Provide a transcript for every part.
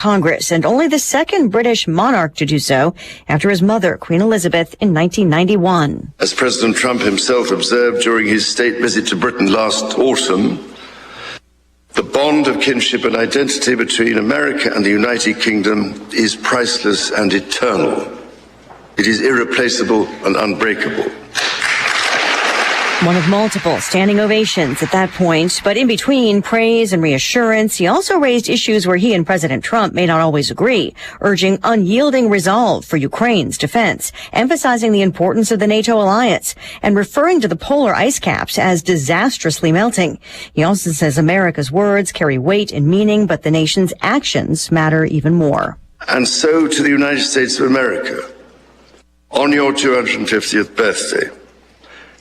Congress, and only the second British monarch to do so after his mother, Queen Elizabeth, in 1991. As President Trump himself observed during his state visit to Britain last autumn, the bond of kinship and identity between America and the United Kingdom is priceless and eternal. It is irreplaceable and unbreakable. One of multiple standing ovations at that point, but in between praise and reassurance, he also raised issues where he and President Trump may not always agree, urging unyielding resolve for Ukraine's defense, emphasizing the importance of the NATO alliance, and referring to the polar ice caps as disastrously melting. He also says America's words carry weight and meaning, but the nation's actions matter even more. And so to the United States of America, on your 250th birthday,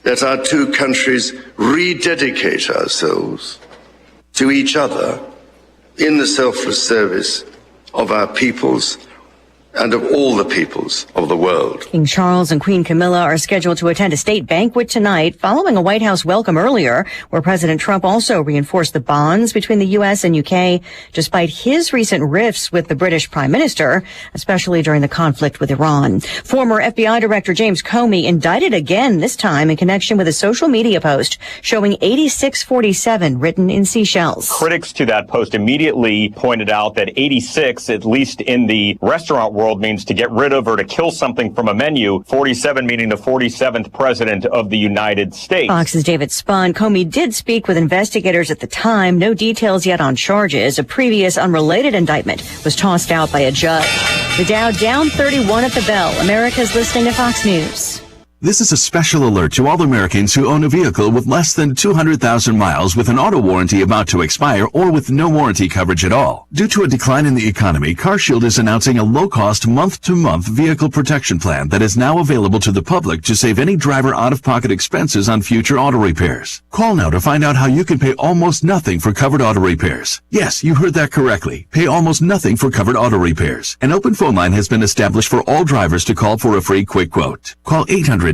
let our two countries rededicate ourselves to each other in the selfless service of our peoples and of all the peoples of the world. King Charles and Queen Camilla are scheduled to attend a state banquet tonight following a White House welcome earlier, where President Trump also reinforced the bonds between the U.S. and UK, despite his recent rifts with the British Prime Minister, especially during the conflict with Iran. Former FBI Director James Comey indicted again, this time in connection with a social media post showing 8647 written in seashells. Critics to that post immediately pointed out that 86, at least in the restaurant world, means to get rid of or to kill something from a menu, 47 meaning the 47th president of the United States. Fox's David Spun. Comey did speak with investigators at the time. No details yet on charges. A previous unrelated indictment was tossed out by a judge. The Dow down 31 at the bell. America's listening to Fox News. This is a special alert to all Americans who own a vehicle with less than 200,000 miles with an auto warranty about to expire or with no warranty coverage at all. Due to a decline in the economy, CarShield is announcing a low-cost month-to-month vehicle protection plan that is now available to the public to save any driver out-of-pocket expenses on future auto repairs. Call now to find out how you can pay almost nothing for covered auto repairs. Yes, you heard that correctly. Pay almost nothing for covered auto repairs. An open phone line has been established for all drivers to call for a free quick quote. Call 800-983-2077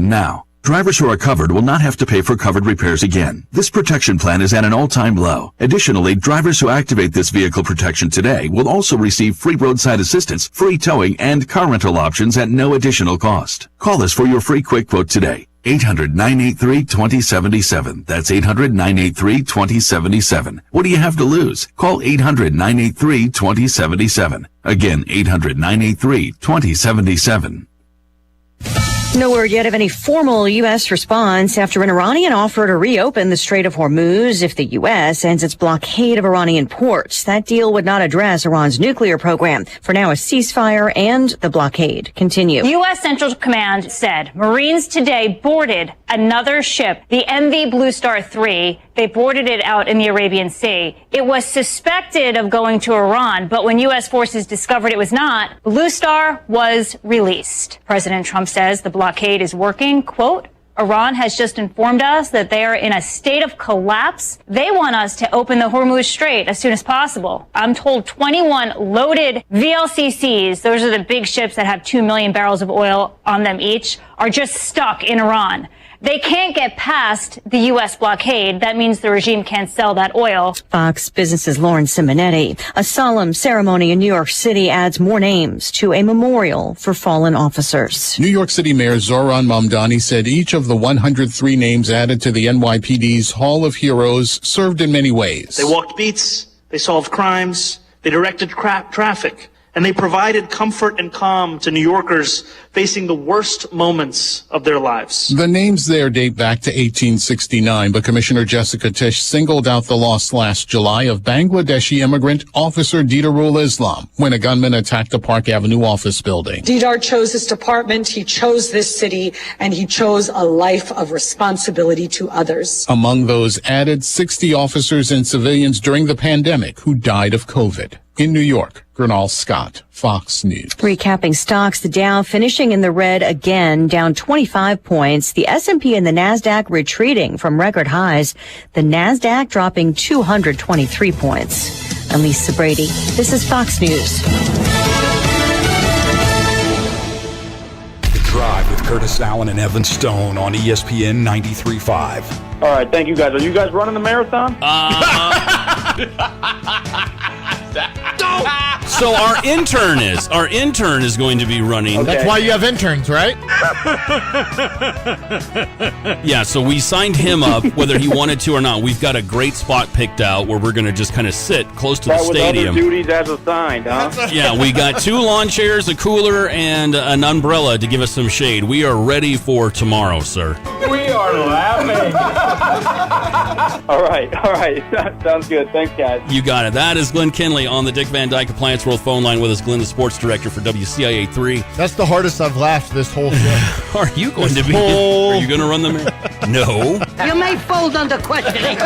now. Drivers who are covered will not have to pay for covered repairs again. This protection plan is at an all-time low. Additionally, drivers who activate this vehicle protection today will also receive free roadside assistance, free towing, and car rental options at no additional cost. Call us for your free quick quote today. 800-983-2077. That's 800-983-2077. What do you have to lose? Call 800-983-2077. Again, 800-983-2077. No word yet of any formal U.S. response after an Iranian offer to reopen the Strait of Hormuz if the U.S. ends its blockade of Iranian ports. That deal would not address Iran's nuclear program. For now, a ceasefire and the blockade continue. U.S. Central Command said Marines today boarded another ship, the MV Blue Star 3. They boarded it out in the Arabian Sea. It was suspected of going to Iran, but when U.S. forces discovered it was not, Blue Star was released. President Trump says the blockade is working. Quote, Iran has just informed us that they are in a state of collapse. They want us to open the Hormuz Strait as soon as possible. I'm told 21 loaded VLCCs, those are the big ships that have 2 million barrels of oil on them each, are just stuck in Iran. They can't get past the U.S. blockade. That means the regime can't sell that oil. Fox Business's Lauren Simonetti. A solemn ceremony in New York City adds more names to a memorial for fallen officers. New York City Mayor Zohran Mamdani said each of the 103 names added to the NYPD's Hall of Heroes served in many ways. They walked beats, they solved crimes, they directed traffic, and they provided comfort and calm to New Yorkers facing the worst moments of their lives. The names there date back to 1869, but Commissioner Jessica Tisch singled out the loss last July of Bangladeshi immigrant Officer Didarul Islam when a gunman attacked a Park Avenue office building. Didar chose this department, he chose this city, and he chose a life of responsibility to others. Among those added, 60 officers and civilians during the pandemic who died of COVID. In New York, Gernal Scott, Fox News. Recapping stocks, the Dow finishing in the red again, down 25 points. The S&P and the NASDAQ retreating from record highs. The NASDAQ dropping 223 points. I'm Lisa Brady. This is Fox News. The Drive with Curtis Allen and Evan Stone on ESPN 93.5. All right, thank you guys. Are you guys running the marathon? So our intern is going to be running. Okay. That's why you have interns, right? Yeah, so we signed him up, whether he wanted to or not. We've got a great spot picked out where we're going to just kind of sit close to the stadium. With other duties as assigned, huh? Yeah, we got 2 lawn chairs, a cooler, and an umbrella to give us some shade. We are ready for tomorrow, sir. We are laughing. All right. Sounds good. Thanks, guys. You got it. That is Glenn Kinley on the Dick Van Dyke Appliance World phone line with us. Glenn, the sports director for WCIA 3. That's the hardest I've laughed this whole show. Are you going to be? Are you going to run them in? No. You may fold under questioning.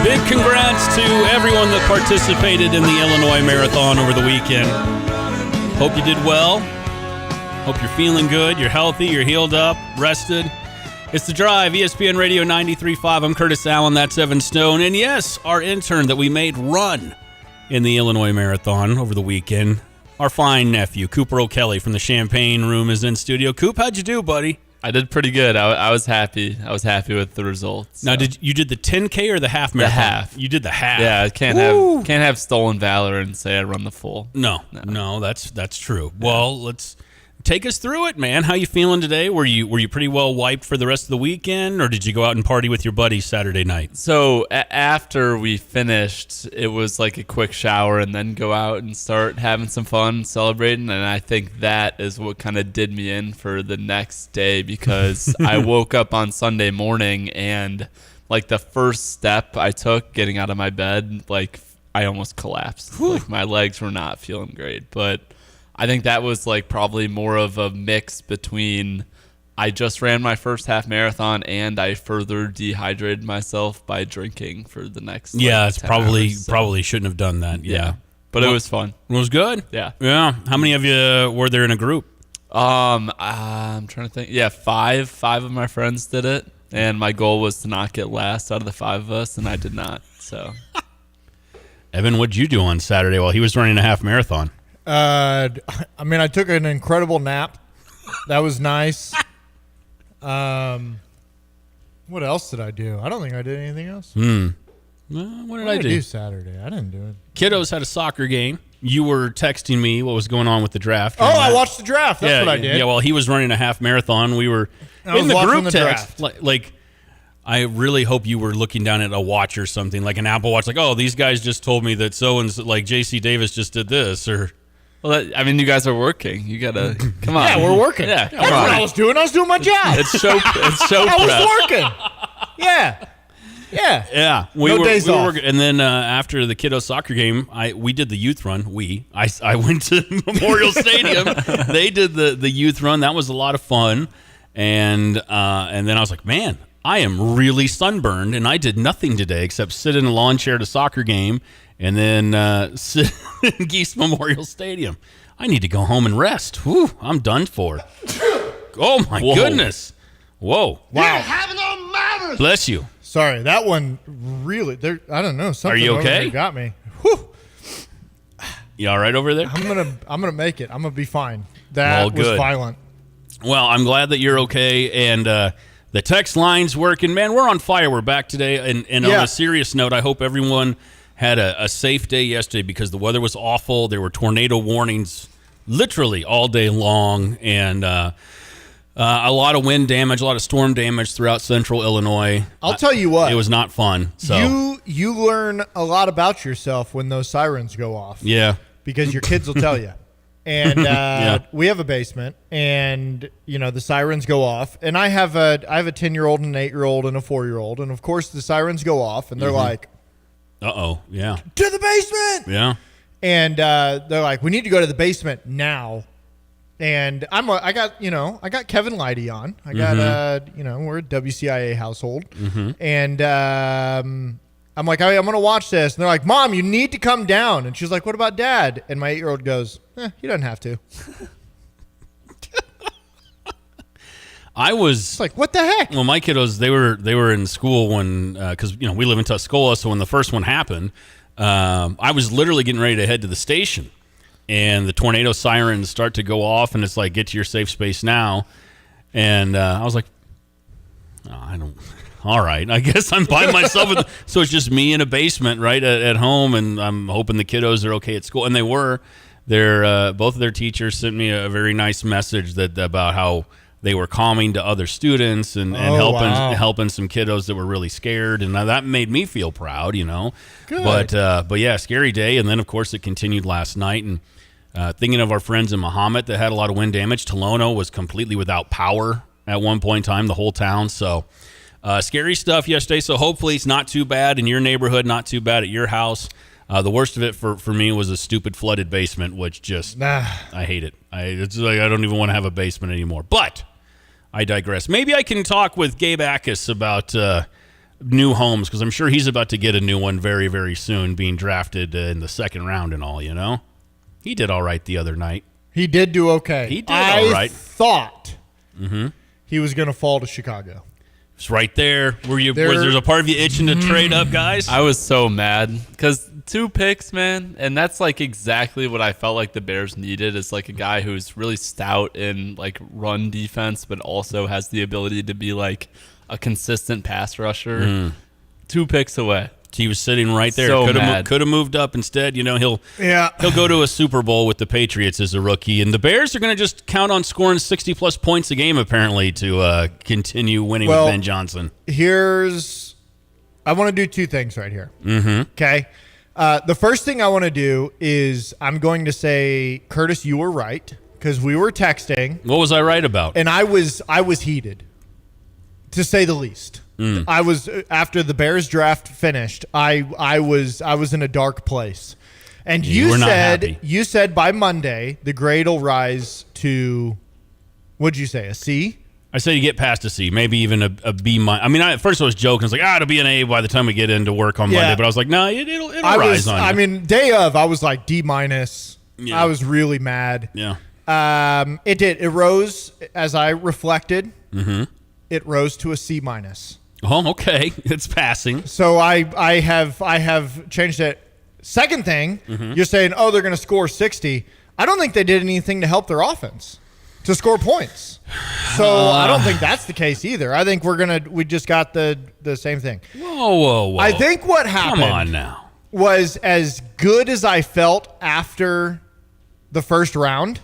Big congrats to everyone that participated in the Illinois Marathon over the weekend. Hope you did well. Hope you're feeling good. You're healthy. You're healed up, rested. It's The Drive, ESPN Radio 93.5. I'm Curtis Allen. That's Evan Stone. And yes, our intern that we made run in the Illinois Marathon over the weekend, our fine nephew, Cooper O'Kelly from the Champagne Room, is in studio. Coop, how'd you do, buddy? I did pretty good. I was happy. I was happy with the results. Now, did you did the 10K or the half marathon? The half. You did the half. Yeah, I can't have stolen valor and say I run the full. No, that's true. Yeah. Well, let's take us through it, man. How you feeling today? Were you pretty well wiped for the rest of the weekend, or did you go out and party with your buddies Saturday night? So after we finished, it was like a quick shower and then go out and start having some fun, celebrating. And I think that is what kind of did me in for the next day, because I woke up on Sunday morning and like the first step I took getting out of my bed, like I almost collapsed. Like my legs were not feeling great, but I think that was like probably more of a mix between I just ran my first half marathon and I further dehydrated myself by drinking for the next. Yeah, it's probably shouldn't have done that. Yeah. But it was fun. It was good. Yeah. Yeah. How many of you were there in a group? I'm trying to think. Yeah, five of my friends did it, and my goal was to not get last out of the 5 of us, and I did not. So, Evan, what'd you do on Saturday while he was running a half marathon? I took an incredible nap. That was nice. What else did I do? I don't think I did anything else. Well, what did I do Saturday? I didn't do it. Kiddos had a soccer game. You were texting me what was going on with the draft. Oh, I watched the draft. That's what I did. Yeah, while he was running a half marathon, we were in the group text. Like, I really hope you were looking down at a watch or something, like an Apple Watch. Like, oh, these guys just told me that so-and-so, like J.C. Davis just did this, or... Well, you guys are working. You gotta come on. Yeah, we're working. Yeah, that's what I was doing. I was doing my job. It's so. I was working. Yeah. No days off. And then after the kiddo soccer game, we did the youth run. I went to Memorial Stadium. They did the youth run. That was a lot of fun. And then I was like, man, I am really sunburned, and I did nothing today except sit in a lawn chair at a soccer game. And then sit in Geese Memorial Stadium. I need to go home and rest. Whew, I'm done for. Oh, my goodness. Whoa. Wow. You have no manners. Bless you. Sorry, that one really, I don't know. Something Are you okay? Got me. Whew. You all right over there? I'm gonna make it. I'm going to be fine. That was violent. Well, I'm glad that you're okay. And the text line's working. Man, we're on fire. We're back today. And on a serious note, I hope everyone had a safe day yesterday, because the weather was awful. There were tornado warnings literally all day long, and a lot of wind damage, a lot of storm damage throughout central Illinois. I'll tell you what. It was not fun. So You learn a lot about yourself when those sirens go off. Yeah. Because your kids will tell you. And we have a basement, and the sirens go off, and I have a 10-year-old and an 8-year-old and a 4-year-old, and of course the sirens go off, and they're like, yeah. To the basement! Yeah. And they're like, we need to go to the basement now. And I got Kevin Leidy on. I got, we're a WCIA household. Mm-hmm. And I'm like, I'm going to watch this. And they're like, Mom, you need to come down. And she's like, what about Dad? And my 8-year-old goes, he doesn't have to. I was like, what the heck? Well, my kiddos, they were in school when, because we live in Tuscola, so when the first one happened, I was literally getting ready to head to the station, and the tornado sirens start to go off, and it's like, get to your safe space now, and I was like, I don't. All right, I guess I'm by myself. So it's just me in a basement, right, at home, and I'm hoping the kiddos are okay at school. And they were. Both of their teachers sent me a very nice message about how they were calming to other students and helping some kiddos that were really scared, and that made me feel proud, Good. But yeah, scary day. And then of course it continued last night. And thinking of our friends in Mahomet that had a lot of wind damage, Tolono was completely without power at one point in time, the whole town. So scary stuff yesterday. So hopefully it's not too bad in your neighborhood, not too bad at your house. The worst of it for me was a stupid flooded basement, which just I hate it. It's like I don't even want to have a basement anymore. But I digress. Maybe I can talk with Gabe Ackus about new homes, because I'm sure he's about to get a new one very, very soon, being drafted in the second round and all, He did all right the other night. He did do okay. He did all right. I thought he was going to fall to Chicago. It's right there. Was there a part of you itching to trade up, guys? I was so mad because 2 picks, man, and that's like exactly what I felt like the Bears needed. Is like a guy who's really stout in like run defense, but also has the ability to be like a consistent pass rusher. 2 picks away. He was sitting right there. So could have moved up instead. He'll go to a Super Bowl with the Patriots as a rookie, and the Bears are going to just count on scoring 60-plus points a game apparently to continue winning with Ben Johnson. I want to do 2 things right here. Okay. The first thing I want to do is I'm going to say, Curtis, you were right, because we were texting. What was I right about? And I was heated, to say the least. I was, after the Bears draft finished, I was in a dark place. And you said by Monday the grade will rise to, what'd you say, a C? I said you get past a C, maybe even a B-. I mean, at first I was joking. I was like, it'll be an A by the time we get into work on Monday. But I was like, no, it'll rise on you. I mean, day of, I was like D-. Yeah. I was really mad. Yeah. It did. It rose as I reflected. It rose to a C-. Oh, okay. It's passing. So I have changed it. Second thing, you're saying, they're going to score 60. I don't think they did anything to help their offense to score points. So I don't think that's the case either. I think we just got the same thing. Whoa. I think what happened Come on now. Was as good as I felt after the first round.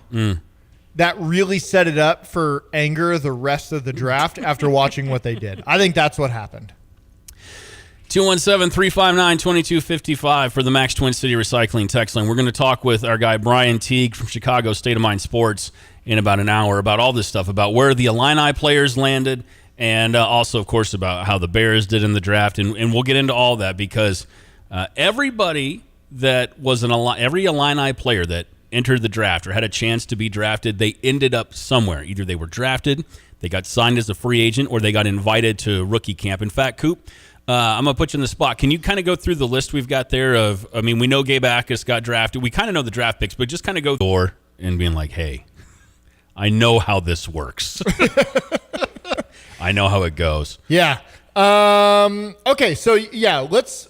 That really set it up for anger the rest of the draft after watching what they did. I think that's what happened. 217-359-2255 for the Max Twin City Recycling text line. We're going to talk with our guy Brian Teague from Chicago State of Mind Sports in about an hour about all this stuff, about where the Illini players landed, and also, of course, about how the Bears did in the draft. And we'll get into all that because everybody that was every Illini player that entered the draft or had a chance to be drafted, they ended up somewhere. Either they were drafted, they got signed as a free agent, or they got invited to rookie camp. In fact, Coop, I'm going to put you in the spot. Can you kind of go through the list we've got there of, we know Gabe Ackus got drafted. We kind of know the draft picks, but just kind of go door and being like, hey, I know how this works. I know how it goes. Yeah. Okay, so yeah, let's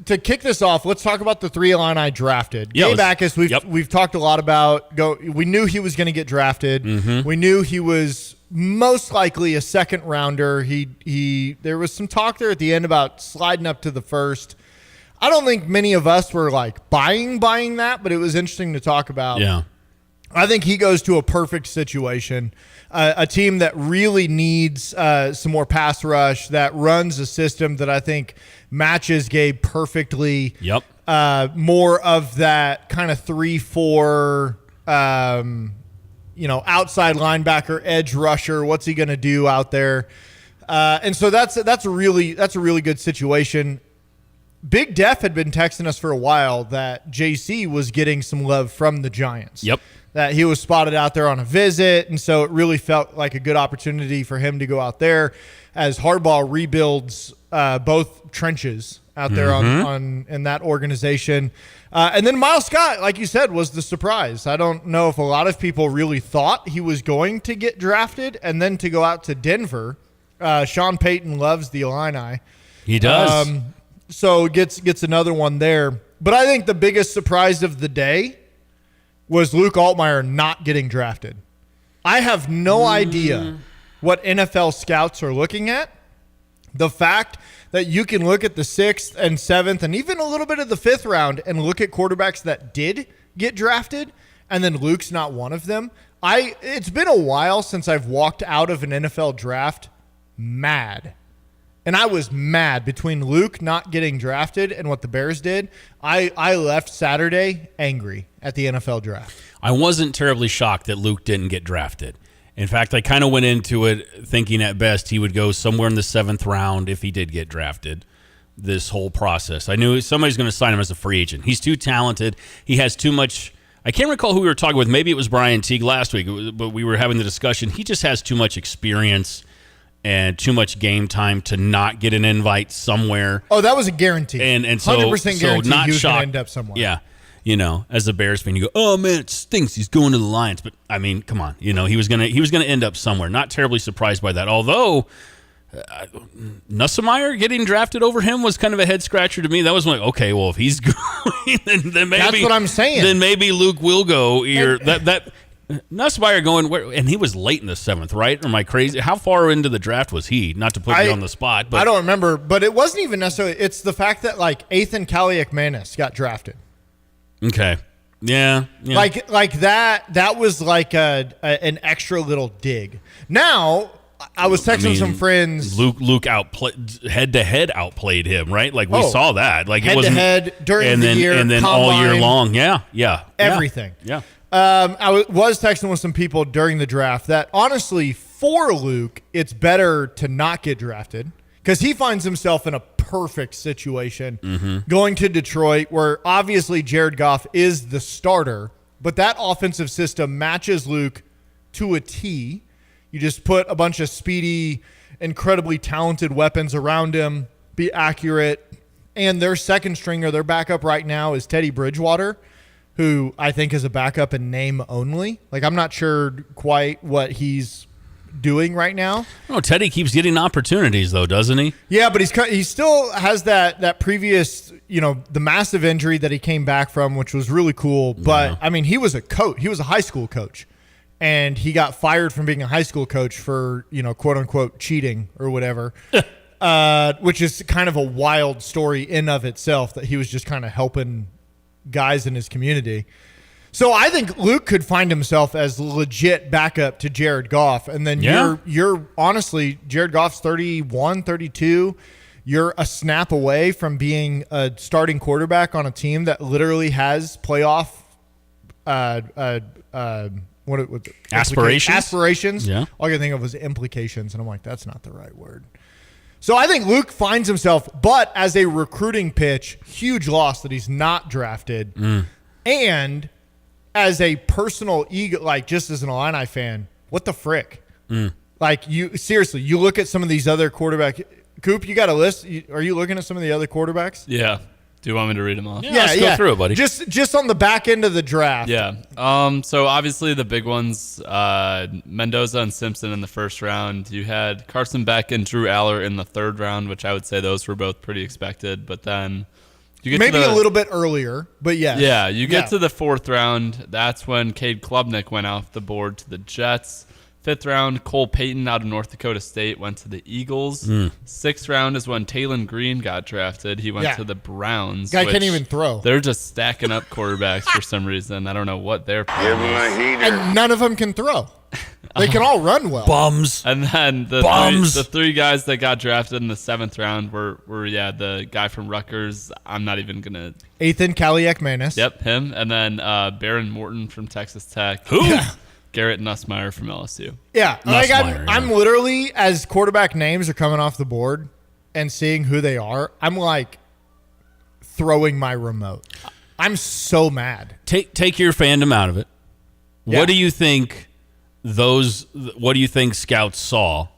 to kick this off, let's talk about the 3 Illini drafted. Gabe Ackus, we've talked a lot about. We knew he was going to get drafted. We knew he was most likely a second rounder. There was some talk there at the end about sliding up to the first. I don't think many of us were like buying that, but it was interesting to talk about. Yeah. I think he goes to a perfect situation, a team that really needs some more pass rush, that runs a system that I think matches Gabe perfectly. Yep. More of that kind of 3-4, outside linebacker, edge rusher. What's he going to do out there? And so that's a really good situation. Big Def had been texting us for a while that JC was getting some love from the Giants. Yep. That he was spotted out there on a visit, and so it really felt like a good opportunity for him to go out there as Harbaugh rebuilds both trenches out there in that organization. And then Miles Scott, like you said, was the surprise. I don't know if a lot of people really thought he was going to get drafted and then to go out to Denver. Sean Payton loves the Illini. He does. So gets another one there. But I think the biggest surprise of the day was Luke Altmaier not getting drafted. I have no idea what NFL scouts are looking at, The fact that you can look at the 6th and 7th and even a little bit of the 5th round and look at quarterbacks that did get drafted, and then Luke's not one of them. It's been a while since I've walked out of an NFL draft mad. And I was mad between Luke not getting drafted and what the Bears did. I left Saturday angry at the NFL draft. I wasn't terribly shocked that Luke didn't get drafted. In fact, I kind of went into it thinking at best he would go somewhere in the 7th round if he did get drafted. This whole process, I knew somebody's going to sign him as a free agent. He's too talented. He has too much. I can't recall who we were talking with. Maybe it was Brian Teague last week, but we were having the discussion. He just has too much experience and too much game time to not get an invite somewhere. Oh, that was a guarantee. And so 100% guarantee not he was going shocked. to end up somewhere. Yeah. You know, as a Bears fan, you go, "Oh man, it stinks. He's going to the Lions." But I mean, come on. You know, he was gonna end up somewhere. Not terribly surprised by that. Although Nussmeier getting drafted over him was kind of a head scratcher to me. That was like, okay, well, if he's going, then maybe that's what I'm saying. Then maybe Luke will go here. That Nussmeier going where, and he was late in the 7th, right? Or am I crazy? How far into the draft was he? Not to put you on the spot, but I don't remember. But it wasn't even necessarily. It's the fact that like Ethan Kaliak-Manis got drafted. Okay. Yeah. Like that was like an extra little dig. Now, I was texting some friends. Luke head-to-head outplayed him, right? Like we saw that. Like it wasn't head-to-head during the year, and then combine, all year long. Yeah. Everything. Yeah. I was texting with some people during the draft that honestly, for Luke, it's better to not get drafted because he finds himself in a perfect situation going to Detroit, where obviously Jared Goff is the starter, but that offensive system matches Luke to a T. You just put a bunch of speedy, incredibly talented weapons around him, be accurate, and their second stringer, their backup right now is Teddy Bridgewater, who I think is a backup in name only. Like, I'm not sure quite what he's doing right now. Oh, Teddy keeps getting opportunities though, doesn't he? Yeah, but he still has that previous, the massive injury that he came back from, which was really cool. But I mean, he was a coach. He was a high school coach, and he got fired from being a high school coach for quote unquote cheating or whatever, which is kind of a wild story in of itself that he was just kind of helping guys in his community. So I think Luke could find himself as legit backup to Jared Goff. And then you're honestly, Jared Goff's 31, 32. You're a snap away from being a starting quarterback on a team that literally has playoff aspirations. Yeah. All I can think of was implications. And I'm like, that's not the right word. So I think Luke finds himself, but as a recruiting pitch, huge loss that he's not drafted. And as a personal ego, like just as an Illini fan, what the frick? Like you look at some of these other quarterback. Coop, you got a list? Are you looking at some of the other quarterbacks? Yeah. Do you want me to read them off? Yeah, let's go through it, buddy. Just on the back end of the draft. Yeah. So obviously the big ones, Mendoza and Simpson in the first round. You had Carson Beck and Drew Aller in the 3rd round, which I would say those were both pretty expected. But then you get maybe a little bit earlier, but yes. Yeah, you get to the 4th round. That's when Cade Klubnik went off the board to the Jets. 5th round, Cole Payton out of North Dakota State went to the Eagles. 6th round is when Taylon Green got drafted. He went to the Browns. Guy can't even throw. They're just stacking up quarterbacks for some reason. I don't know what they're playing. And none of them can throw. They can all run well. Bums. And then the three guys that got drafted in the 7th round were the guy from Rutgers. I'm not even going to... Ethan Kaliak-Manis. Yep, him. And then Baron Morton from Texas Tech. Who? Yeah. Garrett Nussmeier from LSU. Yeah. Like I'm literally, as quarterback names are coming off the board and seeing who they are, I'm like throwing my remote. I'm so mad. Take your fandom out of it. Yeah. What do you think scouts saw,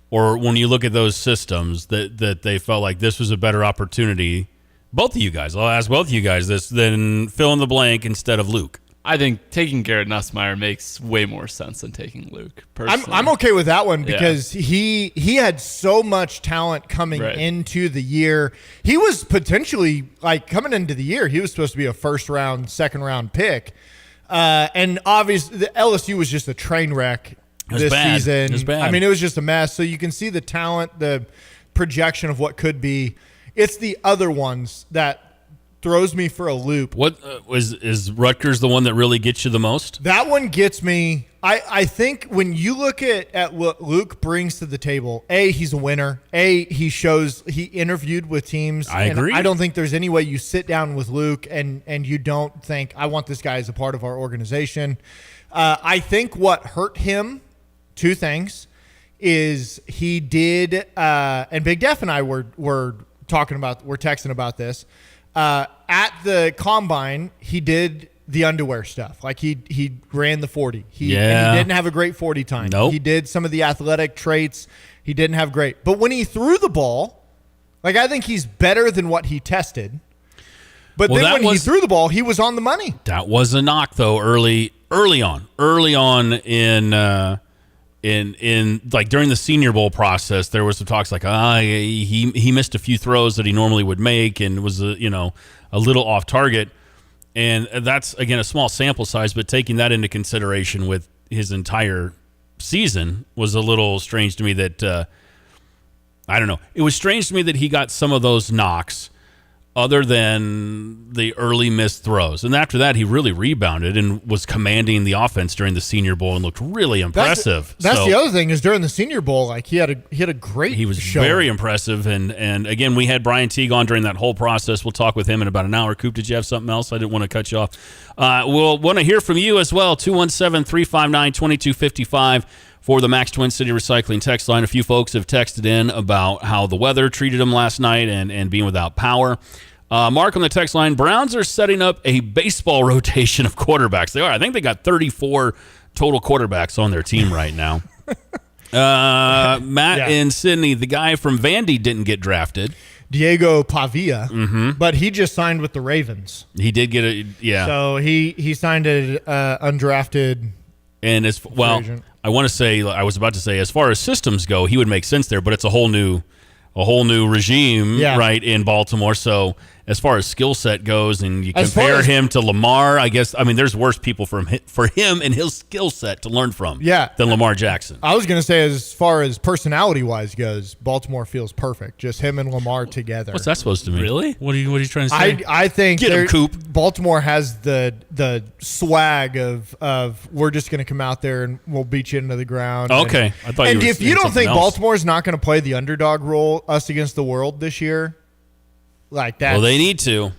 or when you look at those systems that they felt like this was a better opportunity? Both of you guys, I'll ask both of you guys this, than fill in the blank instead of Luke. I think taking Garrett Nussmeier makes way more sense than taking Luke. Personally. I'm okay with that one because he had so much talent coming into the year. He was potentially, like, coming into the year, he was supposed to be a 1st round, 2nd round pick. And obviously, the LSU was just a train wreck this season. It was bad. I mean, it was just a mess. So you can see the talent, the projection of what could be. It's the other ones that throws me for a loop. What is Rutgers the one that really gets you the most? That one gets me. I think when you look at what Luke brings to the table, A, he's a winner. A, he interviewed with teams. I agree. I don't think there's any way you sit down with Luke and you don't think, I want this guy as a part of our organization. I think what hurt him, two things, is he did, and Big Def and I were texting about this. At the combine, he did the underwear stuff. Like he ran the 40. And he didn't have a great 40 time. Nope. He did some of the athletic traits. He didn't have great. But when he threw the ball, like I think he's better than what he tested. But then when he threw the ball, he was on the money. That was a knock though early on in like during the Senior Bowl process, there was some talks like he missed a few throws that he normally would make and was a little off target. And that's, again, a small sample size, but taking that into consideration with his entire season was a little strange to me that, I don't know. It was strange to me that he got some of those knocks other than the early missed throws. And after that, he really rebounded and was commanding the offense during the Senior Bowl and looked really impressive. That's the other thing is during the Senior Bowl, like he had a great He was showing. very impressive. And again, we had Brian Teague on during that whole process. We'll talk with him in about an hour. Coop, did you have something else? I didn't want to cut you off. We'll want to hear from you as well. 217-359-2255 for the Max Twin City Recycling text line. A few folks have texted in about how the weather treated them last night and being without power. Mark on the text line, Browns are setting up a baseball rotation of quarterbacks. They are. I think they got 34 total quarterbacks on their team right now. Matt in Sydney, the guy from Vandy didn't get drafted. Diego Pavia, but he just signed with the Ravens. He did get So he signed an undrafted. And I was about to say, as far as systems go, he would make sense there, but it's a whole new regime, right, in Baltimore. So as far as skill set goes, and you compare him to Lamar, I guess, there's worse people for him and his skill set to learn from than Lamar Jackson. I was going to say, as far as personality-wise goes, Baltimore feels perfect. Just him and Lamar together. What's that supposed to mean? Really? What are you trying to say? I think Get him, Coop. Baltimore has the swag of we're just going to come out there and we'll beat you into the ground. Okay. I thought and if you don't think Baltimore's not going to play the underdog role, us against the world this year, like that. Well, they need to.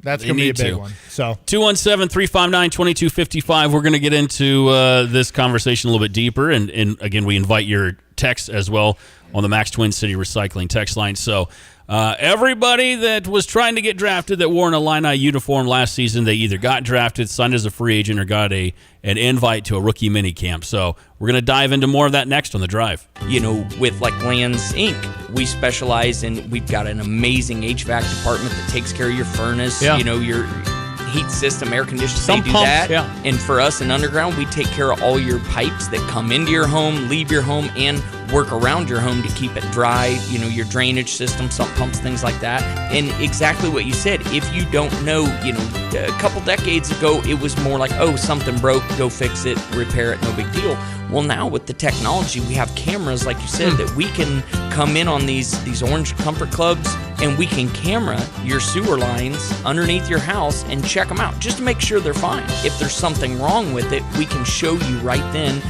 That's going to be a big one. So 217-359-2255. We're going to get into this conversation a little bit deeper. And again, we invite your texts as well on the Max Twin City Recycling text line. So everybody that was trying to get drafted that wore an Illini uniform last season, they either got drafted, signed as a free agent, or got an invite to a rookie mini camp. So we're going to dive into more of that next on The Drive. With like Lands Inc., we specialize in, we've got an amazing HVAC department that takes care of your furnace, your heat system, air conditioning. They do that. Yeah. And for us in Underground, we take care of all your pipes that come into your home, leave your home, and work around your home to keep it dry, your drainage system, sump pumps, things like that. And exactly what you said, if you don't know, a couple decades ago, it was more like, oh, something broke, go fix it, repair it, no big deal. Well, now with the technology, we have cameras, like you said, that we can come in on these orange comfort clubs, and we can camera your sewer lines underneath your house and check them out just to make sure they're fine. If there's something wrong with it, we can show you right then.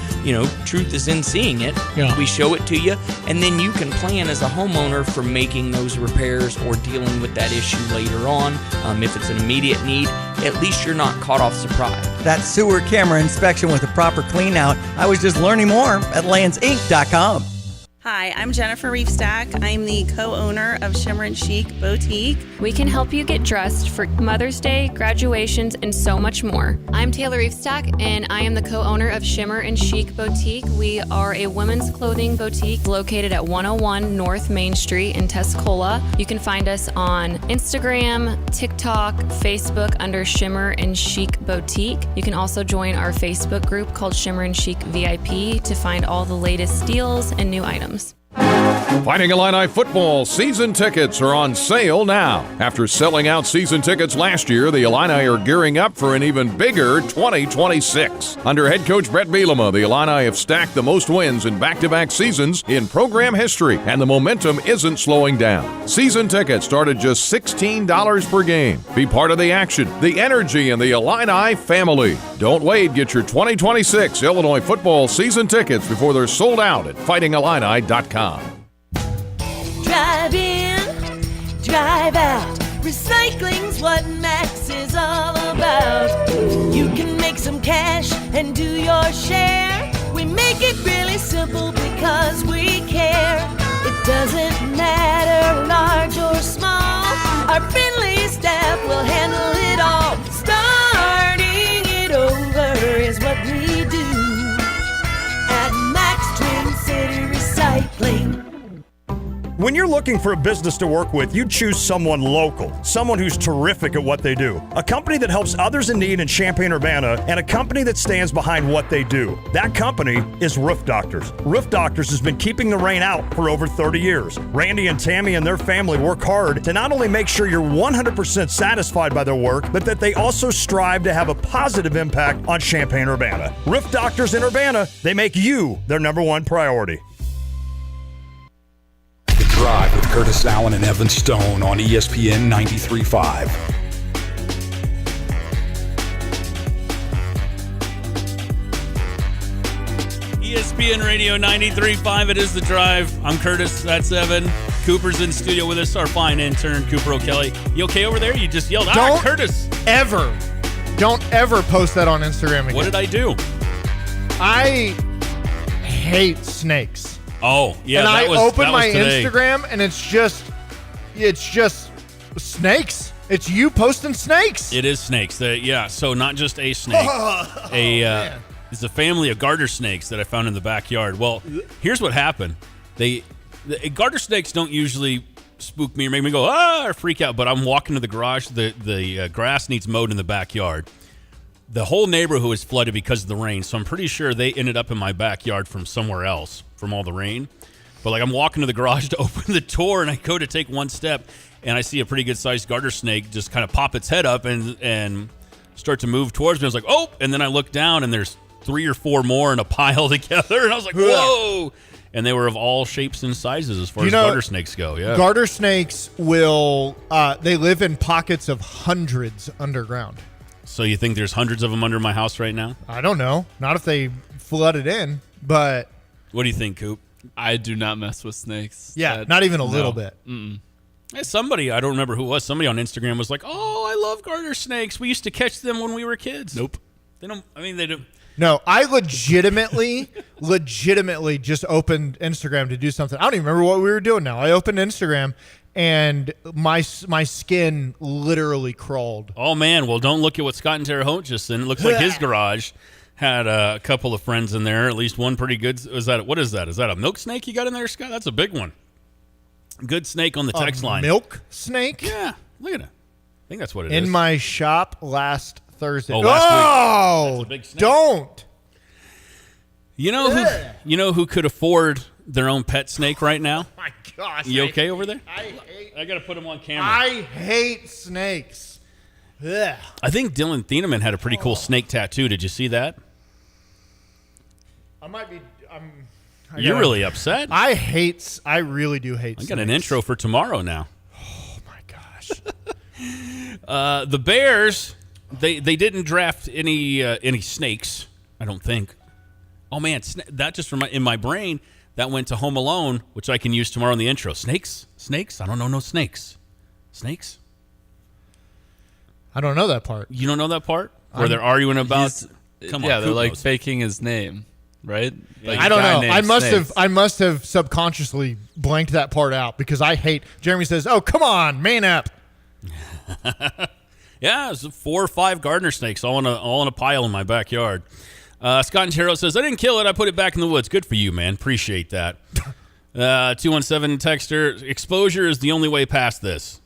Truth is in seeing it. Yeah. We show it to you, and then you can plan as a homeowner for making those repairs or dealing with that issue later on. If it's an immediate need, at least you're not caught off surprise. That sewer camera inspection with a proper clean out. I was just learning more at landsinc.com. Hi, I'm Jennifer Reefstack. I'm the co-owner of Shimmer and Chic Boutique. We can help you get dressed for Mother's Day, graduations, and so much more. I'm Taylor Reefstack, and I am the co-owner of Shimmer and Chic Boutique. We are a women's clothing boutique located at 101 North Main Street in Tuscola. You can find us on Instagram, TikTok, Facebook under Shimmer and Chic Boutique. You can also join our Facebook group called Shimmer and Chic VIP to find all the latest deals and new items. Fighting Illini football season tickets are on sale now. After selling out season tickets last year, the Illini are gearing up for an even bigger 2026. Under head coach Brett Bielema, the Illini have stacked the most wins in back-to-back seasons in program history, and the momentum isn't slowing down. Season tickets start at just $16 per game. Be part of the action, the energy, and the Illini family. Don't wait. Get your 2026 Illinois football season tickets before they're sold out at fightingillini.com. Drive in, drive out. Recycling's what Max is all about. You can make some cash and do your share. We make it really simple because we care. It doesn't matter large or small. Our friendly staff will handle it all. Starting it over is what we do at Max Twin City Recycling. When you're looking for a business to work with, you choose someone local, someone who's terrific at what they do, a company that helps others in need in Champaign-Urbana, and a company that stands behind what they do. That company is Roof Doctors. Roof Doctors has been keeping the rain out for over 30 years. Randy and Tammy and their family work hard to not only make sure you're 100% satisfied by their work, but that they also strive to have a positive impact on Champaign-Urbana. Roof Doctors in Urbana, they make you their number one priority. Drive with Curtis Allen and Evan Stone on ESPN 93.5. ESPN Radio 93.5. It is The Drive. I'm Curtis. That's Evan. Cooper's in studio with us, our fine intern, Cooper O'Kelly. You okay over there? You just yelled, Curtis. Don't ever post that on Instagram again. What did I do? I hate snakes. Oh, yeah. And I open my today. Instagram and it's just snakes. It's you posting snakes. It is snakes. So not just a snake. It's a family of garter snakes that I found in the backyard. Well, here's what happened. The garter snakes don't usually spook me or make me go, or freak out. But I'm walking to the garage. The grass needs mowed in the backyard. The whole neighborhood was flooded because of the rain. So I'm pretty sure they ended up in my backyard from somewhere else from all the rain. But I'm walking to the garage to open the door, and I go to take one step, and I see a pretty good-sized garter snake just kind of pop its head up and start to move towards me. I was like, oh! And then I look down, and there's 3 or 4 more in a pile together, and I was like, whoa! And they were of all shapes and sizes as far as garter snakes go. Yeah, garter snakes will they live in pockets of hundreds underground. So you think there's hundreds of them under my house right now? I don't know. Not if they flooded in, but... What do you think, Coop? I do not mess with snakes. Yeah, not even a little bit. Mm-mm. Somebody, I don't remember who it was, somebody on Instagram was like, oh, I love garter snakes. We used to catch them when we were kids. Nope. They don't. No, I legitimately just opened Instagram to do something. I don't even remember what we were doing now. I opened Instagram and my skin literally crawled. Oh, man. Well, don't look at what Scott and Terre Haute just said. It looks like his garage had a couple of friends in there, at least one pretty good. What is that? Is that a milk snake you got in there, Scott? That's a big one. Good snake on the text line. Milk snake? Yeah. Look at it. I think that's what it is. In my shop last Thursday. Oh, last week. That's a big snake. Don't. You know who could afford their own pet snake right now? Oh my gosh. You okay over there? I got to put him on camera. I hate snakes. Ugh. I think Dylan Thieneman had a pretty cool snake tattoo. Did you see that? You're really upset. I really do hate snakes. I got an intro for tomorrow now. Oh my gosh. The Bears, they didn't draft any snakes, I don't think. Oh man, that just in my brain, that went to Home Alone, which I can use tomorrow in the intro. Snakes? I don't know no snakes. Snakes? I don't know that part. You don't know that part? Where they're arguing about Come on, they're like faking his name, right? Like I don't know. I must have subconsciously blanked that part out because I hate. Jeremy says, "Oh, come on, man up." Yeah, it's 4 or 5 gardener snakes all in a pile in my backyard. Scott and Taro says, "I didn't kill it. I put it back in the woods." Good for you, man. Appreciate that. 217 texter, exposure is the only way past this.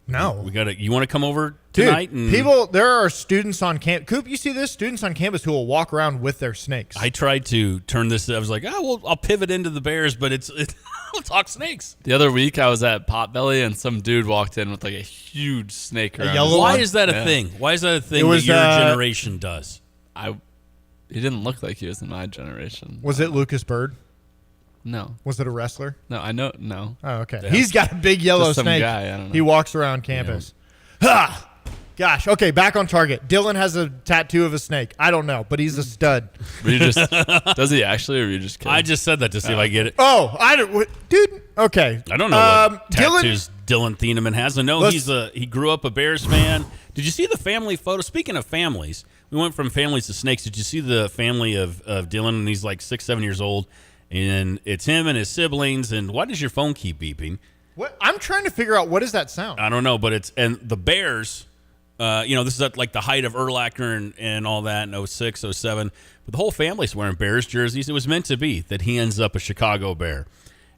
No, you want to come over tonight. And there are students on campus. Coop, you see this? Students on campus who will walk around with their snakes. I tried to turn this. I was like, I'll pivot into the Bears, but I'll talk snakes. The other week, I was at Potbelly, and some dude walked in with like a huge snake around. Why is that a thing? Why is that a thing that your generation does? He didn't look like he was in my generation. Was it Lucas Bird? No. Was it a wrestler? No, I know. No. Oh, okay. He's got a big yellow Just some snake. guy, I don't know. He walks around campus. Ha! Gosh. Okay, back on target. Dylan has a tattoo of a snake. I don't know, but he's a stud. Were you just does he actually, or were you just kidding? I just said that to see if I get it. Oh, I don't, dude. Okay. I don't know what tattoos Dylan Thieneman has. I know he grew up a Bears fan. Did you see the family photo? Speaking of families, we went from families to snakes. Did you see the family of Dylan? And he's like 6, 7 years old, and it's him and his siblings. And why does your phone keep beeping? What? I'm trying to figure out what is that sound. I don't know, but and the Bears. This is at like the height of Urlacher and all that in 06, 07. But the whole family's wearing Bears jerseys. It was meant to be that he ends up a Chicago Bear.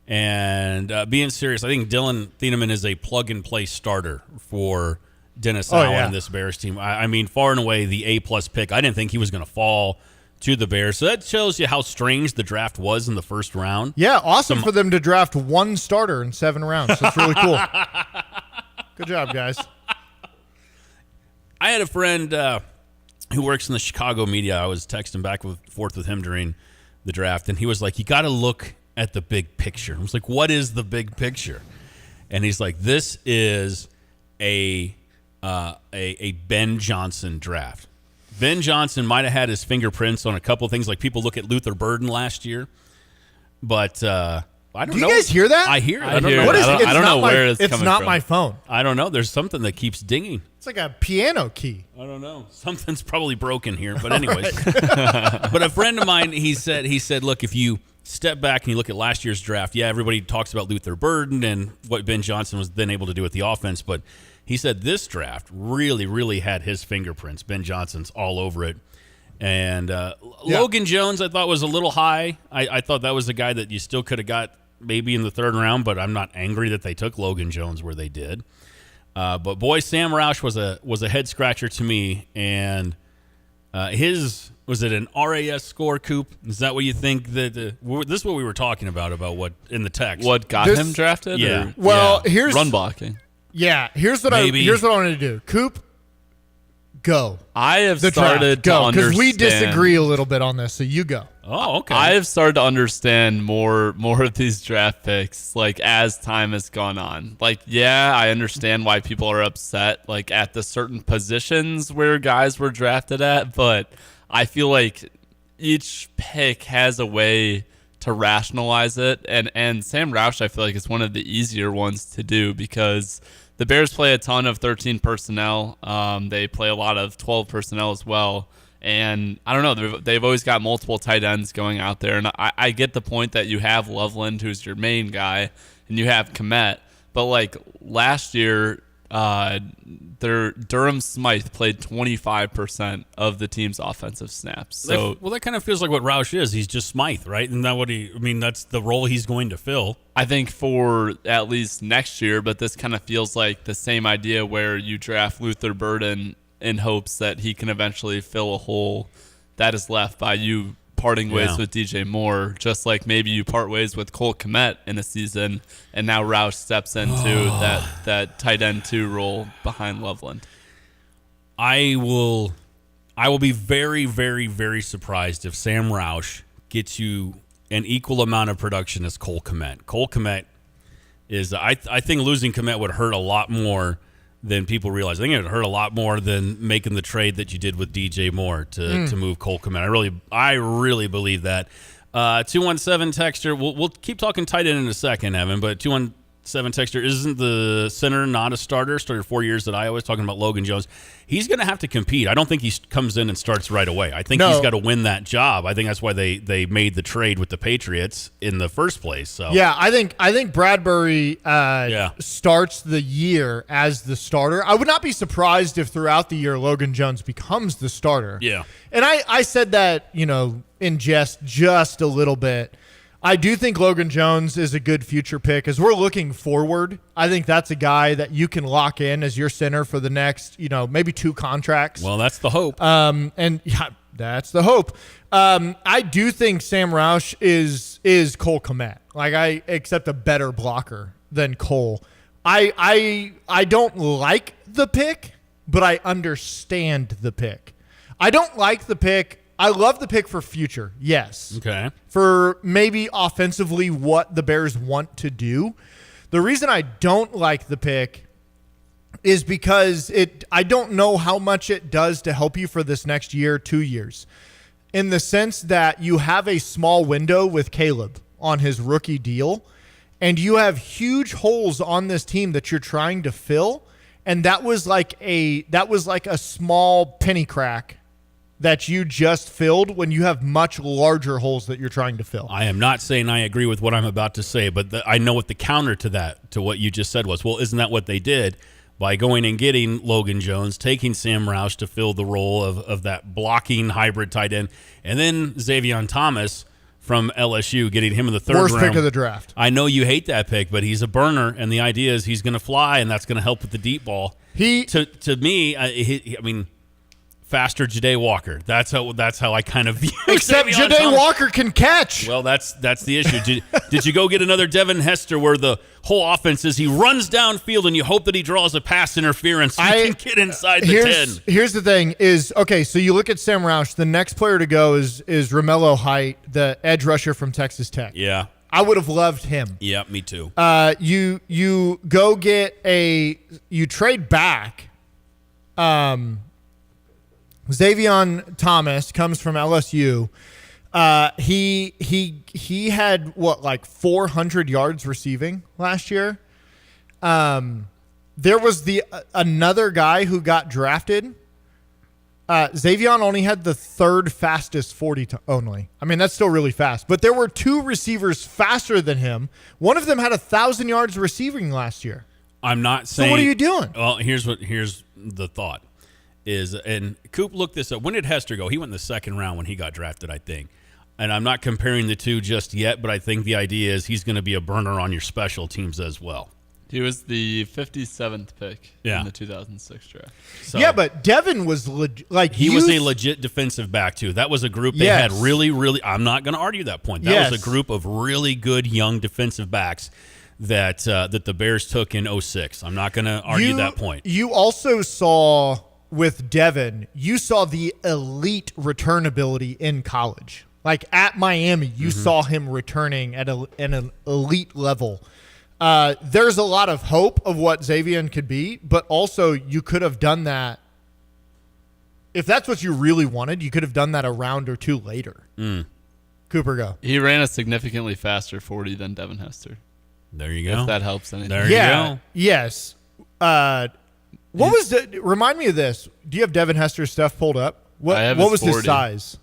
And being serious, I think Dylan Thieneman is a plug-and-play starter for Dennis Allen and this Bears team. I mean, far and away the A-plus pick. I didn't think he was going to fall to the Bears. So that shows you how strange the draft was in the first round. Yeah, awesome for them to draft one starter in 7 rounds. That's really cool. Good job, guys. I had a friend who works in the Chicago media. I was texting back and forth with him during the draft, and he was like, you got to look at the big picture. I was like, what is the big picture? And he's like, this is a Ben Johnson draft. Ben Johnson might have had his fingerprints on a couple of things, like people look at Luther Burden last year, but I don't know. Do you guys hear that? I hear it. I don't know where it's coming from. It's not my phone. I don't know. There's something that keeps dinging. It's like a piano key. I don't know. Something's probably broken here. But anyways. But a friend of mine, he said, look, if you step back and you look at last year's draft, everybody talks about Luther Burden and what Ben Johnson was then able to do with the offense. But he said this draft really, really had his fingerprints. Ben Johnson's all over it. And Logan Jones, I thought, was a little high. I thought that was a guy that you still could have got maybe in the 3rd round, but I'm not angry that they took Logan Jones where they did. But boy, Sam Roush was a head scratcher to me, and was it an RAS score, Coop? Is that what you think that this is what we were talking about what in the text? What got him drafted? Yeah. Well, here's run blocking. Yeah, here's what I want to do. Coop, go. I have started to understand because we disagree a little bit on this, so you go. Oh, okay. I have started to understand more of these draft picks, like, as time has gone on. Like, yeah, I understand why people are upset, like, at the certain positions where guys were drafted at, but I feel like each pick has a way to rationalize it, and Sam Roush, I feel like, is one of the easier ones to do because the Bears play a ton of 13 personnel. They play a lot of 12 personnel as well. And I don't know, they've always got multiple tight ends going out there. And I get the point that you have Loveland, who's your main guy, and you have Kmet. But like last year, Durham Smythe played 25% of the team's offensive snaps. So that kind of feels like what Roush is. He's just Smythe, right? Isn't that what that's the role he's going to fill. I think for at least next year, but this kind of feels like the same idea where you draft Luther Burden in hopes that he can eventually fill a hole that is left by you parting ways with DJ Moore, just like maybe you part ways with Cole Kmet in a season, and now Roush steps into that tight end 2 role behind Loveland. I will be very, very, very surprised if Sam Roush gets you an equal amount of production as Cole Kmet. Cole Kmet is, I think losing Kmet would hurt a lot more than people realize. I think it would hurt a lot more than making the trade that you did with DJ Moore to move Cole Kmet. I really believe that. 217 texter. We'll keep talking tight end in a second, Evan, but 217 texter, isn't the center not a starter? Started 4 years at Iowa. Talking about Logan Jones. He's going to have to compete. I don't think he comes in and starts right away. I think he's got to win that job. I think that's why they made the trade with the Patriots in the first place. So yeah, I think Bradbury starts the year as the starter. I would not be surprised if throughout the year Logan Jones becomes the starter. Yeah, and I said that in jest just a little bit. I do think Logan Jones is a good future pick. As we're looking forward, I think that's a guy that you can lock in as your center for the next, maybe 2 contracts. Well, that's the hope. And yeah, that's the hope. I do think Sam Roush is Cole Kmet. Like, I accept a better blocker than Cole. I don't like the pick, but I understand the pick. I don't like the pick. I love the pick for future, yes. Okay. For maybe offensively what the Bears want to do. The reason I don't like the pick is because I don't know how much it does to help you for this next year, 2 years. In the sense that you have a small window with Caleb on his rookie deal, and you have huge holes on this team that you're trying to fill, and that was like a small penny crack that you just filled when you have much larger holes that you're trying to fill. I am not saying I agree with what I'm about to say, but I know what the counter to that, to what you just said was. Well, isn't that what they did by going and getting Logan Jones, taking Sam Roush to fill the role of that blocking hybrid tight end, and then Xavier Thomas from LSU, getting him in the 3rd round. Worst pick of the draft. I know you hate that pick, but he's a burner, and the idea is he's going to fly, and that's going to help with the deep ball. To me, I mean, faster Ja'Day Walker. That's how I kind of view. Except Ja'Day Walker can catch. Well, that's the issue. Did you go get another Devin Hester where the whole offense is he runs downfield and you hope that he draws a pass interference so you can get inside the 10? Here's the thing is, okay, so you look at Sam Roush. The next player to go is Romello Height, the edge rusher from Texas Tech. Yeah. I would have loved him. Yeah, me too. You go get you trade back. Xavier Thomas comes from LSU. He had like 400 yards receiving last year. There was another guy who got drafted. Xavier only had the 3rd fastest 40 only. I mean, that's still really fast. But there were 2 receivers faster than him. One of them had 1,000 yards receiving last year. I'm not saying. So what are you doing? Well, here's the thought. And Coop looked this up. When did Hester go? He went in the 2nd round when he got drafted, I think. And I'm not comparing the two just yet, but I think the idea is he's going to be a burner on your special teams as well. He was the 57th pick in the 2006 draft. So, yeah, but Devin was he was a legit defensive back too. That was a group they had really, really. I'm not going to argue that point. That was a group of really good young defensive backs that the Bears took in 2006. I'm not going to argue that point. You also saw with Devin, you saw the elite return ability in college. Like at Miami, you saw him returning at an elite level. There's a lot of hope of what Xavier could be, but also you could have done that. If that's what you really wanted, you could have done that a round or 2 later. Cooper, go. He ran a significantly faster 40 than Devin Hester. There you go. If that helps anything. There you go. Yes. What was remind me of this. Do you have Devin Hester's stuff pulled up? What was 40. His size?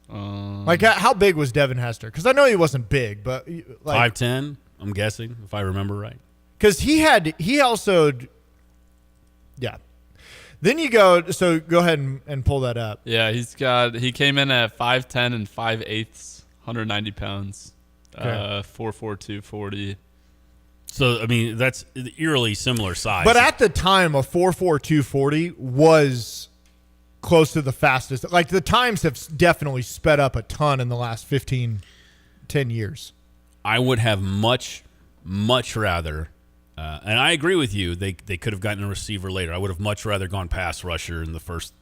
Like how big was Devin Hester? Because I know he wasn't big, but like 5'10", I'm guessing, if I remember right. Because he also, yeah. Then you go ahead and pull that up. Yeah, he came in at 5'10" and 5/8, 190 pounds, 4'4", 40. So, I mean, that's eerily similar size. But at the time, a 4'4", 240 was close to the fastest. Like, the times have definitely sped up a ton in the last 10 years. I would have much rather, and I agree with you, they could have gotten a receiver later. I would have much rather gone pass rusher in the first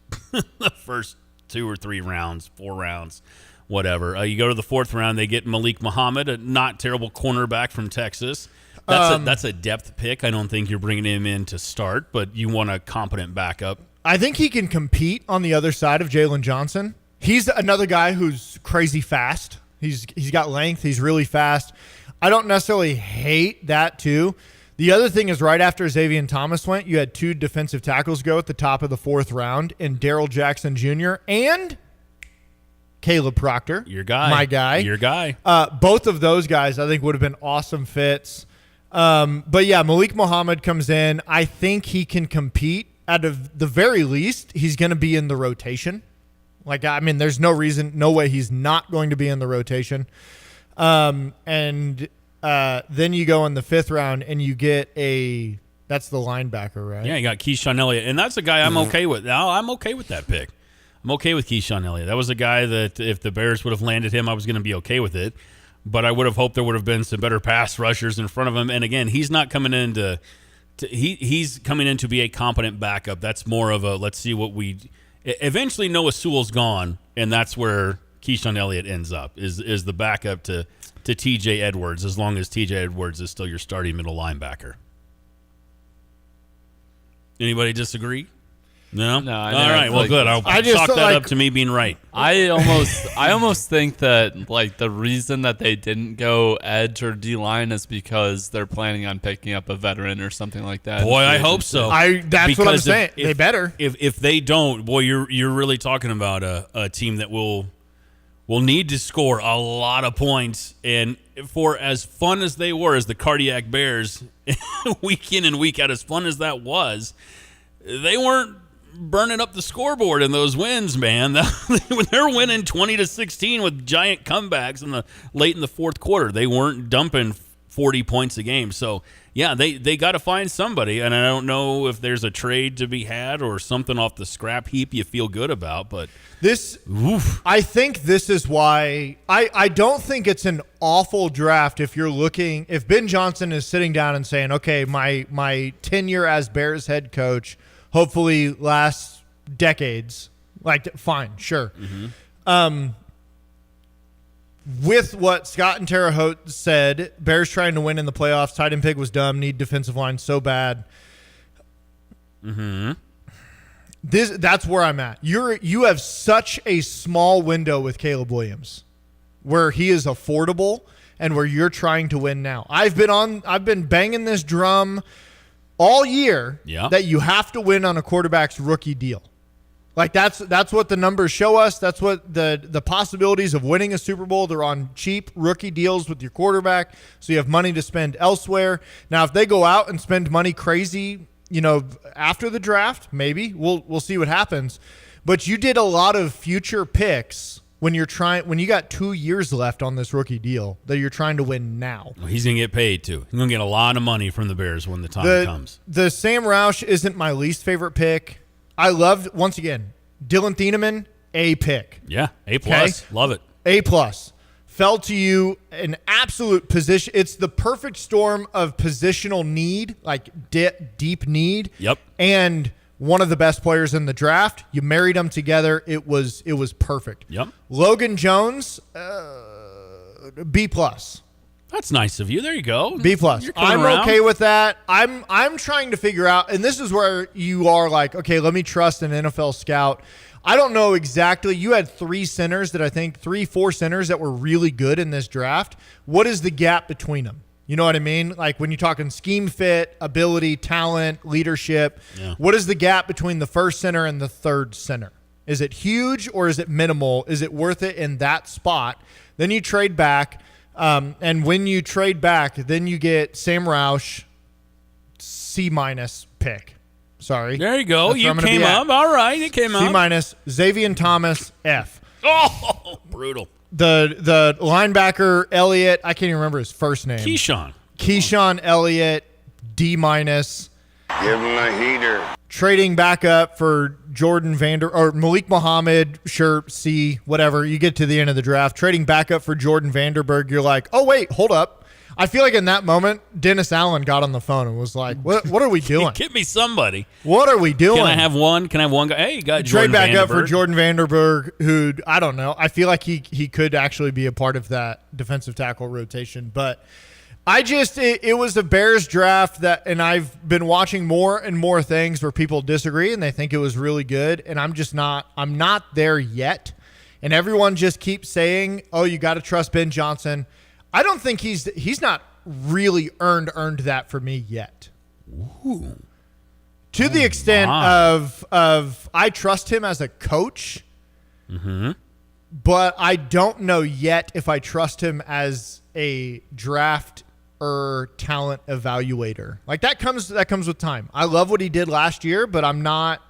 2 or 3 rounds, 4 rounds, whatever. You go to the 4th round, they get Malik Muhammad, a not terrible cornerback from Texas. That's a depth pick. I don't think you're bringing him in to start, but you want a competent backup. I think he can compete on the other side of Jalen Johnson. He's another guy who's crazy fast. He's got length. He's really fast. I don't necessarily hate that too. The other thing is right after Xavier Thomas went, you had 2 defensive tackles go at the top of the 4th round in Darrell Jackson Jr. and Caleb Proctor. Your guy. My guy. Your guy. Both of those guys I think would have been awesome fits. But yeah, Malik Muhammad comes in. I think he can compete. At the very least, he's going to be in the rotation. Like, I mean, there's no way he's not going to be in the rotation. And then you go in the 5th round and you get that's the linebacker, right? Yeah, you got Keyshawn Elliott, and that's a guy I'm okay with. Now, I'm okay with that pick. I'm okay with Keyshawn Elliott. That was a guy that if the Bears would have landed him, I was going to be okay with it. But I would have hoped there would have been some better pass rushers in front of him. And again, he's not coming in he's coming in to be a competent backup. That's more of a let's see what we. Eventually, Noah Sewell's gone, and that's where Keyshawn Elliott ends up is the backup to T.J. Edwards. As long as T.J. Edwards is still your starting middle linebacker. Anybody disagree? No. All right. Well, good. I just chalk that up to me being right. I almost think that like the reason that they didn't go edge or D line is because they're planning on picking up a veteran or something like that. Boy, I hope so. That's what I'm saying. They better. If they don't, boy, you're really talking about a team that will need to score a lot of points. And for as fun as they were as the Cardiac Bears, week in and week out, as fun as that was, they weren't burning up the scoreboard in those wins, man. When they're winning 20-16 with giant comebacks late in the 4th quarter, they weren't dumping 40 points a game. So yeah, they got to find somebody, and I don't know if there's a trade to be had or something off the scrap heap you feel good about, but I think this is why I don't think it's an awful draft if Ben Johnson is sitting down and saying, okay, my tenure as Bears head coach hopefully lasts decades. Fine, sure. Mm-hmm. With what Scott and Terre Haute said, Bears trying to win in the playoffs, tight end pick was dumb, need defensive line so bad. Mm-hmm. That's where I'm at. You have such a small window with Caleb Williams where he is affordable and where you're trying to win now. I've been banging this drum all year that you have to win on a quarterback's rookie deal. That's what the numbers show us. That's what the possibilities of winning a Super Bowl. They're on cheap rookie deals with your quarterback, so you have money to spend elsewhere. Now, if they go out and spend money crazy, after the draft, maybe we'll see what happens. But you did a lot of future picks when you got 2 years left on this rookie deal that you're trying to win now. Well, he's going to get paid too. He's going to get a lot of money from the Bears when the time comes. The Sam Roush isn't my least favorite pick. I loved, once again, Dylan Thieneman, A pick. Yeah, A+. Okay? Love it. A+. Fell to you an absolute position. It's the perfect storm of positional need, deep need. Yep. And one of the best players in the draft. You married them together. It was perfect. Yep. Logan Jones, B+. That's nice of you. There you go. B+. I'm okay with that. I'm trying to figure out, and this is where you are like, okay, let me trust an NFL scout. I don't know exactly. You had 4 centers that were really good in this draft. What is the gap between them? You know what I mean? Like when you're talking scheme fit, ability, talent, leadership, What is the gap between the first center and the third center? Is it huge or is it minimal? Is it worth it in that spot? Then you trade back. And when you trade back, then you get Sam Roush, C- pick. Sorry. There you go. You came up. All right. It came up. C-, Xavier Thomas, F. Oh, brutal. The linebacker, Elliott, I can't even remember his first name. Keyshawn Elliott, D-. Give him a heater. Trading back up for Malik Muhammad, sure, C, whatever. You get to the end of the draft. Trading back up for Jordan Vanderberg, you're like, oh, wait, hold up. I feel like in that moment, Dennis Allen got on the phone and was like, what are we doing? Get me somebody. What are we doing? Can I have one guy? Hey, you got Jordan Trade back Vanderberg. up for Jordan Vanderberg, who, I don't know. I feel like he could actually be a part of that defensive tackle rotation. But it was the Bears draft and I've been watching more and more things where people disagree and they think it was really good. And I'm not there yet. And everyone just keeps saying, oh, you got to trust Ben Johnson. I don't think he's not really earned that for me yet. Ooh. To the extent of I trust him as a coach, but I don't know yet if I trust him as a draft or talent evaluator. Like that comes with time. I love what he did last year, but I'm not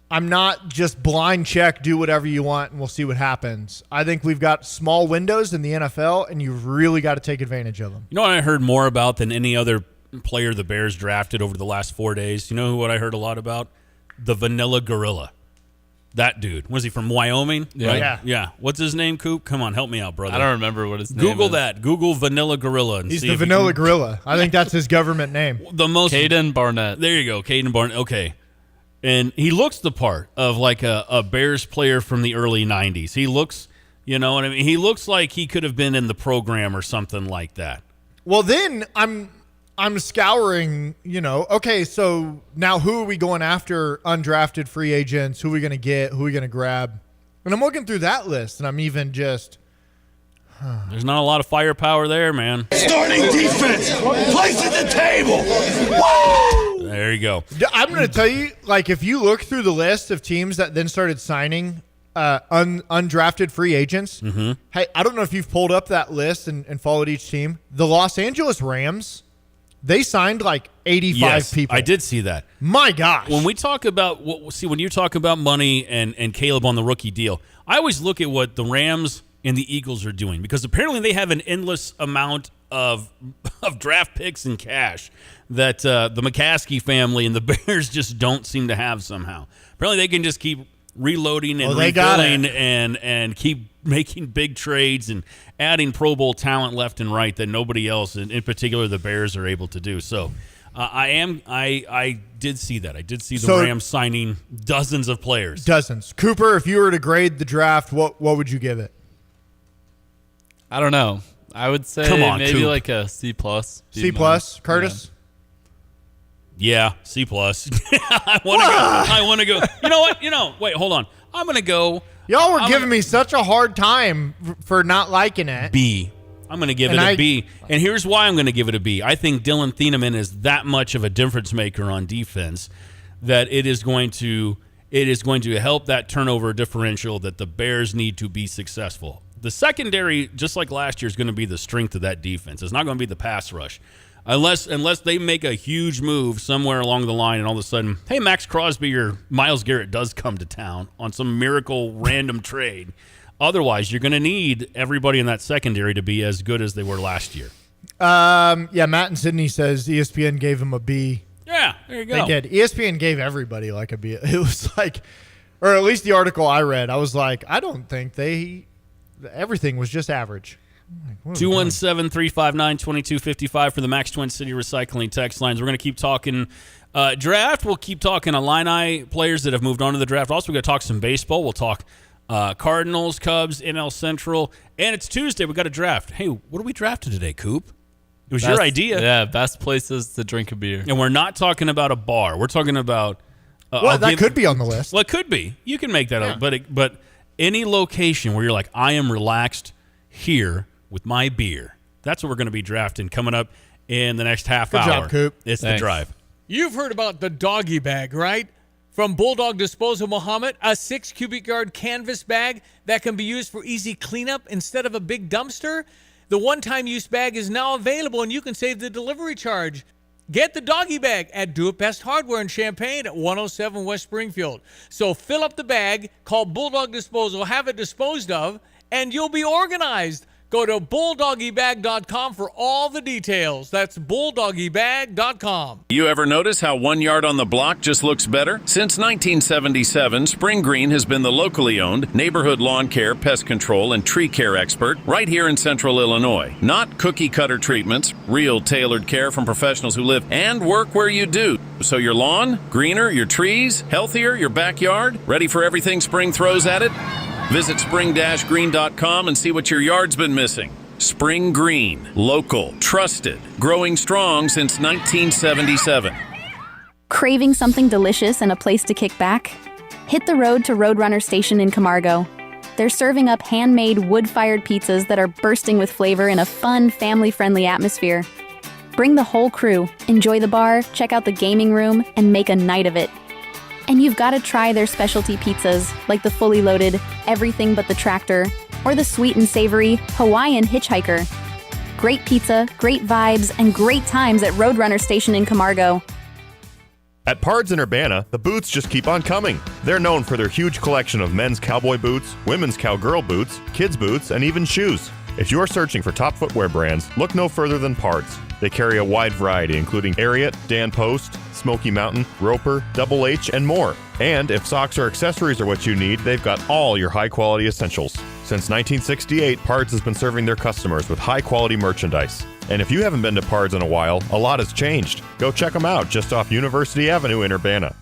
I'm not just blind check, do whatever you want, and we'll see what happens. I think we've got small windows in the NFL, and you've really got to take advantage of them. You know what I heard more about than any other player the Bears drafted over the last 4 days? You know what I heard a lot about? The Vanilla Gorilla. That dude. Was he from Wyoming? Yeah. Right? Yeah. What's his name, Coop? Come on, help me out, brother. I don't remember what his name Google is. that. Google Vanilla Gorilla. And He's see the if Vanilla Gorilla. I think that's his government name. The most Caden Barnett. There you go, Caden Barnett. Okay. And he looks the part of like a Bears player from the early 90s. He looks, you know what I mean? He looks like he could have been in the program or something like that. Well, then I'm scouring, okay, so now who are we going after? Undrafted free agents. Who are we going to get? Who are we going to grab? And I'm looking through that list, and I'm even just... There's not a lot of firepower there, man. Starting defense, place at the table. Woo! There you go. I'm going to tell you, like, if you look through the list of teams that then started signing undrafted free agents, hey, I don't know if you've pulled up that list and followed each team. The Los Angeles Rams, they signed like 85 people. I did see that. My gosh. When we talk about, when you talk about money and Caleb on the rookie deal, I always look at what the Rams and the Eagles are doing, because apparently they have an endless amount of draft picks and cash that the McCaskey family and the Bears just don't seem to have somehow. Apparently they can just keep reloading and refilling and keep making big trades and adding Pro Bowl talent left and right that nobody else, and in particular the Bears, are able to do. So I did see that. I did see the Rams signing dozens of players. Dozens. Cooper, if you were to grade the draft, what would you give it? I don't know. I would say maybe Coop. Like a C+. C+? Curtis? Yeah, C+. I want to go. You know what? Wait, hold on. I'm going to go. Y'all were giving me such a hard time for not liking it. B. I'm going to give it a B. And here's why I'm going to give it a B. I think Dylan Thieneman is that much of a difference maker on defense that it is going to help that turnover differential that the Bears need to be successful. The secondary, just like last year, is going to be the strength of that defense. It's not going to be the pass rush. Unless they make a huge move somewhere along the line and all of a sudden, hey, Max Crosby or Myles Garrett does come to town on some miracle random trade. Otherwise, you're going to need everybody in that secondary to be as good as they were last year. Yeah, Matt and Sydney says ESPN gave him a B. Yeah, there you go. They did. ESPN gave everybody like a B. It was like, or at least the article I read, I was like, I don't think everything was just average. 217-359-2255 for the Max Twin City Recycling text lines. We're going to keep talking draft. We'll keep talking Illini players that have moved on to the draft. Also, we're going to talk some baseball. We'll talk Cardinals, Cubs, NL Central. And it's Tuesday. We got a draft. Hey, what are we drafting today, Coop? It was your idea. Yeah, best places to drink a beer. And we're not talking about a bar. We're talking about... that could be on the list. Well, it could be. You can make that up. But any location where you're like, I am relaxed here with my beer. That's what we're going to be drafting coming up in the next half hour. Good job, Coop. It's Thanks. The drive. You've heard about the doggy bag, right? From Bulldog Disposal Muhammad, a 6 cubic yard canvas bag that can be used for easy cleanup instead of a big dumpster. The one-time use bag is now available, and you can save the delivery charge. Get the doggy bag at Do It Best Hardware in Champaign at 107 West Springfield. So fill up the bag, call Bulldog Disposal, have it disposed of, and you'll be organized. Go to bulldoggybag.com for all the details. That's bulldoggybag.com. You ever notice how 1 yard on the block just looks better? Since 1977, Spring Green has been the locally owned neighborhood lawn care, pest control, and tree care expert right here in Central Illinois. Not cookie cutter treatments, real tailored care from professionals who live and work where you do. So your lawn, greener, your trees, healthier, your backyard, ready for everything spring throws at it? Visit spring-green.com and see what your yard's been missing. Spring Green, local, trusted, growing strong since 1977. Craving something delicious and a place to kick back? Hit the road to Roadrunner Station in Camargo. They're serving up handmade wood-fired pizzas that are bursting with flavor in a fun, family-friendly atmosphere. Bring the whole crew, enjoy the bar, check out the gaming room, and make a night of it. And you've got to try their specialty pizzas, like the fully loaded Everything But the Tractor, or the sweet and savory Hawaiian Hitchhiker. Great pizza, great vibes, and great times at Roadrunner Station in Camargo. At Pards in Urbana, the boots just keep on coming. They're known for their huge collection of men's cowboy boots, women's cowgirl boots, kids' boots, and even shoes. If you're searching for top footwear brands, look no further than Pards. They carry a wide variety, including Ariat, Dan Post, Smoky Mountain, Roper, Double H, and more. And if socks or accessories are what you need, they've got all your high-quality essentials. Since 1968, Pards has been serving their customers with high-quality merchandise. And if you haven't been to Pards in a while, a lot has changed. Go check them out just off University Avenue in Urbana.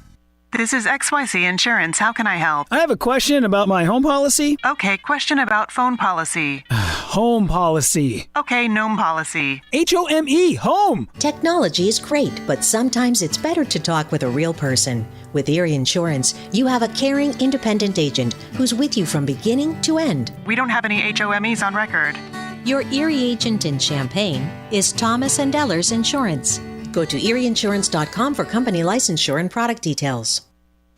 This is XYZ Insurance. How can I help? I have a question about my home policy. Okay, question about phone policy. Home policy. Okay, gnome policy. HOME, home. Technology is great, but sometimes it's better to talk with a real person. With Erie Insurance, you have a caring, independent agent who's with you from beginning to end. We don't have any HOMEs on record. Your Erie agent in Champaign is Thomas & Ellers Insurance. Go to erieinsurance.com for company licensure and product details.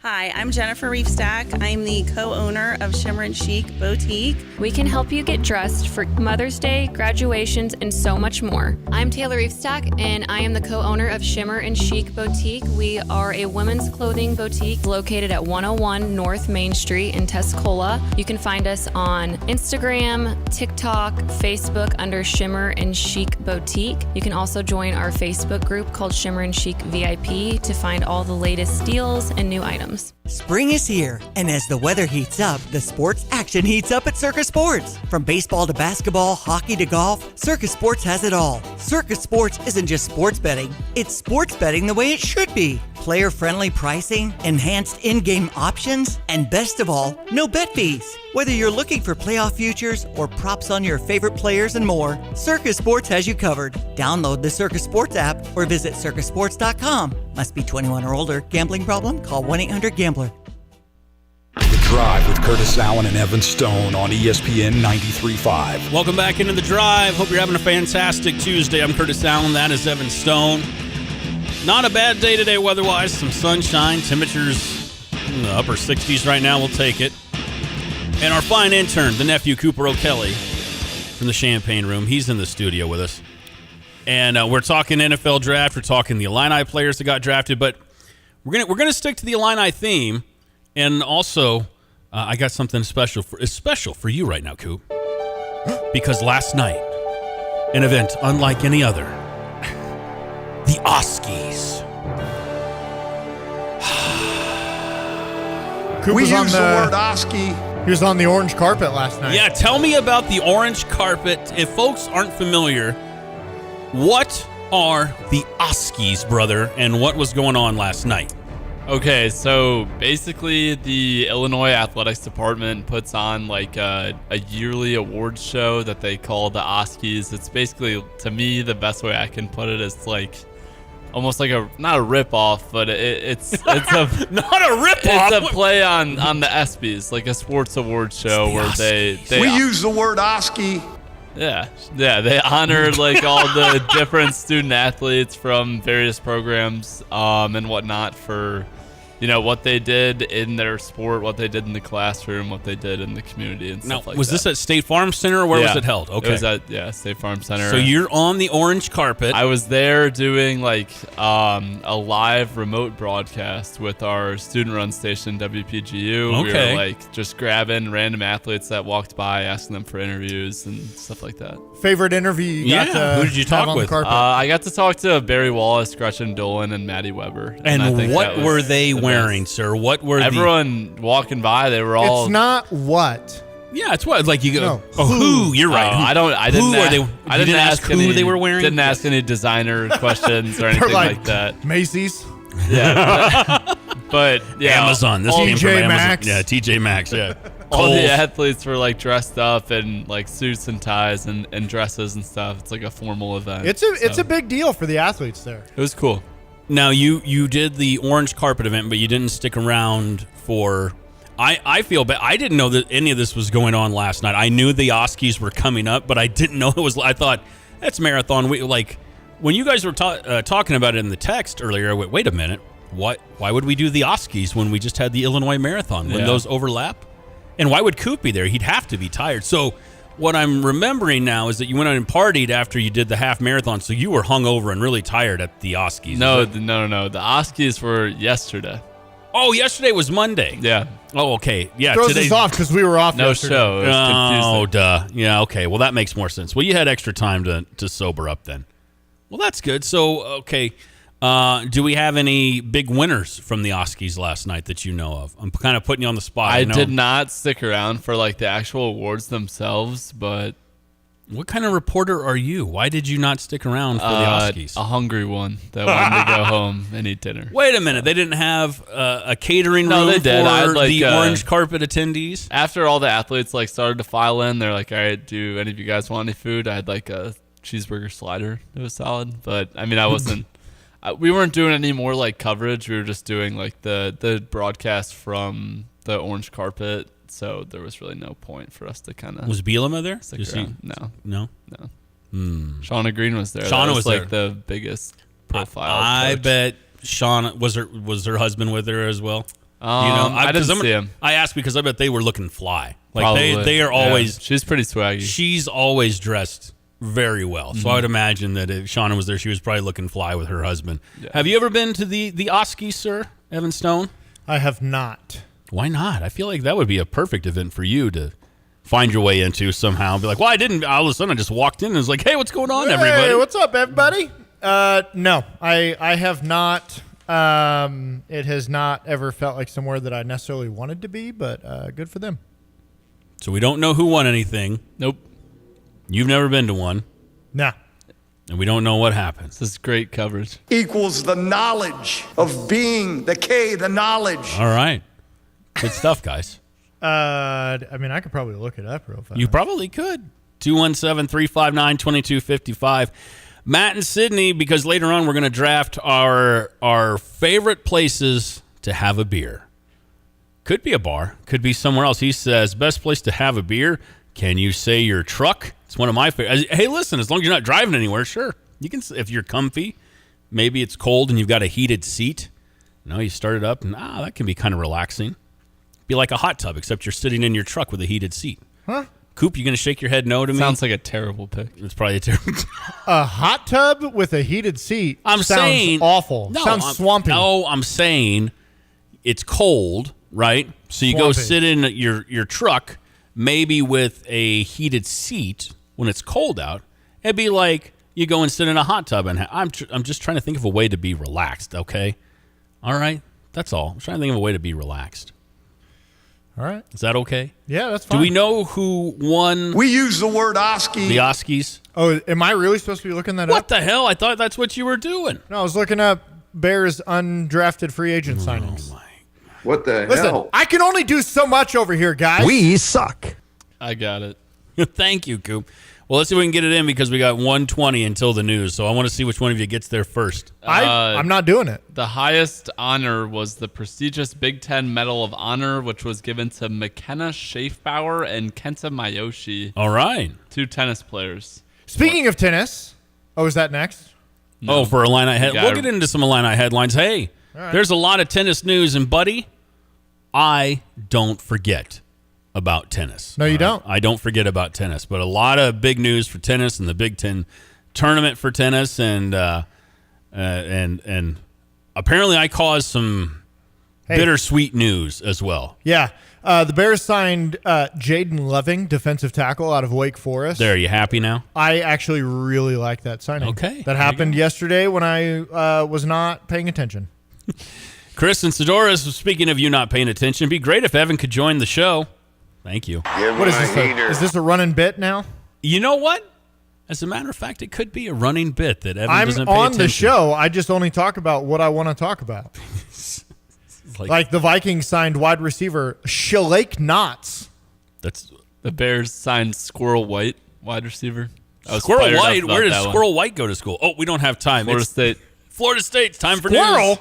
Hi, I'm Jennifer Reefstack. I'm the co-owner of Shimmer and Chic Boutique. We can help you get dressed for Mother's Day, graduations, and so much more. I'm Taylor Reefstack, and I am the co-owner of Shimmer and Chic Boutique. We are a women's clothing boutique located at 101 North Main Street in Tuscola. You can find us on Instagram, TikTok, Facebook under Shimmer and Chic Boutique. You can also join our Facebook group called Shimmer and Chic VIP to find all the latest deals and new items. Spring is here, and as the weather heats up, the sports action heats up at Circus Sports. From baseball to basketball, hockey to golf, Circus Sports has it all. Circus Sports isn't just sports betting, it's sports betting the way it should be. Player-friendly pricing, enhanced in-game options, and best of all, no bet fees. Whether you're looking for playoff futures or props on your favorite players and more, Circus Sports has you covered. Download the Circus Sports app or visit circusports.com. Must be 21 or older. Gambling problem? Call 1-800-GAMBLER. The Drive with Curtis Allen and Evan Stone on ESPN 93.5. Welcome back into The Drive. Hope you're having a fantastic Tuesday. I'm Curtis Allen. That is Evan Stone. Not a bad day today weather-wise. Some sunshine. Temperatures in the upper 60s right now. We'll take it. And our fine intern, the nephew, Cooper O'Kelly, from the Champagne Room. He's in the studio with us. And we're talking NFL draft. We're talking the Illini players that got drafted. But we're gonna stick to the Illini theme. And also, I got something special for you right now, Coop. Because last night, an event unlike any other, the Oskies. We used the word Oski. He was on the orange carpet last night. Yeah, tell me about the orange carpet. If folks aren't familiar, what are the Oskies, brother, and what was going on last night? Okay, so basically the Illinois Athletics Department puts on like a yearly awards show that they call the Oskies. It's basically, to me, the best way I can put it is like almost like not a rip-off, but it's a not a rip-off. It's a play on the ESPYs, like a sports awards show where they we use the word Oski. Yeah, they honor like all the different student athletes from various programs and whatnot for, you know, what they did in their sport, what they did in the classroom, what they did in the community and stuff like that. Was this at State Farm Center or where was it held? Okay. It was at State Farm Center. So you're on the orange carpet. I was there doing like a live remote broadcast with our student-run station WPGU. Okay. We were like just grabbing random athletes that walked by, asking them for interviews and stuff like that. Favorite interview you got to who did you talk with? I got to talk to Barry Wallace, Gretchen Dolan, and Maddie Weber. And what were they wearing, sir? What were everyone walking by? They were all. It's not what. Yeah, it's what. Like you go. No. Oh, who? You're right. I didn't. I didn't ask who they were wearing. Didn't ask any designer questions or anything like that. Macy's. Yeah, but yeah, Amazon. This came from Amazon. Maxx. Yeah, TJ Maxx. Yeah. All the athletes were like dressed up in like suits and ties and dresses and stuff. It's like a formal event. It's a big deal for the athletes there. It was cool. Now you did the orange carpet event, but you didn't stick around for. I feel bad. I didn't know that any of this was going on last night. I knew the Oskies were coming up, but I didn't know it was. I thought that's marathon week. Like when you guys were talking about it in the text earlier, I went, wait a minute. Why would we do the Oskies when we just had the Illinois Marathon? When those overlap? And why would Coop be there? He'd have to be tired. So what I'm remembering now is that you went out and partied after you did the half marathon, so you were hungover and really tired at the Oskies. No. The Oskies were yesterday. Oh, yesterday was Monday. Yeah. Oh, okay. Yeah. Throws today's us off because we were off. No yesterday. show. It was confusing. Oh, duh. Yeah. Okay. Well, that makes more sense. Well, you had extra time to sober up then. Well, that's good. So, okay. Do we have any big winners from the Oskies last night that you know of? I'm kind of putting you on the spot. I did not stick around for like the actual awards themselves, but what kind of reporter are you? Why did you not stick around for the Oskies? A hungry one that wanted to go home and eat dinner. Wait a minute. They didn't have a catering room they did. for like, the orange carpet attendees? After all the athletes like started to file in, they're like, all right, do any of you guys want any food? I had like a cheeseburger slider. It was solid. But, I mean, I wasn't... we weren't doing any more like coverage. We were just doing like the broadcast from the orange carpet. So there was really no point for us to kind of. Was Bielema there? No. Shauna Green was there. Shauna was like there. the biggest profile. I coach. bet Shauna was her husband with her as well. I didn't see him. I asked because I bet they were looking fly. Like Probably. they are always. Yeah. She's pretty swaggy. She's always dressed very well. So I would imagine that if Shauna was there, she was probably looking fly with her husband. Yeah. Have you ever been to the Oskies, sir, Evan Stone? I have not. Why not? I feel like that would be a perfect event for you to find your way into somehow. Be like, well, I didn't. All of a sudden, I just walked in and was like, hey, what's going on, everybody? Hey, what's up, everybody? No, I have not. It has not ever felt like somewhere that I necessarily wanted to be, but good for them. So we don't know who won anything. Nope. You've never been to one. Nah. And we don't know what happens. This is great coverage. Equals the knowledge of being, the K, the knowledge. All right. Good stuff, guys. I mean, I could probably look it up real fast. You probably could. 217-359-2255. Matt and Sydney, because later on we're going to draft our favorite places to have a beer. Could be a bar. Could be somewhere else. He says, best place to have a beer. Can you say your truck? It's one of my favorites. Hey, listen, as long as you're not driving anywhere, sure. You can. If you're comfy, maybe it's cold and you've got a heated seat. You start it up, and that can be kind of relaxing. Be like a hot tub, except you're sitting in your truck with a heated seat. Huh? Coop, you going to shake your head no to me? Sounds like a terrible pick. It's probably a terrible A hot tub with a heated seat sounds awful. Sounds swampy. No, I'm saying it's cold, right? So you go sit in your truck, maybe with a heated seat when it's cold out. It'd be like you go and sit in a hot tub. And I'm just trying to think of a way to be relaxed, okay? All right? That's all. I'm trying to think of a way to be relaxed. All right. Is that okay? Yeah, that's fine. Do we know who won? We use the word Oski. The Oskies. Oh, am I really supposed to be looking that up? What the hell? I thought that's what you were doing. No, I was looking up Bears undrafted free agent signings. What the Listen, hell? I can only do so much over here, guys. We suck. I got it. Thank you, Coop. Well, let's see if we can get it in because we got 1:20 until the news. So I want to see which one of you gets there first. I'm not doing it. The highest honor was the prestigious Big Ten Medal of Honor, which was given to McKenna Schaefbauer and Kenta Mayoshi. All right. 2 tennis players. Speaking of tennis, is that next? No. Oh, for Illini head. We'll get into some Illini headlines. Hey, there's a lot of tennis news, and buddy, I don't forget about tennis. No, you don't. I don't forget about tennis, but a lot of big news for tennis and the Big Ten tournament for tennis, and apparently I caused some bittersweet news as well. Yeah, the Bears signed Jaden Loving, defensive tackle out of Wake Forest. There, you happy now? I actually really like that signing. Okay, that happened yesterday when I was not paying attention. Chris and Sidoris, speaking of you not paying attention, it'd be great if Evan could join the show. Thank you. What is this? Is this a running bit now? You know what? As a matter of fact, it could be a running bit that Evan doesn't pay attention. I'm on the show. I just only talk about what I want to talk about. like the Vikings signed wide receiver Shalake Knotts. That's the Bears signed Squirrel White, wide receiver. Squirrel White? Where does Squirrel White go to school? Oh, we don't have time. Florida State. Florida State. Time for Squirrel.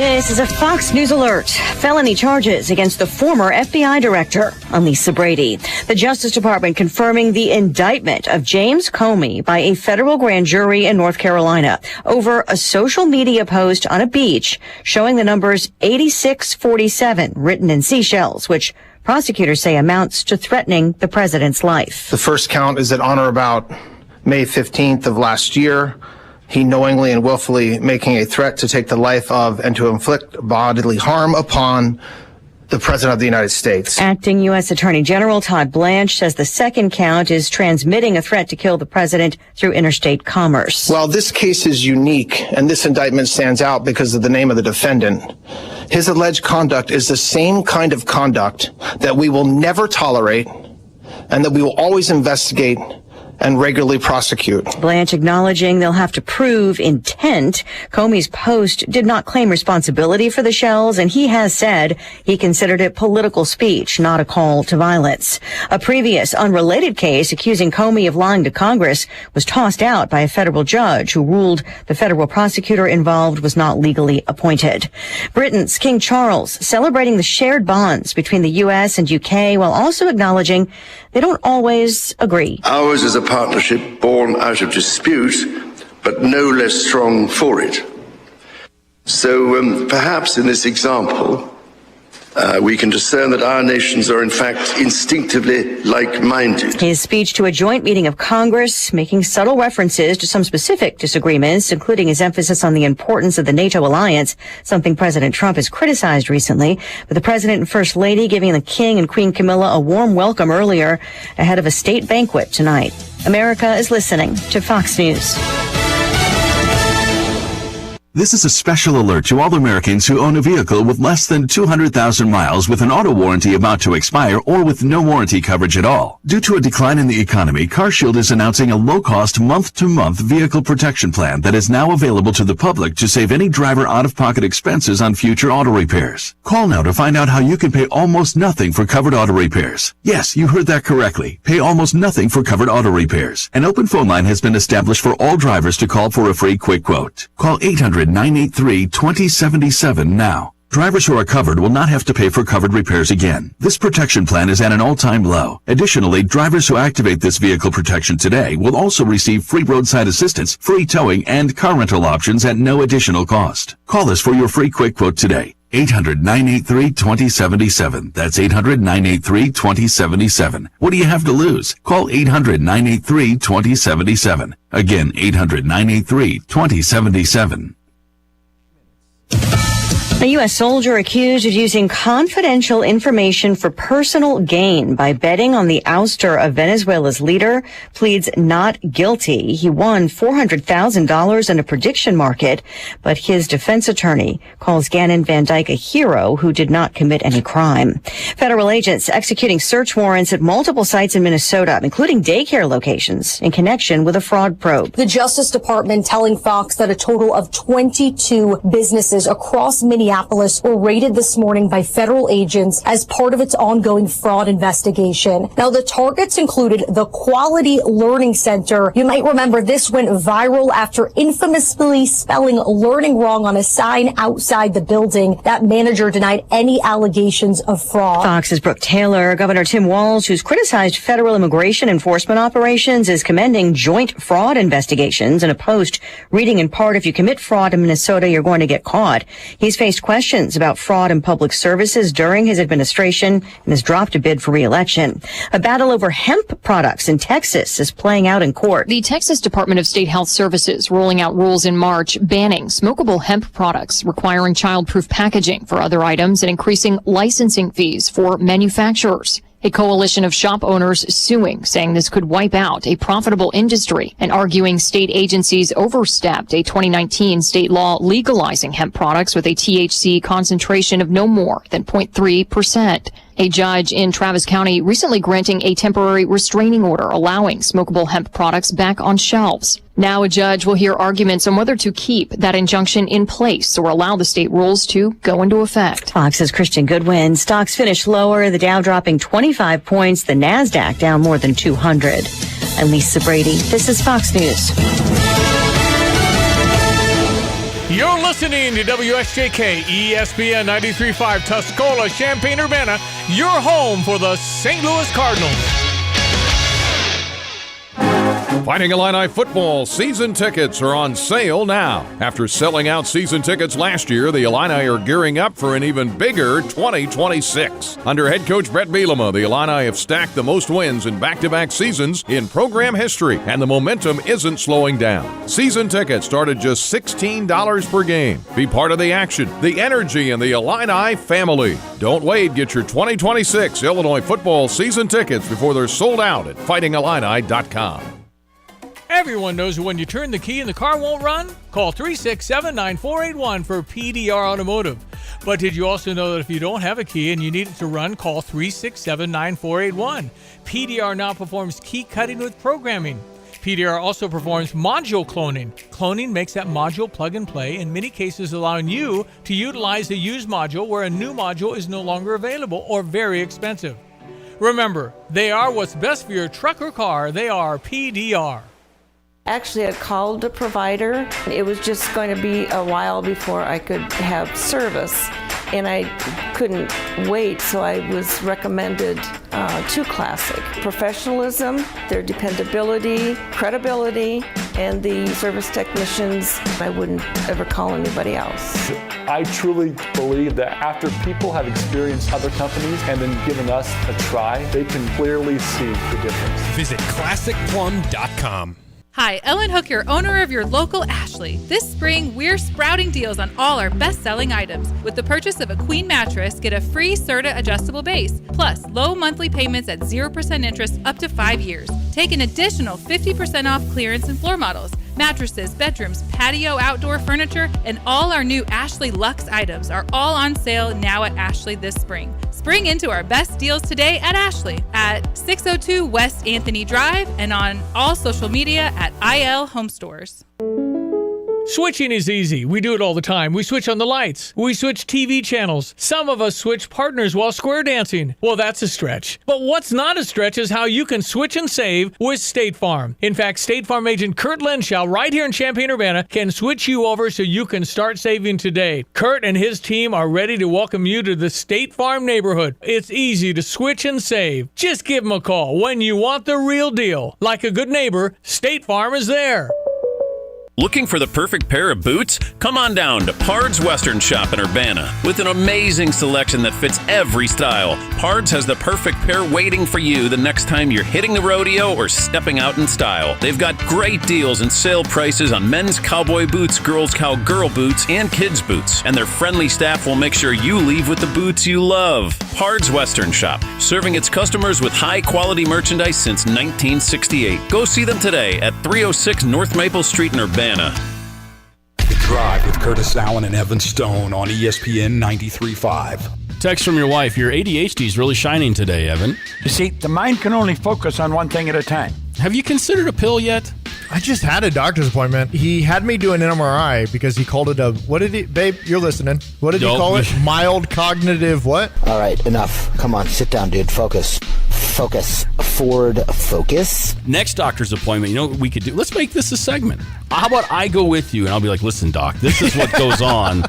news. This is a Fox News alert. Felony charges against the former FBI director, Elisa Brady. The Justice Department confirming the indictment of James Comey by a federal grand jury in North Carolina over a social media post on a beach showing the numbers 8647 written in seashells, which prosecutors say amounts to threatening the president's life. The first count is that on or about May 15th of last year, he knowingly and willfully making a threat to take the life of and to inflict bodily harm upon the President of the United States. Acting U.S. Attorney General Todd Blanche says the second count is transmitting a threat to kill the president through interstate commerce. Well, this case is unique, and this indictment stands out because of the name of the defendant. His alleged conduct is the same kind of conduct that we will never tolerate and that we will always investigate and regularly prosecute. Blanche acknowledging they'll have to prove intent. Comey's post did not claim responsibility for the shells, and he has said he considered it political speech, not a call to violence. A previous unrelated case accusing Comey of lying to Congress was tossed out by a federal judge who ruled the federal prosecutor involved was not legally appointed. Britain's King Charles celebrating the shared bonds between the U.S. and UK while also acknowledging they don't always agree. Ours is a partnership born out of dispute, but no less strong for it. So perhaps in this example, we can discern that our nations are in fact instinctively like-minded. His speech to a joint meeting of Congress, making subtle references to some specific disagreements, including his emphasis on the importance of the NATO alliance, something President Trump has criticized recently. But the president and first lady giving the king and Queen Camilla a warm welcome earlier ahead of a state banquet tonight. America is listening to Fox News. This is a special alert to all Americans who own a vehicle with less than 200,000 miles with an auto warranty about to expire or with no warranty coverage at all. Due to a decline in the economy, CarShield is announcing a low-cost month-to-month vehicle protection plan that is now available to the public to save any driver out-of-pocket expenses on future auto repairs. Call now to find out how you can pay almost nothing for covered auto repairs. Yes, you heard that correctly. Pay almost nothing for covered auto repairs. An open phone line has been established for all drivers to call for a free quick quote. Call 800-983-2077 now. Drivers who are covered will not have to pay for covered repairs again. This protection plan is at an all-time low. Additionally, drivers who activate this vehicle protection today will also receive free roadside assistance, free towing, and car rental options at no additional cost. Call us for your free quick quote today. 800-983-2077. That's 800-983-2077. What do you have to lose? Call 800-983-2077. Again, 800-983-2077. A U.S. soldier accused of using confidential information for personal gain by betting on the ouster of Venezuela's leader pleads not guilty. He won $400,000 in a prediction market, but his defense attorney calls Gannon Van Dyke a hero who did not commit any crime. Federal agents executing search warrants at multiple sites in Minnesota, including daycare locations, in connection with a fraud probe. The Justice Department telling Fox that a total of 22 businesses across Minneapolis were raided this morning by federal agents as part of its ongoing fraud investigation. Now, the targets included the Quality Learning Center. You might remember this went viral after infamously spelling learning wrong on a sign outside the building. That manager denied any allegations of fraud. Fox's Brooke Taylor. Governor Tim Walz, who's criticized federal immigration enforcement operations, is commending joint fraud investigations in a post reading in part, if you commit fraud in Minnesota, you're going to get caught. He's faced questions about fraud in public services during his administration and has dropped a bid for re-election. A battle over hemp products in Texas is playing out in court. The Texas Department of State Health Services rolling out rules in March banning smokable hemp products, requiring child-proof packaging for other items, and increasing licensing fees for manufacturers. A coalition of shop owners suing, saying this could wipe out a profitable industry, and arguing state agencies overstepped a 2019 state law legalizing hemp products with a THC concentration of no more than 0.3%. A judge in Travis County recently granting a temporary restraining order allowing smokable hemp products back on shelves. Now a judge will hear arguments on whether to keep that injunction in place or allow the state rules to go into effect. Fox's Christian Goodwin. Stocks finished lower, the Dow dropping 25 points, the NASDAQ down more than 200. I'm Lisa Brady. This is Fox News. You're listening to WSJK ESPN 93.5 Tuscola, Champaign-Urbana, your home for the St. Louis Cardinals. Fighting Illini football season tickets are on sale now. After selling out season tickets last year, the Illini are gearing up for an even bigger 2026. Under head coach Brett Bielema, the Illini have stacked the most wins in back-to-back seasons in program history, and the momentum isn't slowing down. Season tickets start at just $16 per game. Be part of the action, the energy, and the Illini family. Don't wait. Get your 2026 Illinois football season tickets before they're sold out at fightingillini.com. Everyone knows when you turn the key and the car won't run? Call 367-9481 for PDR Automotive. But did you also know that if you don't have a key and you need it to run, call 367-9481. PDR now performs key cutting with programming. PDR also performs module cloning. Cloning makes that module plug and play, in many cases allowing you to utilize a used module where a new module is no longer available or very expensive. Remember, they are what's best for your truck or car. They are PDR. Actually, I called the provider. It was just going to be a while before I could have service, and I couldn't wait, so I was recommended to Classic. Professionalism, their dependability, credibility, and the service technicians. I wouldn't ever call anybody else. I truly believe that after people have experienced other companies and then given us a try, they can clearly see the difference. Visit ClassicPlum.com. Hi, Ellen Hooker, owner of your local Ashley. This spring, we're sprouting deals on all our best-selling items. With the purchase of a queen mattress, get a free Serta adjustable base, plus low monthly payments at 0% interest up to 5 years. Take an additional 50% off clearance and floor models, mattresses, bedrooms, patio, outdoor furniture, and all our new Ashley Luxe items are all on sale now at Ashley this spring. Spring into our best deals today at Ashley at 602 West Anthony Drive and on all social media at IL Home Stores. Switching is easy. We do it all the time. We switch on the lights. We switch TV channels. Some of us switch partners while square dancing. Well, that's a stretch. But what's not a stretch is how you can switch and save with State Farm. In fact, State Farm agent Kurt Lenschow right here in Champaign-Urbana can switch you over so you can start saving today. Kurt and his team are ready to welcome you to the State Farm neighborhood. It's easy to switch and save. Just give them a call when you want the real deal. Like a good neighbor, State Farm is there. Looking for the perfect pair of boots? Come on down to Pard's Western Shop in Urbana. With an amazing selection that fits every style, Pard's has the perfect pair waiting for you the next time you're hitting the rodeo or stepping out in style. They've got great deals and sale prices on men's cowboy boots, girls' cowgirl boots, and kids' boots. And their friendly staff will make sure you leave with the boots you love. Pard's Western Shop, serving its customers with high-quality merchandise since 1968. Go see them today at 306 North Maple Street in Urbana. The Drive with Curtis Allen and Evan Stone on ESPN 93.5. Text from your wife, your ADHD is really shining today, Evan. You see, the mind can only focus on one thing at a time. Have you considered a pill yet? I just had a doctor's appointment. He had me do an MRI because he called it a, what did he, babe, you're listening. What did he call it? Mild cognitive what? All right, enough. Come on, sit down, dude. Focus. Ford focus. Next doctor's appointment, you know what we could do? Let's make this a segment. How about I go with you and I'll be like, listen, doc, this is what goes on.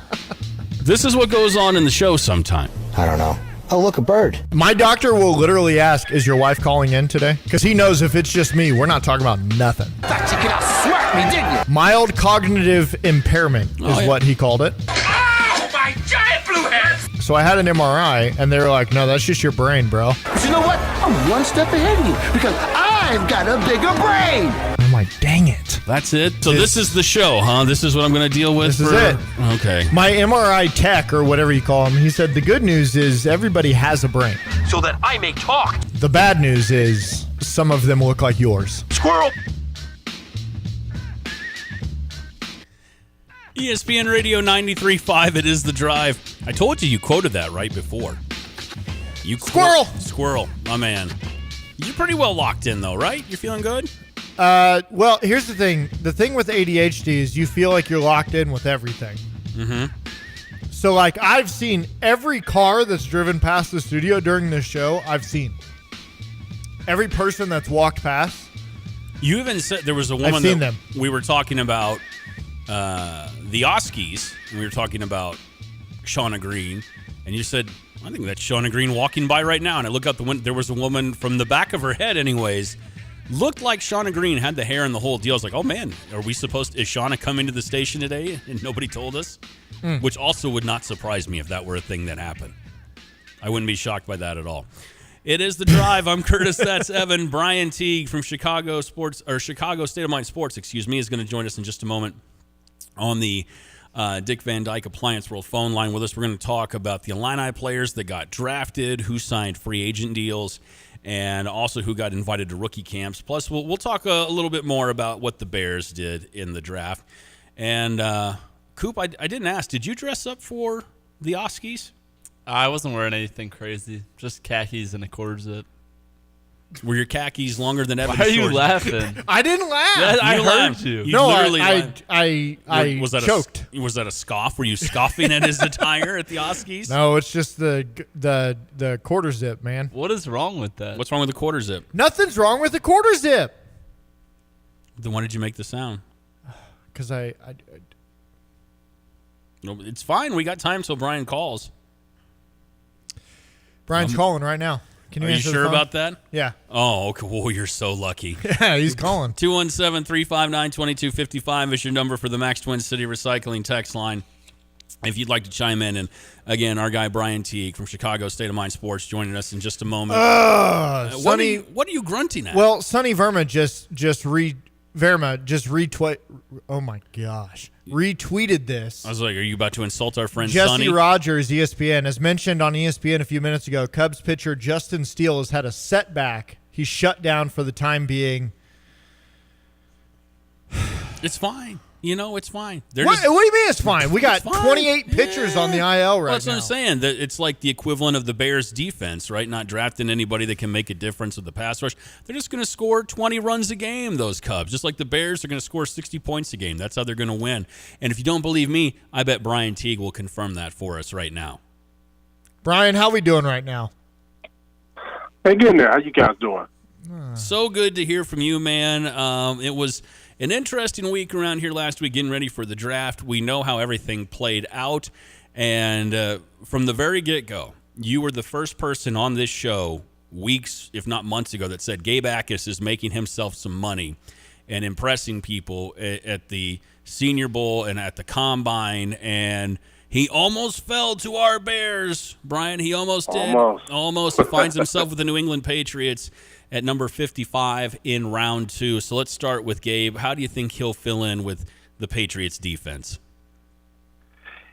This is what goes on in the show sometime. I don't know. Oh, look, a bird. My doctor will literally ask, is your wife calling in today? Because he knows if it's just me, we're not talking about nothing. Thought you could outsmart me, didn't you? Mild cognitive impairment is what he called it. Oh, my giant blue head! So I had an MRI, and they were like, no, that's just your brain, bro. But you know what? I'm one step ahead of you because I've got a bigger brain. I'm like, dang it. That's it? So this is the show, huh? This is what I'm going to deal with? This is it. Okay. My MRI tech, or whatever you call him, he said the good news is everybody has a brain. So that I may talk. The bad news is some of them look like yours. Squirrel! ESPN Radio 93.5, it is The Drive. I told you quoted that right before. Squirrel! Squirrel, my man. You're pretty well locked in, though, right? You're feeling good? Well, here's the thing. The thing with ADHD is you feel like you're locked in with everything. Mm-hmm. So, like, I've seen every car that's driven past the studio during this show, I've seen. Every person that's walked past. You even said there was a woman I've seen them. We were talking about the Oskies, and we were talking about Shauna Green, and you said, I think that's Shauna Green walking by right now, and I look out the window, there was a woman from the back of her head anyways, Looked like Shauna Green had the hair and the whole deal. I was like, oh man, is Shauna coming to the station today? And nobody told us, which also would not surprise me if that were a thing that happened. I wouldn't be shocked by that at all. It is The Drive. I'm Curtis. That's Evan. Brian Teague from Chicago State of Mind Sports, is going to join us in just a moment on the Dick Van Dyke Appliance World phone line with us. We're going to talk about the Illini players that got drafted, who signed free agent deals, and also who got invited to rookie camps. Plus, we'll talk a little bit more about what the Bears did in the draft. And, Coop, I didn't ask, did you dress up for the Oskies? I wasn't wearing anything crazy, just khakis and a quarter zip. Were your khakis longer than Evan's? Why are you laughing? I didn't laugh. Yeah, I heard you. No, I was choked. Was that a scoff? Were you scoffing at his attire at the Oskies? No, it's just the quarter zip, man. What is wrong with that? What's wrong with the quarter zip? Nothing's wrong with the quarter zip. Then why did you make the sound? Because No, it's fine. We got time till Brian calls. Brian's calling right now. Can you Are you answer the sure phone? about that? Yeah. Oh, okay. Well, you're so lucky. Yeah, he's calling. 217-359-2255 is your number for the Max Twin City Recycling text line. If you'd like to chime in. And, again, our guy Brian Teague from Chicago State of Mind Sports joining us in just a moment. What are you grunting at? Well, Sonny Verma just retweet. Oh, my gosh. Retweeted this. I was like, are you about to insult our friend Jesse Sonny? Rogers, ESPN, as mentioned on ESPN a few minutes ago, Cubs pitcher Justin Steele has had a setback. He's shut down for the time being. It's fine. It's fine. What do you mean it's fine? We got 28 pitchers on the IL right now. That's what I'm saying. It's like the equivalent of the Bears defense, right? Not drafting anybody that can make a difference with the pass rush. They're just going to score 20 runs a game, those Cubs. Just like the Bears are going to score 60 points a game. That's how they're going to win. And if you don't believe me, I bet Brian Teague will confirm that for us right now. Brian, how we doing right now? Hey, getting there. How you guys doing? So good to hear from you, man. It was an interesting week around here last week getting ready for the draft. We know how everything played out. And from the very get-go, you were the first person on this show weeks, if not months ago, that said Gabe Akis is making himself some money and impressing people at the Senior Bowl and at the Combine. And he almost fell to our Bears, Brian. He almost did. Almost. He finds himself with the New England Patriots at number 55 in round 2. So let's start with Gabe. How do you think he'll fill in with the Patriots defense?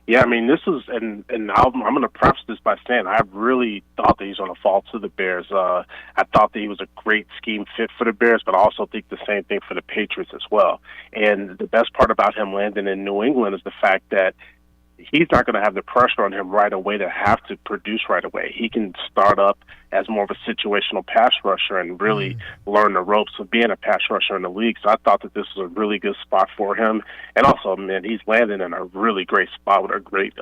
Yeah, I mean, this is, and I'm going to preface this by saying I really thought that he's going to fall to the Bears. I thought that he was a great scheme fit for the Bears, but I also think the same thing for the Patriots as well. And the best part about him landing in New England is the fact that he's not going to have the pressure on him right away to have to produce right away. He can start up as more of a situational pass rusher and really learn the ropes of being a pass rusher in the league. So I thought that this was a really good spot for him. And also, man, he's landing in a really great spot with a great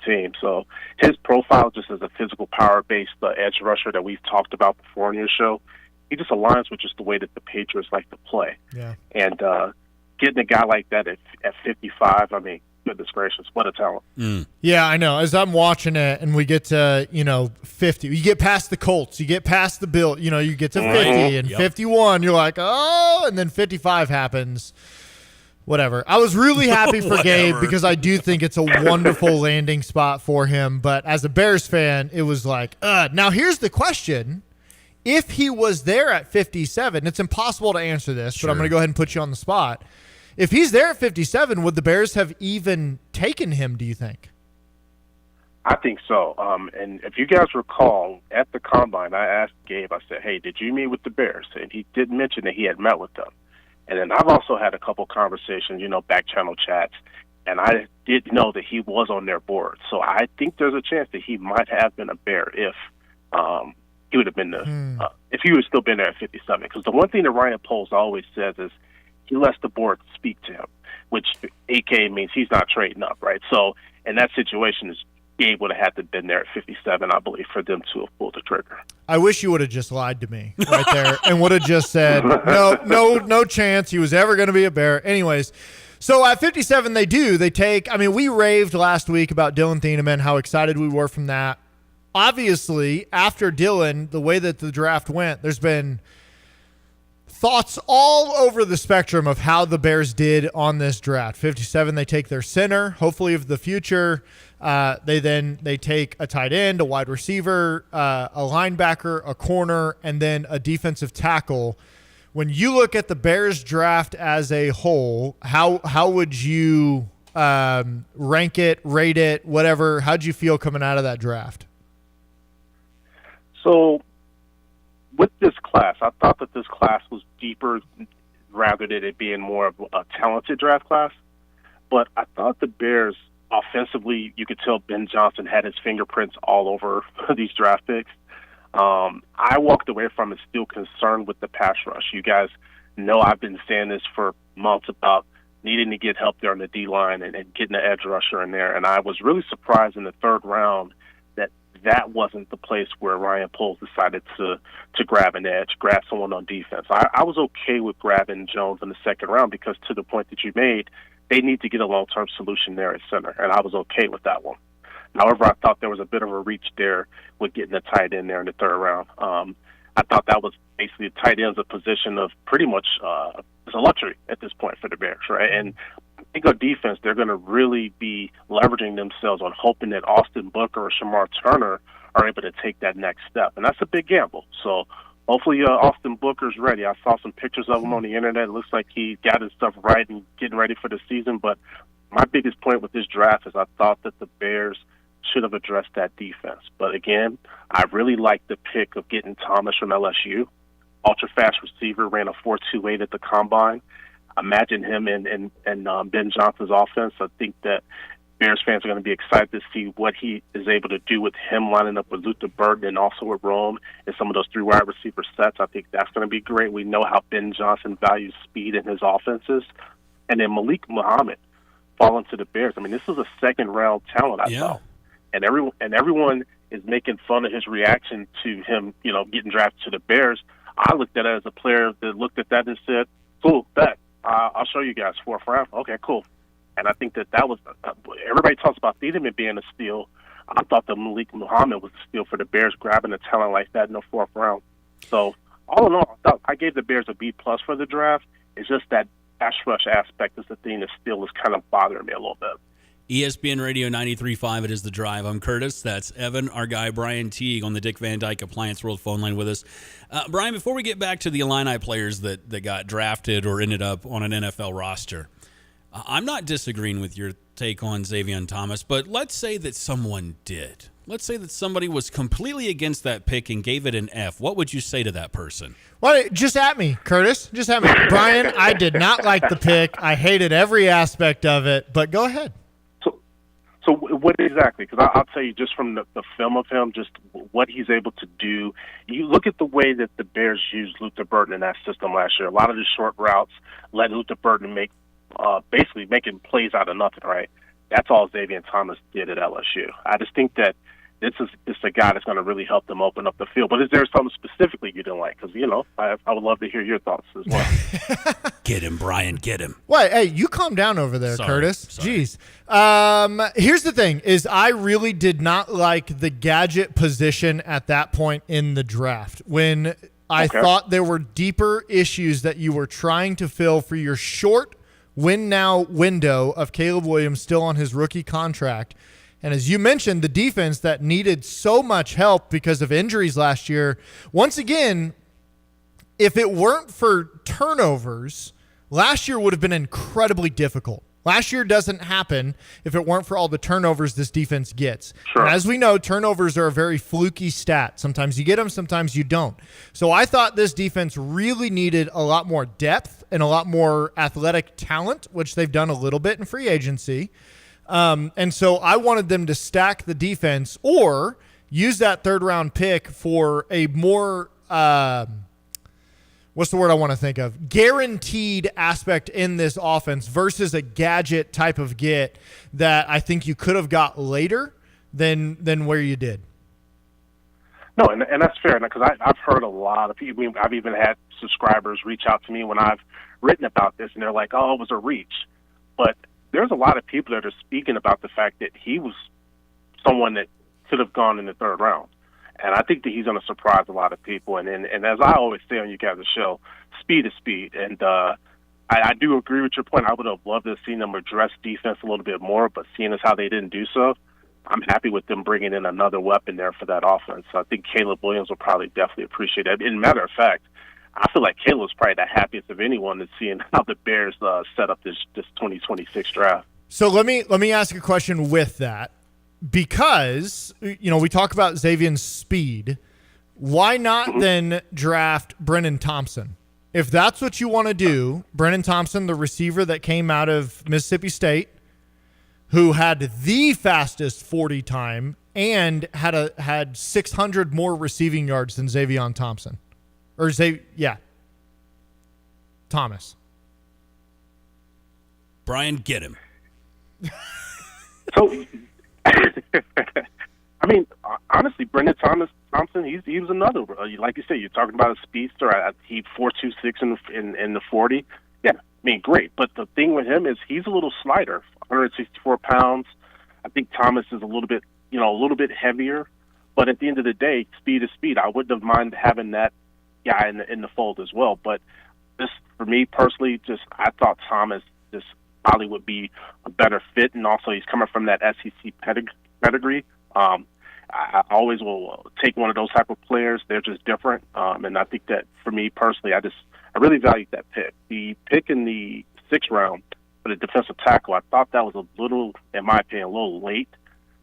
team. So his profile, just as a physical power-based edge rusher that we've talked about before on your show, he just aligns with just the way that the Patriots like to play. Yeah. And getting a guy like that at 55, I mean, goodness gracious, what a talent. Yeah, I know. As I'm watching it and we get to, 50, you get past the Colts, you get past the Bills, you get to 50 and 51, you're like, oh, and then 55 happens. Whatever. I was really happy for Gabe because I do think it's a wonderful landing spot for him. But as a Bears fan, it was like, Now, here's the question. If he was there at 57, it's impossible to answer this, but I'm going to go ahead and put you on the spot. If he's there at 57, would the Bears have even taken him, do you think? I think so. And if you guys recall, at the Combine, I asked Gabe, I said, hey, did you meet with the Bears? And he did mention that he had met with them. And then I've also had a couple conversations, back channel chats, and I did know that he was on their board. So I think there's a chance that he might have been a Bear if he would have been if he would have still been there at 57. Because the one thing that Ryan Poles always says is, he lets the board speak to him, which AK means he's not trading up, right? So in that situation, Gabe would have had to have been there at 57, I believe, for them to have pulled the trigger. I wish you would have just lied to me right there and would have just said, no chance he was ever going to be a Bear. Anyways, so at 57, they take, we raved last week about Dylan Thieneman, how excited we were from that. Obviously, after Dylan, the way that the draft went, there's been thoughts all over the spectrum of how the Bears did on this draft. 57, they take their center, hopefully of the future. They take a tight end, a wide receiver, a linebacker, a corner, and then a defensive tackle. When you look at the Bears draft as a whole, how would you rank it, rate it, whatever? How'd you feel coming out of that draft? So with this class, I thought that this class was deeper rather than it being more of a talented draft class. But I thought the Bears, offensively, you could tell Ben Johnson had his fingerprints all over these draft picks. I walked away from it still concerned with the pass rush. You guys know I've been saying this for months about needing to get help there on the D-line and getting an edge rusher in there. And I was really surprised in the third round that wasn't the place where Ryan Poles decided to grab an edge, grab someone on defense. I was okay with grabbing Jones in the second round because, to the point that you made, they need to get a long-term solution there at center, and I was okay with that one. However, I thought there was a bit of a reach there with getting a tight end there in the third round. I thought that was basically the tight end's a position of pretty much it's a luxury at this point for the Bears, right? And I think on defense, they're going to really be leveraging themselves on hoping that Austin Booker or Shamar Turner are able to take that next step. And that's a big gamble. So hopefully Austin Booker's ready. I saw some pictures of him on the internet. It looks like he got his stuff right and getting ready for the season. But my biggest point with this draft is I thought that the Bears should have addressed that defense. But again, I really like the pick of getting Thomas from LSU. Ultra-fast receiver, ran a 4.28 at the combine. Imagine him in Ben Johnson's offense. I think that Bears fans are going to be excited to see what he is able to do with him lining up with Luther Burden and also with Rome and some of those three wide receiver sets. I think that's going to be great. We know how Ben Johnson values speed in his offenses. And then Malik Muhammad falling to the Bears. I mean, this is a second-round talent, I thought. And everyone is making fun of his reaction to him, getting drafted to the Bears. I looked at it as a player that looked at that and said, cool, bet. I'll show you guys fourth round. Okay, cool. And I think that was everybody talks about Thiedemann being a steal. I thought that Malik Muhammad was a steal for the Bears, grabbing a talent like that in the fourth round. So all in all, I gave the Bears a B+ for the draft. It's just that pass rush aspect is the thing that still is kind of bothering me a little bit. ESPN Radio 93.5, it is The Drive. I'm Curtis. That's Evan, our guy Brian Teague on the Dick Van Dyke Appliance World phone line with us. Brian, before we get back to the Illini players that got drafted or ended up on an NFL roster, I'm not disagreeing with your take on Xavier Thomas, but let's say that someone did. Let's say that somebody was completely against that pick and gave it an F. What would you say to that person? Well, just at me, Curtis. Just at me. Brian, I did not like the pick. I hated every aspect of it, but go ahead. So what exactly? Because I'll tell you just from the film of him, just what he's able to do. You look at the way that the Bears used Luther Burden in that system last year. A lot of the short routes, letting Luther Burden basically making plays out of nothing, right? That's all Xavier Thomas did at LSU. I just think that this is a guy that's going to really help them open up the field. But is there something specifically you didn't like? Because, I would love to hear your thoughts as well. Get him, Brian, get him. Wait, hey, you calm down over there, Curtis. Jeez. Here's the thing, is I really did not like the gadget position at that point in the draft. When I thought there were deeper issues that you were trying to fill for your short win-now window of Caleb Williams still on his rookie contract. And as you mentioned, the defense that needed so much help because of injuries last year. Once again, if it weren't for turnovers, last year would have been incredibly difficult. Last year doesn't happen if it weren't for all the turnovers this defense gets. Sure. And as we know, turnovers are a very fluky stat. Sometimes you get them, sometimes you don't. So I thought this defense really needed a lot more depth and a lot more athletic talent, which they've done a little bit in free agency. And so I wanted them to stack the defense or use that third-round pick for a more what's the word I want to think of? Guaranteed aspect in this offense versus a gadget type of get that I think you could have got later than where you did. No, and that's fair, because I've heard a lot of people. I've even had subscribers reach out to me when I've written about this, and they're like, oh, it was a reach. But there's a lot of people that are speaking about the fact that he was someone that could have gone in the third round. And I think that he's going to surprise a lot of people. And as I always say on you guys' show, speed is speed. And I do agree with your point. I would have loved to have seen them address defense a little bit more, but seeing as how they didn't do so, I'm happy with them bringing in another weapon there for that offense. So I think Caleb Williams will probably definitely appreciate that. And matter of fact, I feel like Caleb's probably the happiest of anyone that's seeing how the Bears set up this 2026 draft. So let me ask a question with that, because we talk about Xavier's speed. Why not then draft Brennan Thompson? If that's what you want to do, Brennan Thompson, the receiver that came out of Mississippi State, who had the fastest 40 time and had 600 more receiving yards than Xavier Thompson. Or Thomas. Brian, get him. So, I mean, honestly, Brendan Thompson, he was another. Like you said, you're talking about a speedster. He 4.26 in the 40. Yeah, I mean, great. But the thing with him is he's a little slighter, 164 pounds. I think Thomas is a little bit heavier. But at the end of the day, speed is speed. I wouldn't have minded having that guy in the fold as well. But this, for me personally, I thought Thomas just probably would be a better fit, and also he's coming from that SEC pedigree. I always will take one of those type of players. They're just different, and I think that for me personally, I really valued that pick. The pick in the 6th round for the defensive tackle, I thought that was a little, in my opinion, a little late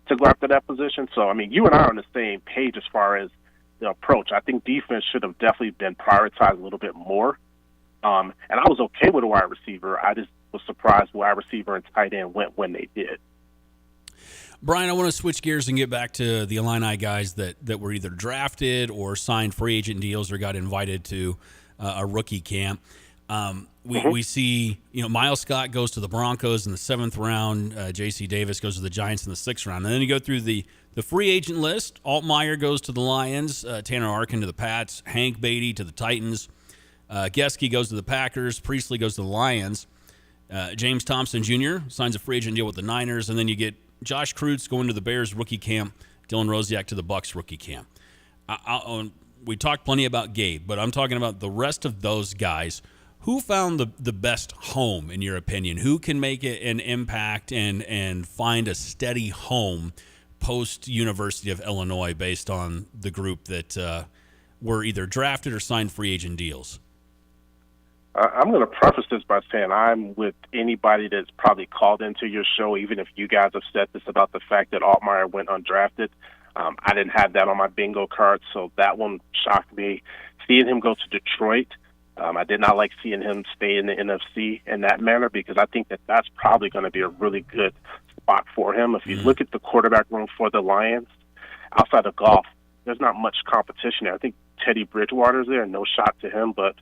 to go after that position. So, I mean, you and I are on the same page as far as the approach. I think defense should have definitely been prioritized a little bit more. And I was okay with a wide receiver. I just was surprised wide receiver and tight end went when they did. Brian, I want to switch gears and get back to the Illini guys that were either drafted or signed free agent deals or got invited to a rookie camp. We see, Miles Scott goes to the Broncos in the 7th round. J.C. Davis goes to the Giants in the 6th round. And then you go through the free agent list. Altmaier goes to the Lions. Tanner Arkin to the Pats. Hank Beatty to the Titans. Gesky goes to the Packers. Priestley goes to the Lions. James Thompson Jr. signs a free agent deal with the Niners. And then you get Josh Kreutz going to the Bears rookie camp. Dylan Rosiak to the Bucs rookie camp. We talked plenty about Gabe, but I'm talking about the rest of those guys. Who found the best home, in your opinion? Who can make it an impact and find a steady home post-University of Illinois based on the group that were either drafted or signed free agent deals? I'm going to preface this by saying I'm with anybody that's probably called into your show, even if you guys have said this about the fact that Altmaier went undrafted. I didn't have that on my bingo card, so that one shocked me. Seeing him go to Detroit, I did not like seeing him stay in the NFC in that manner, because I think that that's probably going to be a really good spot for him. If you look at the quarterback room for the Lions, outside of Goff, there's not much competition there. I think Teddy Bridgewater's there, no shot to him, but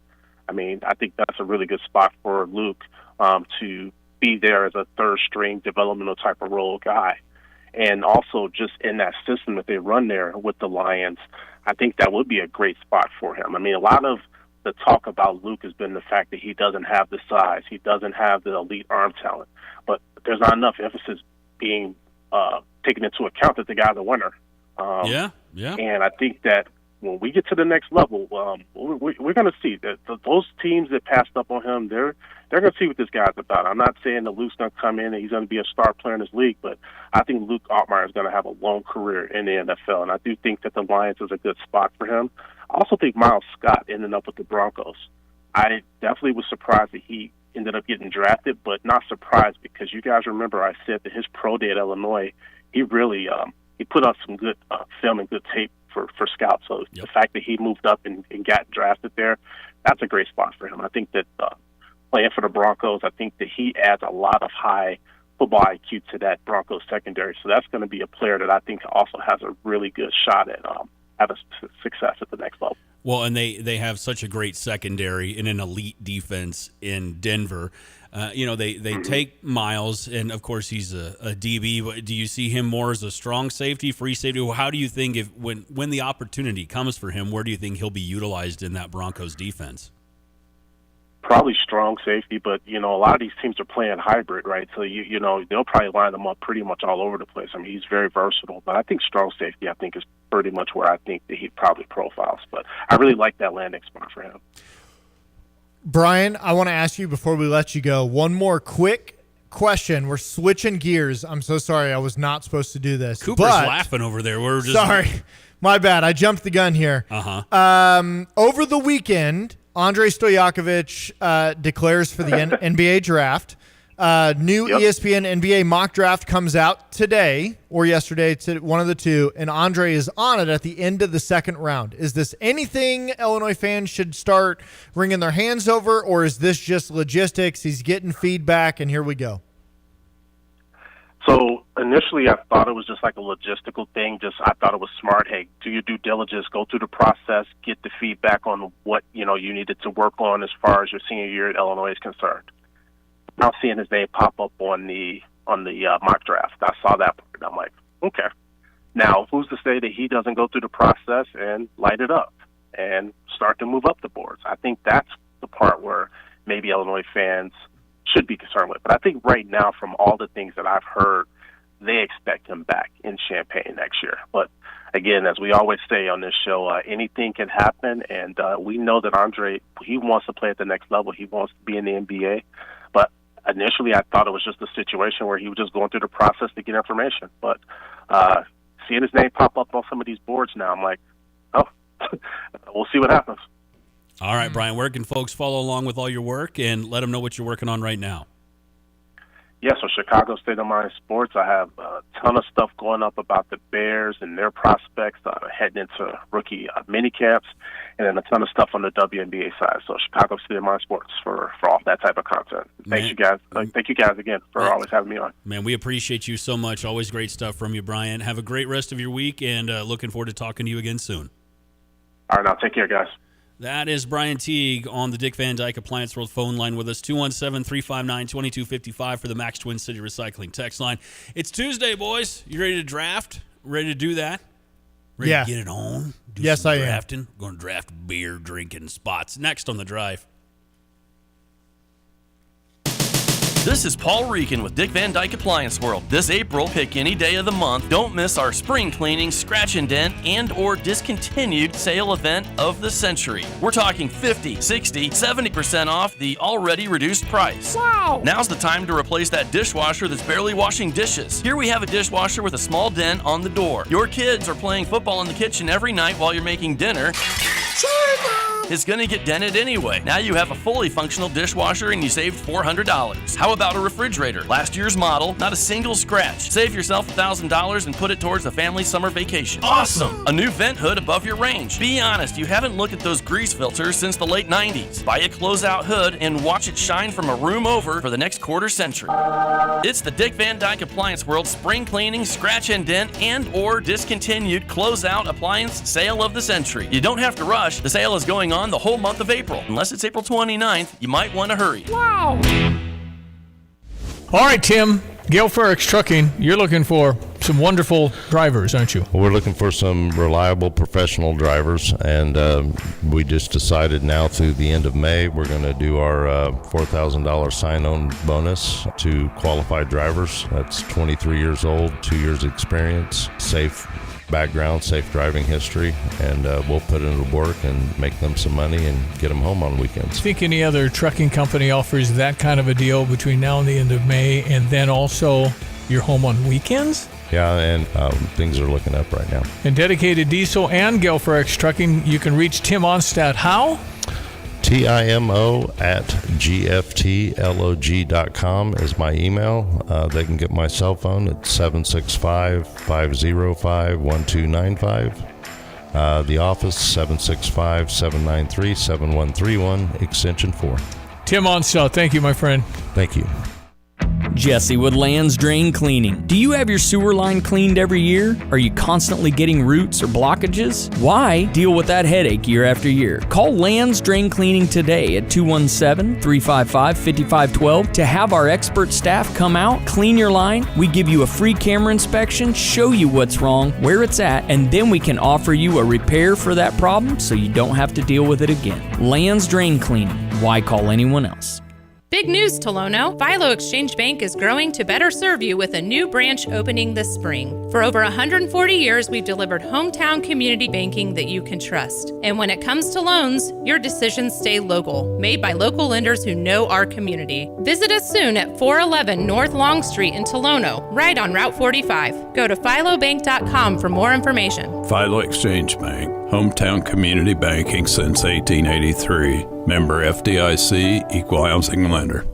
I mean, I think that's a really good spot for Luke to be there as a third-string developmental type of role guy. And also just in that system that they run there with the Lions, I think that would be a great spot for him. I mean, a lot of the talk about Luke has been the fact that he doesn't have the size. He doesn't have the elite arm talent. But there's not enough emphasis being taken into account that the guy's a winner. Yeah. And I think that when we get to the next level, we're going to see that those teams that passed up on him, they're going to see what this guy's about. I'm not saying that Luke's going to come in and he's going to be a star player in this league, but I think Luke Altmaier is going to have a long career in the NFL, and I do think that the Lions is a good spot for him. I also think Miles Scott ended up with the Broncos. I definitely was surprised that he ended up getting drafted, but not surprised because you guys remember I said that his pro day at Illinois, he really he put out some good film and good tape for scouts. So the fact that he moved up and got drafted there, that's a great spot for him. I think that playing for the Broncos, I think that he adds a lot of high football IQ to that Broncos secondary. So that's going to be a player that I think also has a really good shot at having success at the next level. Well, and they have such a great secondary and an elite defense in Denver. They take Miles, and of course he's a DB. But do you see him more as a strong safety, free safety? How do you think when the opportunity comes for him, where do you think he'll be utilized in that Broncos defense? Probably strong safety, but, a lot of these teams are playing hybrid, right? So, they'll probably line them up pretty much all over the place. I mean, he's very versatile, but I think strong safety, is pretty much where I think that he probably profiles. But I really like that landing spot for him. Brian, I want to ask you before we let you go, one more quick question. We're switching gears. I'm so sorry. I was not supposed to do this. Cooper's laughing over there. We're just sorry. My bad. I jumped the gun here. Over the weekend, Andrei Stojakovic declares for the NBA draft. New ESPN NBA mock draft comes out today or yesterday, one of the two, and Andre is on it at the end of the second round. Is this anything Illinois fans should start wringing their hands over, or is this just logistics? He's getting feedback, and here we go. So initially I thought it was just like a logistical thing. I thought it was smart. Hey, do your due diligence, go through the process, get the feedback on what, you needed to work on as far as your senior year at Illinois is concerned. Now seeing his name pop up on the mock draft, I saw that part. I'm like, okay. Now, who's to say that he doesn't go through the process and light it up and start to move up the boards? I think that's the part where maybe Illinois fans should be concerned with. But I think right now, from all the things that I've heard, they expect him back in Champaign next year. But again, as we always say on this show, anything can happen, and we know that Andre, he wants to play at the next level. He wants to be in the NBA. But initially, I thought it was just a situation where he was just going through the process to get information. But seeing his name pop up on some of these boards now, I'm like, oh, we'll see what happens. All right, Brian, where can folks follow along with all your work and let them know what you're working on right now? Yeah, so Chicago State of Mind Sports, I have a ton of stuff going up about the Bears and their prospects, heading into rookie mini camps, and then a ton of stuff on the WNBA side. So Chicago State of Mind Sports for all that type of content. Thank you guys again for always having me on. Man, we appreciate you so much. Always great stuff from you, Brian. Have a great rest of your week, and looking forward to talking to you again soon. All right, now take care, guys. That is Brian Teague on the Dick Van Dyke Appliance World phone line with us, 217-359-2255 for the Max Twin City Recycling text line. It's Tuesday, boys. You ready to draft? Ready to do that? Ready to get it on? Yes, I drafting? am. We're going to draft beer drinking spots. Next on The Drive. This is Paul Reekin with Dick Van Dyke Appliance World. This April, pick any day of the month. Don't miss our spring cleaning, scratch and dent, and or discontinued sale event of the century. We're talking 50, 60, 70% off the already reduced price. Wow! Now's the time to replace that dishwasher that's barely washing dishes. Here we have a dishwasher with a small dent on the door. Your kids are playing football in the kitchen every night while you're making dinner. It's going to get dented anyway. Now you have a fully functional dishwasher and you saved $400. How about a refrigerator? Last year's model, not a single scratch. Save yourself $1,000 and put it towards the family summer vacation. Awesome! A new vent hood above your range. Be honest, you haven't looked at those grease filters since the late 90s. Buy a closeout hood and watch it shine from a room over for the next quarter century. It's the Dick Van Dyke Appliance World spring cleaning, scratch and dent, and or discontinued closeout appliance sale of the century. You don't have to rush. The sale is going on the whole month of April. Unless it's April 29th, you might want to hurry. Wow! All right, Tim, Gale Ferrex Trucking, you're looking for some wonderful drivers, aren't you? We're looking for some reliable professional drivers, and we just decided now through the end of May we're going to do our $4,000 sign-on bonus to qualified drivers. That's 23 years old, 2 years experience, safe background, safe driving history, and we'll put into work and make them some money and get them home on weekends. Think any other trucking company offers that kind of a deal between now and the end of May, and then also you're home on weekends? Yeah, and things are looking up right now. And Dedicated Diesel and Gale Ferrex Trucking, you can reach Tim Onstad how? TIMO@GFTLOG.com is my email. They can get my cell phone at 765-505-1295. The office, 765-793-7131, extension 4. Tim Onstad, thank you, my friend. Thank you. Jesse with Land's Drain Cleaning. Do you have your sewer line cleaned every year? Are you constantly getting roots or blockages? Why deal with that headache year after year? Call Land's Drain Cleaning today at 217-355-5512 to have our expert staff come out, clean your line. We give you a free camera inspection, show you what's wrong, where it's at, and then we can offer you a repair for that problem so you don't have to deal with it again. Land's Drain Cleaning. Why call anyone else? Big news, Tolono. Philo Exchange Bank is growing to better serve you with a new branch opening this spring. For over 140 years, we've delivered hometown community banking that you can trust. And when it comes to loans, your decisions stay local, made by local lenders who know our community. Visit us soon at 411 North Long Street in Tolono, right on Route 45. Go to philobank.com for more information. Philo Exchange Bank, hometown community banking since 1883. Member FDIC, equal housing lender.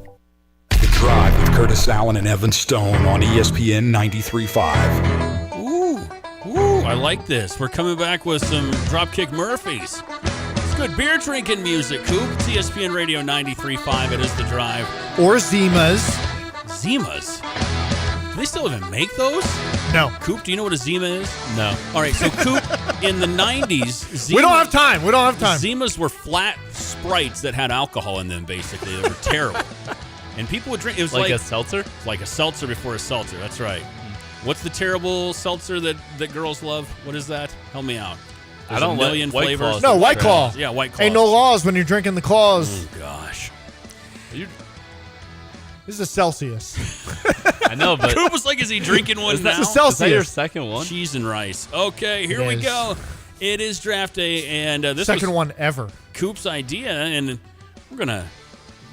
The Drive with Curtis Allen and Evan Stone on ESPN 93.5. Ooh, I like this. We're coming back with some Dropkick Murphys. It's good beer drinking music, Coop. It's ESPN Radio 93.5. It is The Drive. Or Zimas. Zimas? Do they still even make those? No. Coop, do you know what a Zima is? No. All right, so Coop, in the 90s, Zimas, we don't have time. Zimas were flat Sprites that had alcohol in them, basically. They were terrible. And people would drink. It was like a seltzer? Like a seltzer before a seltzer. That's right. What's the terrible seltzer that girls love? What is that? Help me out. There's I don't a million like flavors. Claws. No, White Claw. Yeah, White Claw. Ain't no laws when you're drinking the claws. Oh, gosh. This is a Celsius. I know, but Coop was like, is he drinking one now? It's a Celsius. Is that your second one? Cheese and rice. Okay, here we go. It is draft day, and this second was one ever. Coop's idea, and we're going to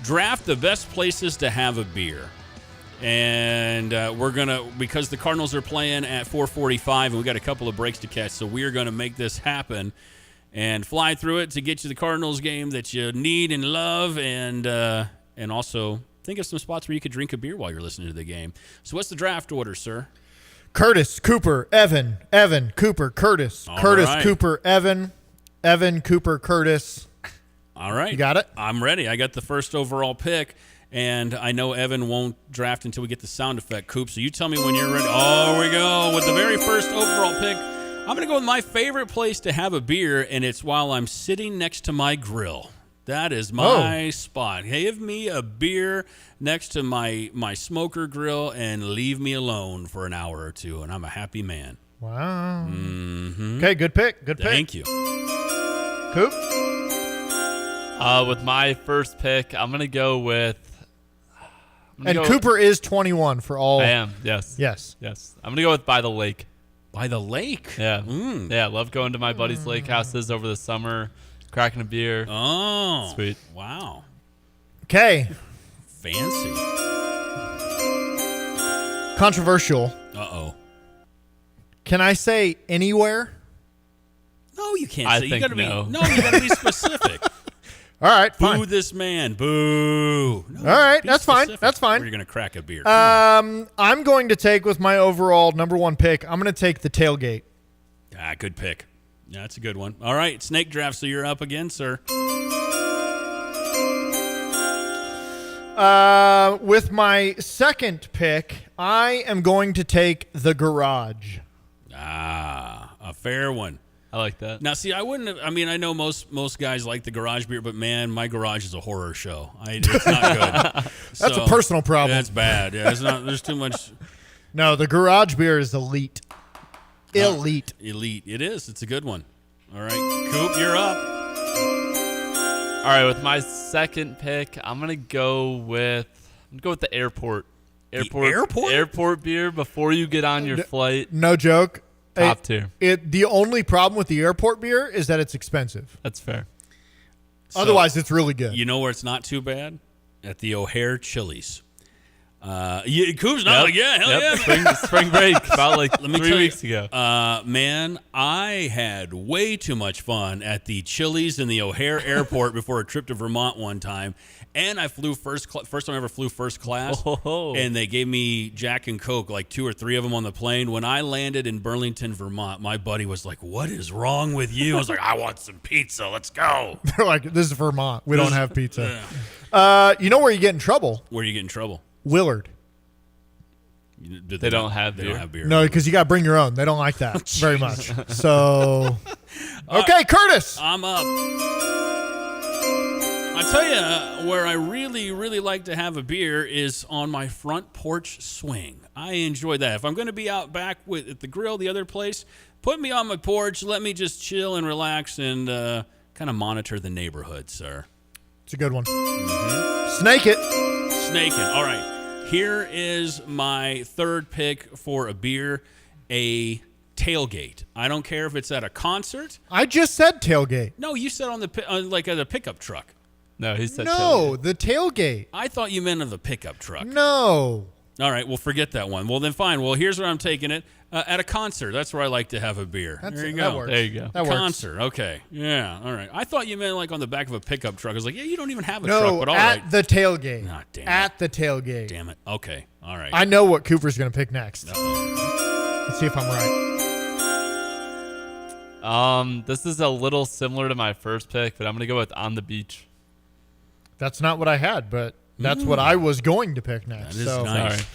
draft the best places to have a beer. And we're going to, because the Cardinals are playing at 4:45, and we got a couple of breaks to catch, so we're going to make this happen and fly through it to get you the Cardinals game that you need and love, and also think of some spots where you could drink a beer while you're listening to the game. So what's the draft order, sir? Curtis, Cooper, Evan, Cooper, Curtis, All Curtis, right. Cooper, Evan, Cooper, Curtis. All right. You got it? I'm ready. I got the first overall pick, and I know Evan won't draft until we get the sound effect, Coop, so you tell me when you're ready. Oh, here we go. With the very first overall pick, I'm going to go with my favorite place to have a beer, and it's while I'm sitting next to my grill. That is my spot. Give me a beer next to my smoker grill and leave me alone for an hour or two, and I'm a happy man. Wow. Mm-hmm. Okay, good pick. Good pick. Thank you. Coop? With my first pick, I'm going to go with... Cooper is 21 for all. I am, yes. Yes. Yes. I'm going to go with By the Lake. By the Lake? Yeah. Yeah, I love going to my buddy's lake houses over the summer. Cracking a beer. Oh. Sweet. Wow. Okay. Fancy. Controversial. Uh-oh. Can I say anywhere? No, you can't I say. think You gotta no. you gotta be specific. All right, Boo fine. this man. Boo. No, All right, be that's fine. specific. That's fine. Or you're gonna crack a beer. I'm going to take with my overall number one pick. I'm going to take the tailgate. Good pick. Yeah, that's a good one. All right, snake draft, so you're up again, sir. With my second pick, I am going to take the garage. A fair one. I like that. Now, see, I wouldn't have, I mean, I know most guys like the garage beer, but man, my garage is a horror show. It's not good. That's a personal problem. That's bad. Yeah, there's too much. No, the garage beer is elite. Elite. Elite. It is. It's a good one. All right, Coop, you're up. All right, with my second pick, I'm gonna go with the airport. Airport beer before you get on your flight. No joke. Top tier. The only problem with the airport beer is that it's expensive. That's fair. Otherwise, it's really good. You know where it's not too bad? At the O'Hare Chili's. Coop's not like, yeah, hell yeah. Spring break, about like 3 weeks ago. Man, I had way too much fun at the Chili's in the O'Hare Airport before a trip to Vermont one time. And I flew first time I ever flew first class. Oh. And they gave me Jack and Coke, like 2 or 3 of them on the plane. When I landed in Burlington, Vermont, my buddy was like, "What is wrong with you?" I was like, "I want some pizza. Let's go." They're like, "This is Vermont. We don't have pizza." Yeah. You know where you get in trouble? Where you get in trouble? Willard. They don't have beer. No, because you got to bring your own. They don't like that very much. So, okay, Curtis. I'm up. I tell you, where I really, really like to have a beer is on my front porch swing. I enjoy that. If I'm going to be out back at the grill, the other place, put me on my porch. Let me just chill and relax and kind of monitor the neighborhood, sir. It's a good one. Snake it. Snaking. All right. Here is my third pick for a beer, a tailgate. I don't care if it's at a concert. I just said tailgate. No, you said on the like at a pickup truck. No, he said tailgate. The tailgate. I thought you meant of the pickup truck. No. All right, well, forget that one. Well, then fine. Well, here's where I'm taking it. At a concert. That's where I like to have a beer. There you go. That works. There you go. That works. Concert. Okay. Yeah. All right. I thought you meant like on the back of a pickup truck. I was like, yeah, you don't even have a truck, but all at right. the tailgate. Ah, damn at the tailgate. Damn it. Okay. All right. I know what Cooper's going to pick next. Uh-oh. Let's see if I'm right. This is a little similar to my first pick, but I'm going to go with On the Beach. That's not what I had, but that's what I was going to pick next. That is nice. Sorry.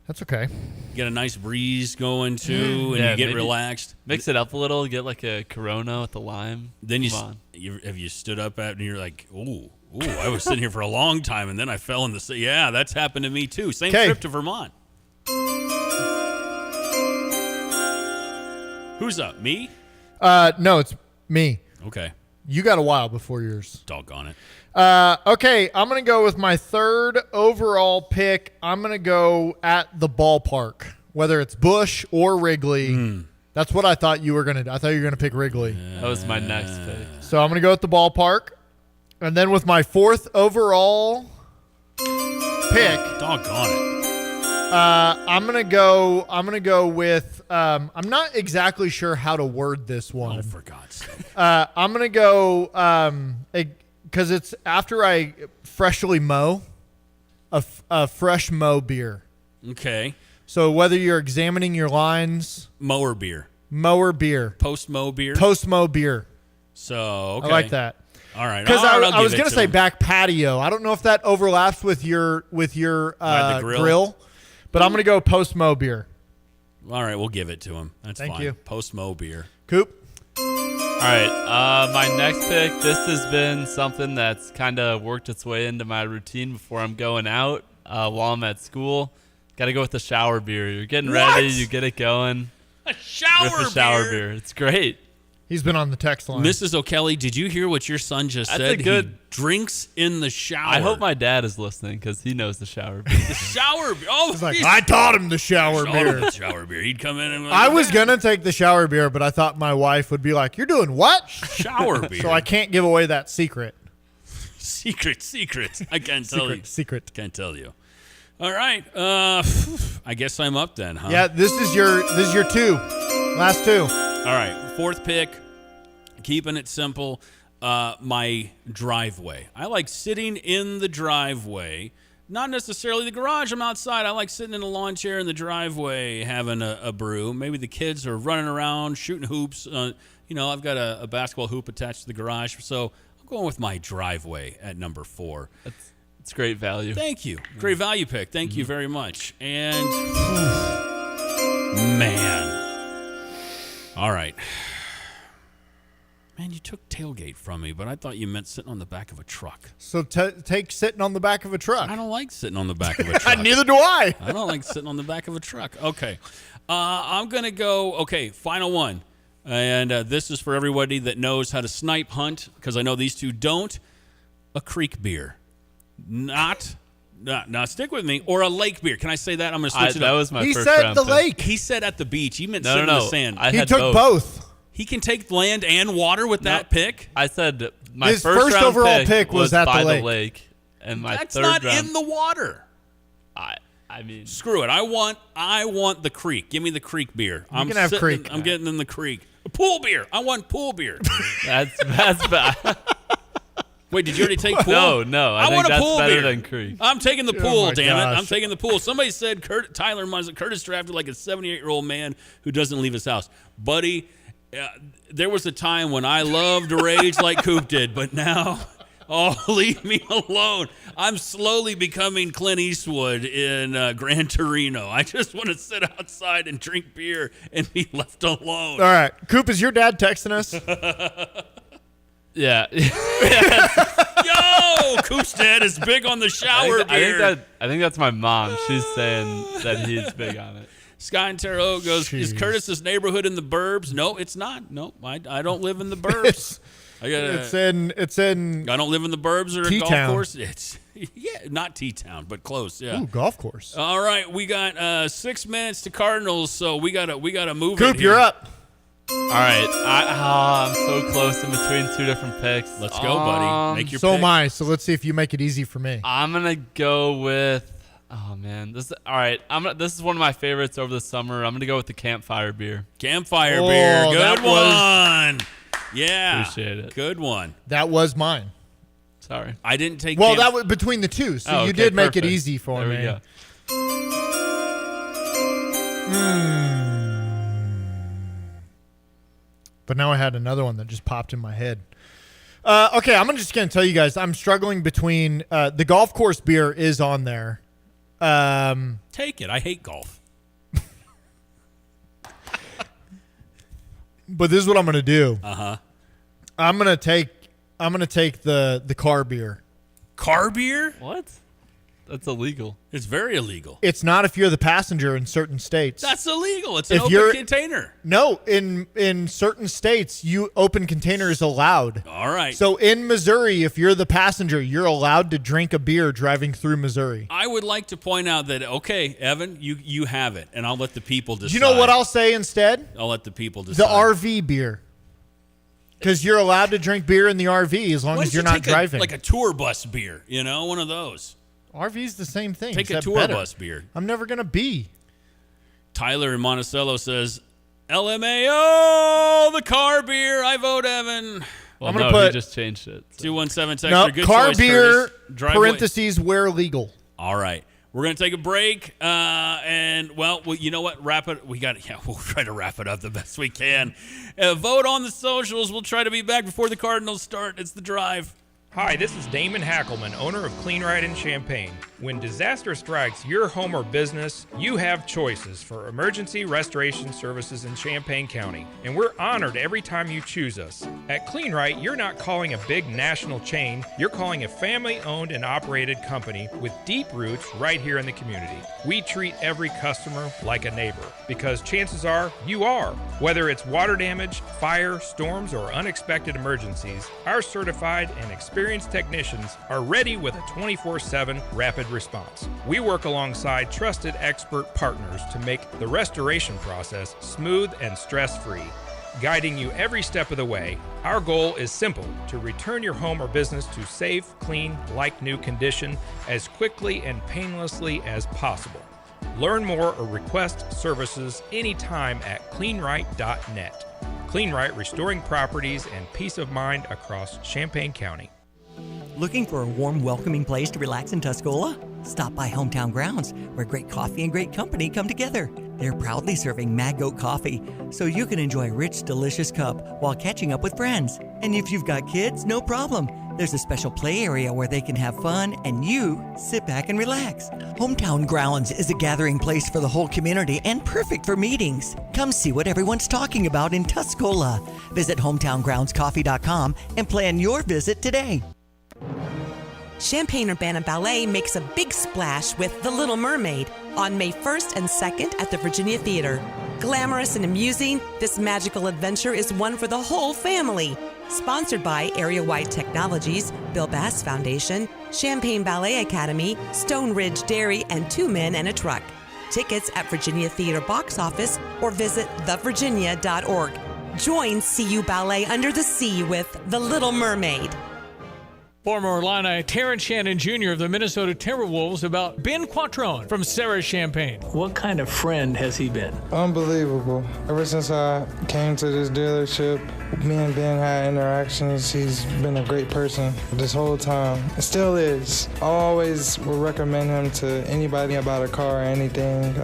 That's okay. You get a nice breeze going too, and you get relaxed. Mix it up a little. Get like a Corona with the lime. Then have you stood up at and you're like, ooh, I was sitting here for a long time, and then I fell in the sea. Yeah, that's happened to me too. Same trip to Vermont. Who's up? Me? No, it's me. Okay. You got a while before yours. Doggone it. Okay, I'm going to go with my third overall pick. I'm going to go at the ballpark, whether it's Busch or Wrigley. That's what I thought you were going to do. I thought you were going to pick Wrigley. That was my next pick. So I'm going to go at the ballpark. And then with my fourth overall pick. Doggone it. I'm going to go with I'm not exactly sure how to word this one. Oh, for God's sake. I'm going to go because it's after I freshly mow, a fresh mow beer. Okay. So whether you're examining your lines. Mower beer. Post-mow beer. So, okay. I like that. All right. Because I was going to say back patio. I don't know if that overlaps with your grill. But I'm going to go post-mow beer. All right, we'll give it to him. That's fine. Thank you. Post-mow beer. Coop? All right, my next pick, this has been something that's kind of worked its way into my routine before I'm going out while I'm at school. Got to go with the shower beer. You're getting ready, you get it going. A shower beer. It's great. He's been on the text line. Mrs. O'Kelly, did you hear what your son just said? He drinks in the shower. I hope my dad is listening because he knows the shower beer. The shower beer. Oh, he's like, I taught him the shower beer. Shower beer. He'd come in and I was going to take the shower beer, but I thought my wife would be like, you're doing what? Shower beer. So I can't give away that secret. Secret. I can't tell you. Secret. Can't tell you. All right. I guess I'm up then, huh? Yeah, this is your two. Last two. All right. Fourth pick. Keeping it simple. My driveway. I like sitting in the driveway. Not necessarily the garage. I'm outside. I like sitting in a lawn chair in the driveway having a brew. Maybe the kids are running around shooting hoops. I've got a basketball hoop attached to the garage. So I'm going with my driveway at number 4. It's great value. Thank you. Great value pick. Thank you very much. And, man. All right. Man, you took tailgate from me, but I thought you meant sitting on the back of a truck. So take sitting on the back of a truck. I don't like sitting on the back of a truck. Neither do I. I don't like sitting on the back of a truck. Okay. I'm going to go, final one. And this is for everybody that knows how to snipe hunt, because I know these two don't. A creek beer. Not stick with me, or a lake beer. Can I say that? I'm going to switch it up. That was my he first said round the pick. lake. He said at the beach. He meant No, sitting no, in no. the sand. He took both. He can take land and water with that pick? I said my His first round overall pick was at by the the lake. And my That's third not round, in the water. I mean, Screw it. I want the creek. Give me the creek beer. You can have creek. I'm getting in the creek. A pool beer. I want pool beer. that's bad. Wait, did you already take pool? No. I think want a that's pool better beer. than creek. I'm taking the pool, my damn it. gosh. I'm taking the pool. Somebody said Tyler Muzzin. Curtis drafted like a 78-year-old man who doesn't leave his house. Buddy, there was a time when I loved to rage like Coop did, but now, leave me alone. I'm slowly becoming Clint Eastwood in Gran Torino. I just want to sit outside and drink beer and be left alone. All right. Coop, is your dad texting us? Yeah. Yo, Coop's dad is big on the shower beer. I think that's my mom. She's saying that he's big on it. Sky and Terre goes, Is Curtis's neighborhood in the burbs? No, it's not. No, I don't live in the burbs. It's in. I don't live in the burbs or a golf T-town. course. It's not T-town, but close. Yeah. Ooh, golf course. All right, we got 6 minutes to Cardinals, so we gotta move. Coop, it here. you're up. All right, I'm so close in between 2 different picks. Let's go, buddy. Make your So pick. am I. So let's see if you make it easy for me. I'm gonna go with. Oh man, this is one of my favorites over the summer. I'm gonna go with the campfire beer. Campfire beer, good that one. Yeah, Appreciate it. Good one. That was mine. Sorry, I didn't take. Well, that was between the two, so Oh, you okay, did make perfect. it easy for There me. we go. But now I had another one that just popped in my head. Okay, I'm just going to tell you guys, I'm struggling between the golf course beer is on there. Take it. I hate golf. But this is what I'm going to do. Uh-huh. I'm going to take the car beer. Car beer? What? That's illegal. It's very illegal. It's not if you're the passenger in certain states. That's illegal. It's an If open you're- container. No, in certain states, open container is allowed. All right. So in Missouri, if you're the passenger, you're allowed to drink a beer driving through Missouri. I would like to point out that, okay, Evan, you have it, and I'll let the people decide. Do you know what I'll say instead? I'll let the people decide. The RV beer. Because you're allowed to drink beer in the RV as long Why as don't you're you not take driving. like a tour bus beer, one of those. RV's the same thing. Take a except tour better. bus beer. I'm never going to be. Tyler in Monticello says, LMAO, the car beer. I vote Evan. Well, I'm gonna no, he put- just changed it. 217 No, texter. Good car choice, beer, Curtis. Driveway. parentheses, where legal. All right. We're going to take a break. Well, you know what? We'll try to wrap it up the best we can. Vote on the socials. We'll try to be back before the Cardinals start. It's The Drive. Hi, this is Damon Hackelman, owner of Clean Right in Champaign. When disaster strikes your home or business, you have choices for emergency restoration services in Champaign County, and we're honored every time you choose us. At Clean Right, you're not calling a big national chain, you're calling a family-owned and operated company with deep roots right here in the community. We treat every customer like a neighbor, because chances are you are. Whether it's water damage, fire, storms, or unexpected emergencies, our certified and experienced technicians are ready with a 24/7 rapid response. We work alongside trusted expert partners to make the restoration process smooth and stress-free, guiding you every step of the way. Our goal is simple: to return your home or business to safe, clean, like-new condition as quickly and painlessly as possible. Learn more or request services anytime at cleanright.net. Cleanright, restoring properties and peace of mind across Champaign County. Looking for a warm, welcoming place to relax in Tuscola? Stop by Hometown Grounds, where great coffee and great company come together. They're proudly serving Mad Goat coffee, so you can enjoy a rich, delicious cup while catching up with friends. And if you've got kids, no problem. There's a special play area where they can have fun and you sit back and relax. Hometown Grounds is a gathering place for the whole community and perfect for meetings. Come see what everyone's talking about in Tuscola. Visit hometowngroundscoffee.com and plan your visit today. Champaign-Urbana Ballet makes a big splash with The Little Mermaid on May 1st and 2nd at the Virginia Theater. Glamorous and amusing, this magical adventure is one for the whole family. Sponsored by Area Wide Technologies, Bill Bass Foundation, Champaign Ballet Academy, Stone Ridge Dairy, and 2 Men and a Truck. Tickets at Virginia Theater box office or visit thevirginia.org. Join CU Ballet Under the Sea with The Little Mermaid. Former Illini Terrence Shannon Jr. of the Minnesota Timberwolves about Ben Quattrone from Sarah Champagne. What kind of friend has he been? Unbelievable. Ever since I came to this dealership, me and Ben had interactions. He's been a great person this whole time. It still is. I always would recommend him to anybody about a car or anything.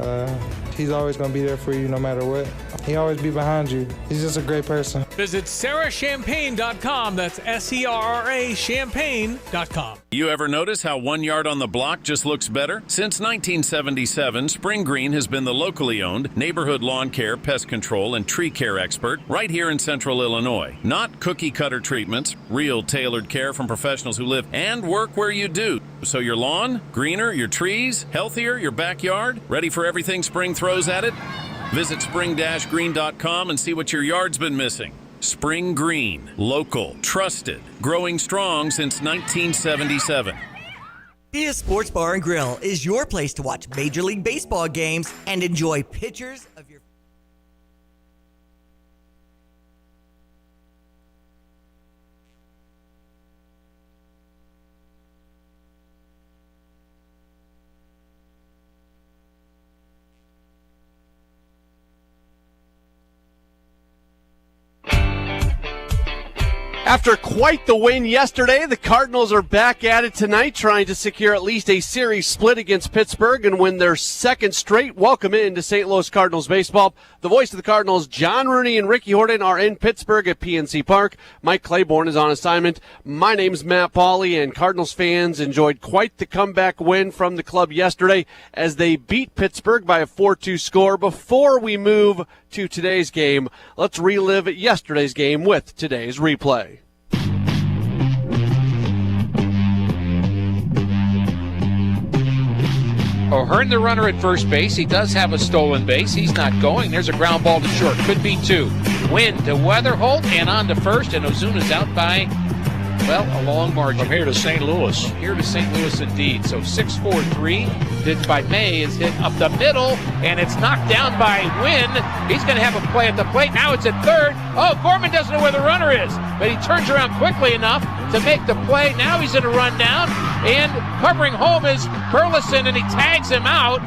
He's always going to be there for you no matter what. He always be behind you. He's just a great person. Visit sarahchampagne.com. That's SERRA champagne.com. You ever notice how 1 yard on the block just looks better? Since 1977, Spring Green has been the locally owned neighborhood lawn care, pest control, and tree care expert right here in Central Illinois. Not cookie-cutter treatments, real tailored care from professionals who live and work where you do. So your lawn, greener, your trees, healthier, your backyard, ready for everything spring throws at it? Visit spring-green.com and see what your yard's been missing. Spring Green, local, trusted, growing strong since 1977. Dia Sports Bar and Grill is your place to watch Major League Baseball games and enjoy pictures of your... After quite the win yesterday, the Cardinals are back at it tonight, trying to secure at least a series split against Pittsburgh and win their second straight. Welcome into St. Louis Cardinals baseball. The voice of the Cardinals, John Rooney and Ricky Horton, are in Pittsburgh at PNC Park. Mike Claiborne is on assignment. My name's Matt Pauley, and Cardinals fans enjoyed quite the comeback win from the club yesterday as they beat Pittsburgh by a 4-2 score. Before we move to today's game, let's relive yesterday's game with today's replay. O'Hearn, the runner at first base. He does have a stolen base. He's not going. There's a ground ball to short. Could be two. Win to Weatherholt and on to first, and Ozuna's out by, well, a long margin. From here to St. Louis. Here to St. Louis indeed. So 6-4-3. Hit by May is hit up the middle, and it's knocked down by Wynn. He's going to have a play at the plate. Now it's at third. Oh, Gorman doesn't know where the runner is, but he turns around quickly enough to make the play. Now he's in a run down, and covering home is Burleson, and he tags him out.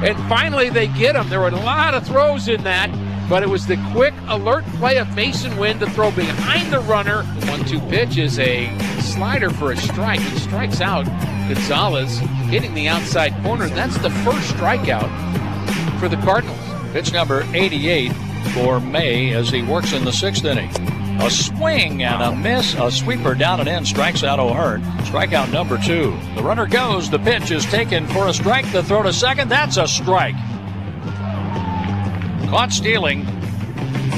And finally they get him. There were a lot of throws in that, but it was the quick alert play of Mason Wynn to throw behind the runner. The 1-2 pitch is a slider for a strike. He strikes out Gonzalez, hitting the outside corner. That's the first strikeout for the Cardinals. Pitch number 88 for May as he works in the sixth inning. A swing and a miss, a sweeper down and in, strikes out O'Hearn. Strikeout number 2. The runner goes, the pitch is taken for a strike, the throw to second, that's a strike. Caught stealing,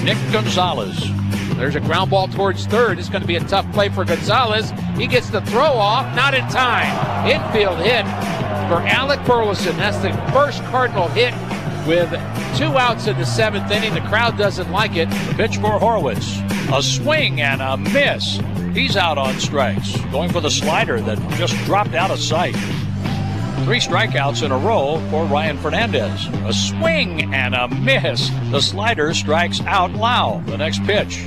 Nick Gonzalez. There's a ground ball towards third. It's going to be a tough play for Gonzalez. He gets the throw off, not in time. Infield hit for Alec Burleson. That's the first Cardinal hit with 2 outs in the 7th inning. The crowd doesn't like it. Pitch for Horwitz. A swing and a miss. He's out on strikes. Going for the slider that just dropped out of sight. 3 strikeouts in a row for Ryan Fernandez. A swing and a miss. The slider strikes out Lau. The next pitch.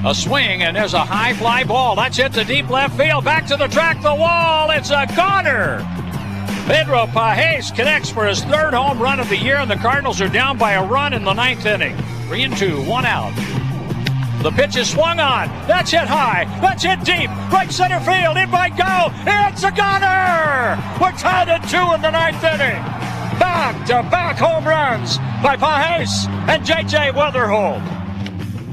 A swing, and there's a high fly ball. That's hit to deep left field. Back to the track, the wall. It's a goner. Pedro Pajes connects for his 3rd home run of the year, and the Cardinals are down by a run in the 9th inning. 3-2, 1 out. The pitch is swung on. That's hit high. That's hit deep. Right center field. In by Go. It's a goner. We're tied at 2 in the 9th inning. Back-to-back home runs by Pajes and J.J. Weatherholt.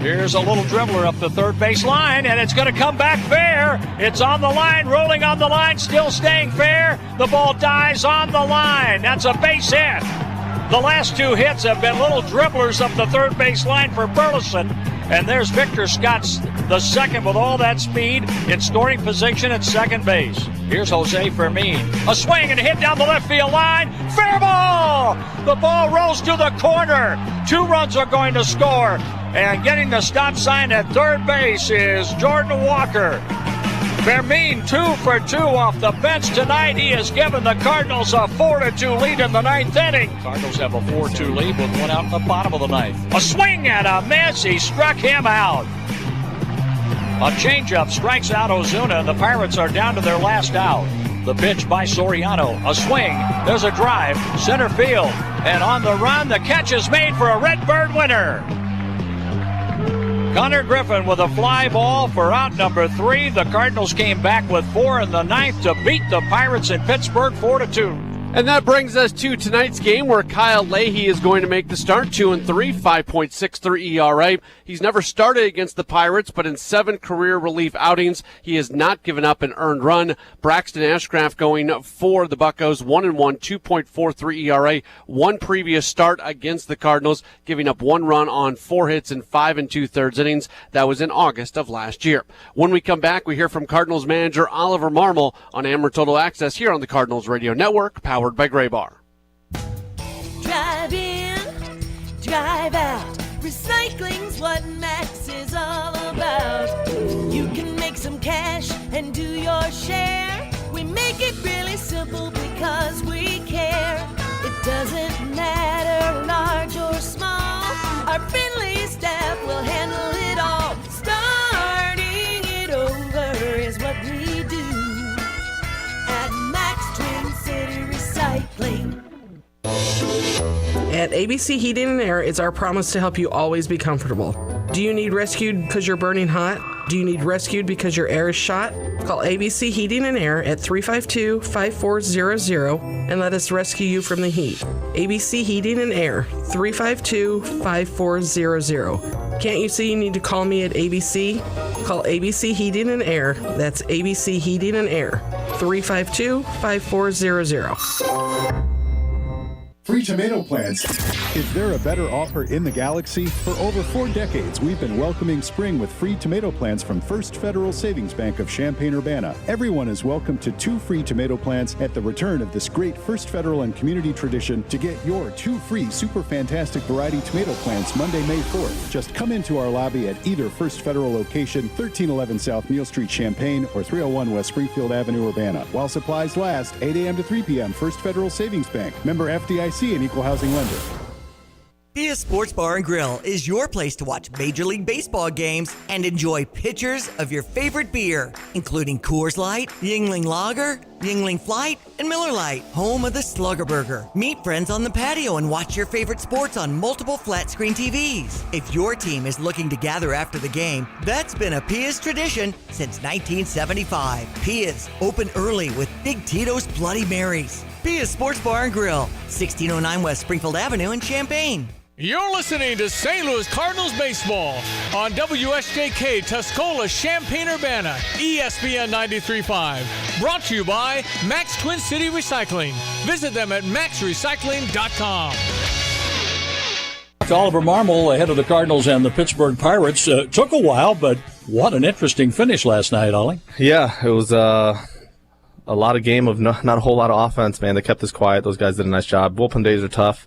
Here's a little dribbler up the third base line, and it's going to come back fair. It's on the line, rolling on the line, still staying fair. The ball dies on the line. That's a base hit. The last 2 hits have been little dribblers up the third base line for Burleson. And there's Victor Scott's the second with all that speed in scoring position at second base. Here's Jose Fermin. A swing and a hit down the left field line. Fair ball! The ball rolls to the corner. 2 runs are going to score. And getting the stop sign at third base is Jordan Walker. Fermin 2 for 2 off the bench tonight. He has given the Cardinals a 4-2 lead in the 9th inning. Cardinals have a 4-2 lead with 1 out in the bottom of the 9th. A swing and a miss. He struck him out. A changeup strikes out Ozuna, and the Pirates are down to their last out. The pitch by Soriano. A swing. There's a drive. Center field. And on the run, the catch is made for a Redbird winner. Connor Griffin with a fly ball for out number 3. The Cardinals came back with 4 in the 9th to beat the Pirates in Pittsburgh 4-2. And that brings us to tonight's game where Kyle Leahy is going to make the start. 2-3, 5.63 ERA. He's never started against the Pirates, but in 7 career relief outings, he has not given up an earned run. Braxton Ashcraft going for the Buccos, 1-1, 2.43 ERA. 1 previous start against the Cardinals, giving up 1 run on 4 hits in 5 2/3 innings. That was in August of last year. When we come back, we hear from Cardinals manager Oliver Marmol on Amber Total Access here on the Cardinals Radio Network, powered by Gray Bar. Drive in, drive out. Recycling's what Max is all about. You can make some cash and do your share. We make it really simple because we care. It doesn't matter large or small. Our friendly staff will handle it all. Starting it over is what we do at Max Twin City Recycling. At ABC Heating and Air, it's our promise to help you always be comfortable. Do you need rescued because you're burning hot? Do you need rescued because your air is shot? Call ABC Heating and Air at 352-5400 and let us rescue you from the heat. ABC Heating and Air, 352-5400. Can't you see you need to call me at ABC? Call ABC Heating and Air. That's ABC Heating and Air, 352-5400. Free tomato plants. Is there a better offer in the galaxy? For over 4 decades, we've been welcoming spring with free tomato plants from First Federal Savings Bank of Champaign-Urbana. Everyone is welcome to 2 free tomato plants at the return of this great First Federal and community tradition. To get your 2 free super fantastic variety tomato plants Monday, May 4th, just come into our lobby at either First Federal location, 1311 South Neal Street, Champaign, or 301 West Springfield Avenue, Urbana. While supplies last, 8 a.m. to 3 p.m. First Federal Savings Bank. Member FDIC and equal housing lender. Pia Sports Bar and Grill is your place to watch Major League Baseball games and enjoy pitchers of your favorite beer, including Coors Light, Yingling Lager, Yingling Flight, and Miller Lite, home of the Slugger Burger. Meet friends on the patio and watch your favorite sports on multiple flat-screen TVs. If your team is looking to gather after the game, that's been a Pia's tradition since 1975. Pia's, open early with Big Tito's Bloody Marys. Pia's Sports Bar and Grill, 1609 West Springfield Avenue in Champaign. You're listening to St. Louis Cardinals baseball on WSJK Tuscola, Champaign-Urbana, ESPN 93.5. Brought to you by Max Twin City Recycling. Visit them at maxrecycling.com. Oliver Marmol ahead of the Cardinals and the Pittsburgh Pirates. Took a while, but what an interesting finish last night, Ollie. Yeah, it was a lot of game of not a whole lot of offense, man. They kept us quiet. Those guys did a nice job. Bullpen days are tough.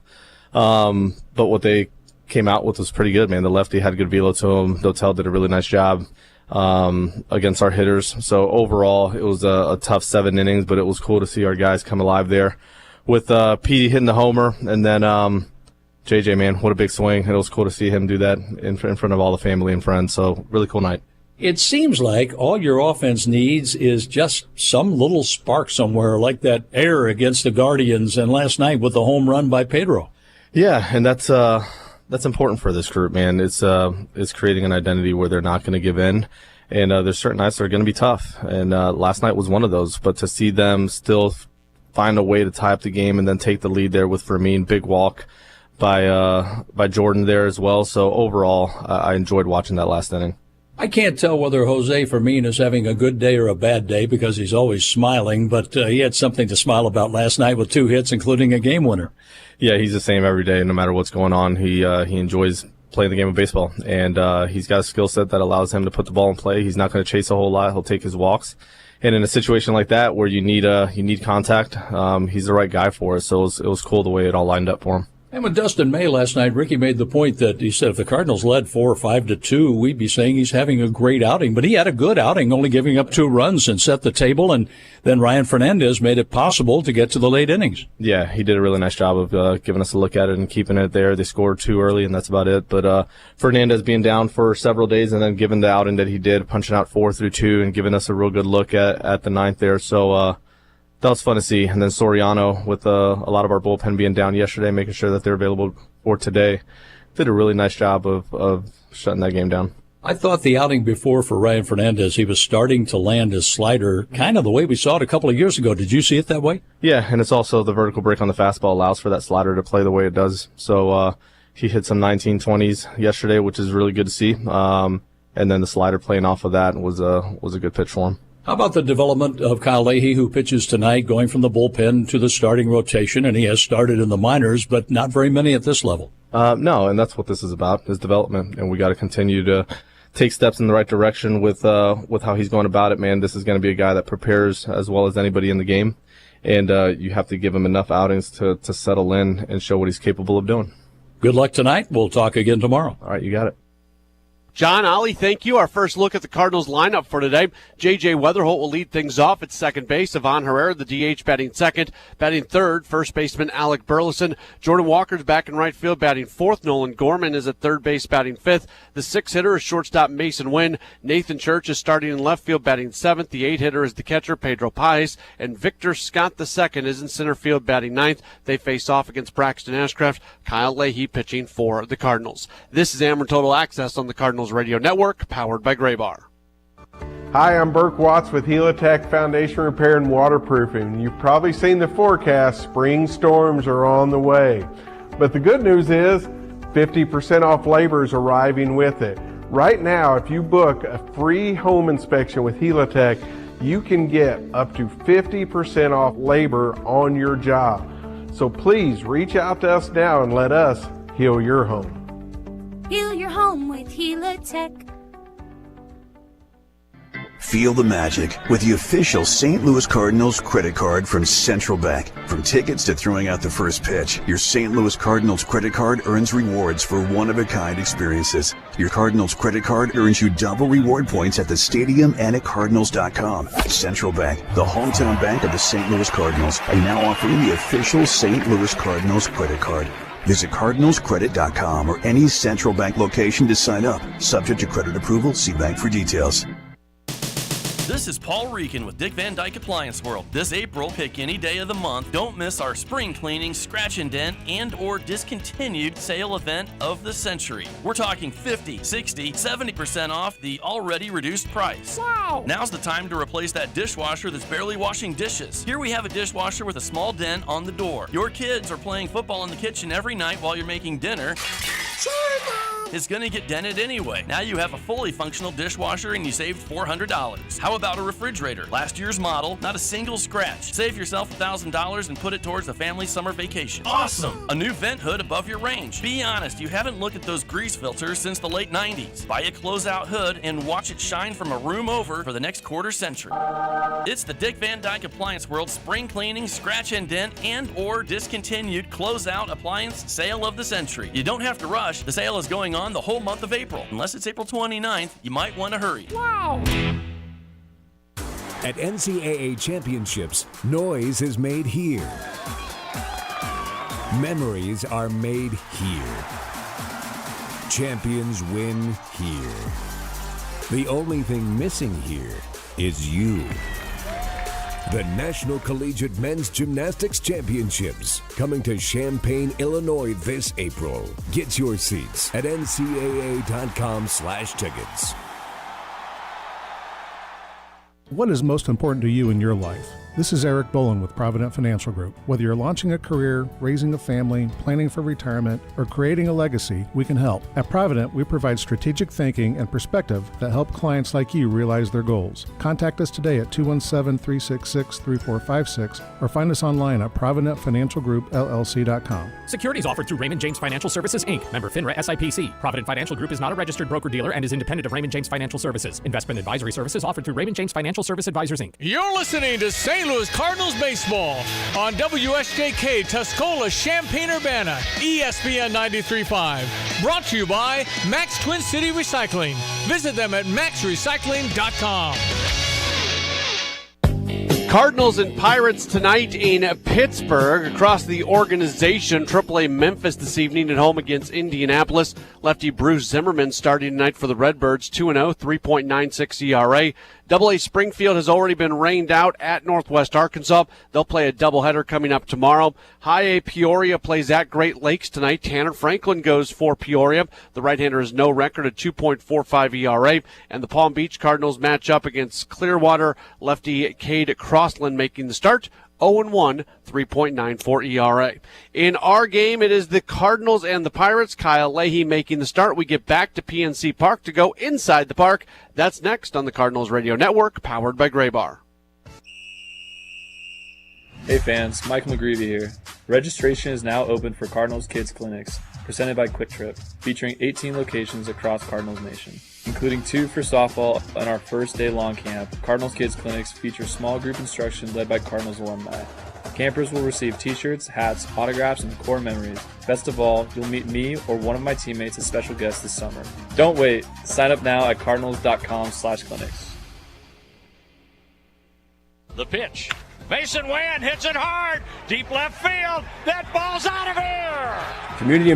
But what they came out with was pretty good, man. The lefty had good velo to him. Dotel did a really nice job against our hitters. So overall, it was a tough 7 innings, but it was cool to see our guys come alive there with Petey hitting the homer, and then JJ, man, what a big swing. It was cool to see him do that in front of all the family and friends. So really cool night. It seems like all your offense needs is just some little spark somewhere, like that error against the Guardians and last night with the home run by Pedro. Yeah, and that's important for this group, man. It's creating an identity where they're not going to give in, and there's certain nights that are going to be tough, and last night was one of those. But to see them still find a way to tie up the game and then take the lead there with Fermin, big walk by Jordan there as well. So overall, I enjoyed watching that last inning. I can't tell whether Jose Fermin is having a good day or a bad day because he's always smiling, but he had something to smile about last night with 2 hits, including a game winner. Yeah, he's the same every day, no matter what's going on. He enjoys playing the game of baseball, and he's got a skill set that allows him to put the ball in play. He's not going to chase a whole lot. He'll take his walks. And in a situation like that where you need contact, he's the right guy for it. So it was cool the way it all lined up for him. And with Dustin May last night, Ricky made the point that he said if the Cardinals led 4 or 5-2, we'd be saying he's having a great outing. But he had a good outing, only giving up 2 runs and set the table. And then Ryan Fernandez made it possible to get to the late innings. Yeah, he did a really nice job of giving us a look at it and keeping it there. They scored 2 early, and that's about it. But Fernandez being down for several days and then given the outing that he did, punching out 4 through 2 and giving us a real good look at the 9th there. So that was fun to see. And then Soriano, with a lot of our bullpen being down yesterday, making sure that they're available for today, did a really nice job of shutting that game down. I thought the outing before for Ryan Fernandez, he was starting to land his slider kind of the way we saw it a couple of years ago. Did you see it that way? Yeah, and it's also the vertical break on the fastball allows for that slider to play the way it does. So he hit some 19-20s yesterday, which is really good to see. And then the slider playing off of that was a good pitch for him. How about the development of Kyle Leahy, who pitches tonight, going from the bullpen to the starting rotation, and he has started in the minors, but not very many at this level? No, and that's what this is about, is development, and we got to continue to take steps in the right direction with how he's going about it, man. This is going to be a guy that prepares as well as anybody in the game, and you have to give him enough outings to settle in and show what he's capable of doing. Good luck tonight. We'll talk again tomorrow. All right, you got it. John, Ollie, thank you. Our first look at the Cardinals lineup for today. J.J. Weatherholt will lead things off at second base. Ivan Herrera, the DH, batting second. Batting third, first baseman Alec Burleson. Jordan Walker's back in right field, batting fourth. Nolan Gorman is at third base, batting fifth. The sixth hitter is shortstop Mason Wynn. Nathan Church is starting in left field, batting seventh. The eighth hitter is the catcher Pedro Paez. And Victor Scott II is in center field, batting ninth. They face off against Braxton Ashcraft. Kyle Leahy pitching for the Cardinals. This is Ameren Total Access on the Cardinals Radio Network, powered by Graybar. Hi, I'm Burke Watts with Helitech Foundation Repair and Waterproofing. You've probably seen the forecast. Spring storms are on the way. But the good news is 50% off labor is arriving with it. Right now, if you book a free home inspection with Helitech, you can get up to 50% off labor on your job. So please reach out to us now and let us heal your home. Heal your home with Helitech. Feel the magic with the official St. Louis Cardinals credit card from Central Bank. From tickets to throwing out the first pitch, your St. Louis Cardinals credit card earns rewards for one-of-a-kind experiences. Your Cardinals credit card earns you double reward points at the stadium and at Cardinals.com. Central Bank, the hometown bank of the St. Louis Cardinals, are now offering the official St. Louis Cardinals credit card. Visit CardinalsCredit.com or any Central Bank location to sign up. Subject to credit approval, see bank for details. This is Paul Reekin with Dick Van Dyke Appliance World. This April, pick any day of the month. Don't miss our spring cleaning, scratch and dent, and or discontinued sale event of the century. We're talking 50, 60, 70% off the already reduced price. Wow! Now's the time to replace that dishwasher that's barely washing dishes. Here we have a dishwasher with a small dent on the door. Your kids are playing football in the kitchen every night while you're making dinner. It's gonna get dented anyway. Now you have a fully functional dishwasher and you saved $400. How about a refrigerator? Last year's model, not a single scratch. Save yourself $1,000 and put it towards a family summer vacation. Awesome! A new vent hood above your range. Be honest, you haven't looked at those grease filters since the late 90s. Buy a closeout hood and watch it shine from a room over for the next quarter century. It's the Dick Van Dyke Appliance World Spring Cleaning, Scratch and Dent, and or discontinued closeout appliance sale of the century. You don't have to rush. The sale is going on the whole month of April. Unless it's April 29th, you might want to hurry. Wow! At NCAA Championships, noise is made here. Memories are made here. Champions win here. The only thing missing here is you. The National Collegiate Men's Gymnastics Championships, coming to Champaign, Illinois this April. Get your seats at ncaa.com/tickets. What is most important to you in your life? This is Eric Bolin with Provident Financial Group. Whether you're launching a career, raising a family, planning for retirement, or creating a legacy, we can help. At Provident, we provide strategic thinking and perspective that help clients like you realize their goals. Contact us today at 217-366-3456 or find us online at providentfinancialgroupllc.com. Securities offered through Raymond James Financial Services, Inc., member FINRA SIPC. Provident Financial Group is not a registered broker-dealer and is independent of Raymond James Financial Services. Investment advisory services offered through Raymond James Financial Service Advisors, Inc. You're listening to St. Louis Cardinals Baseball on WSJK Tuscola, Champaign-Urbana, ESPN 93.5. Brought to you by Max Twin City Recycling. Visit them at maxrecycling.com. Cardinals and Pirates tonight in Pittsburgh. Across the organization, AAA Memphis this evening at home against Indianapolis. Lefty Bruce Zimmerman starting tonight for the Redbirds, 2-0, 3.96 ERA. AA Springfield has already been rained out at Northwest Arkansas. They'll play a doubleheader coming up tomorrow. High A Peoria plays at Great Lakes tonight. Tanner Franklin goes for Peoria. The right-hander has no record at 2.45 ERA. And the Palm Beach Cardinals match up against Clearwater. Lefty Cade Crossland making the start. 0-1, 3.94 ERA. In our game, it is the Cardinals and the Pirates. Kyle Leahy making the start. We get back to PNC Park to go inside the park. That's next on the Cardinals Radio Network, powered by Graybar. Hey fans, Mike McGreevy here. Registration is now open for Cardinals Kids Clinics, presented by Quick Trip, featuring 18 locations across Cardinals Nation, including 2 for softball and our first day long camp. Cardinals Kids Clinics feature small group instruction led by Cardinals alumni. Campers will receive t-shirts, hats, autographs, and core memories. Best of all, you'll meet me or one of my teammates as special guests this summer. Don't wait. Sign up now at cardinals.com/clinics. The pitch. Mason Wan hits it hard. Deep left field. That ball's out of here. Community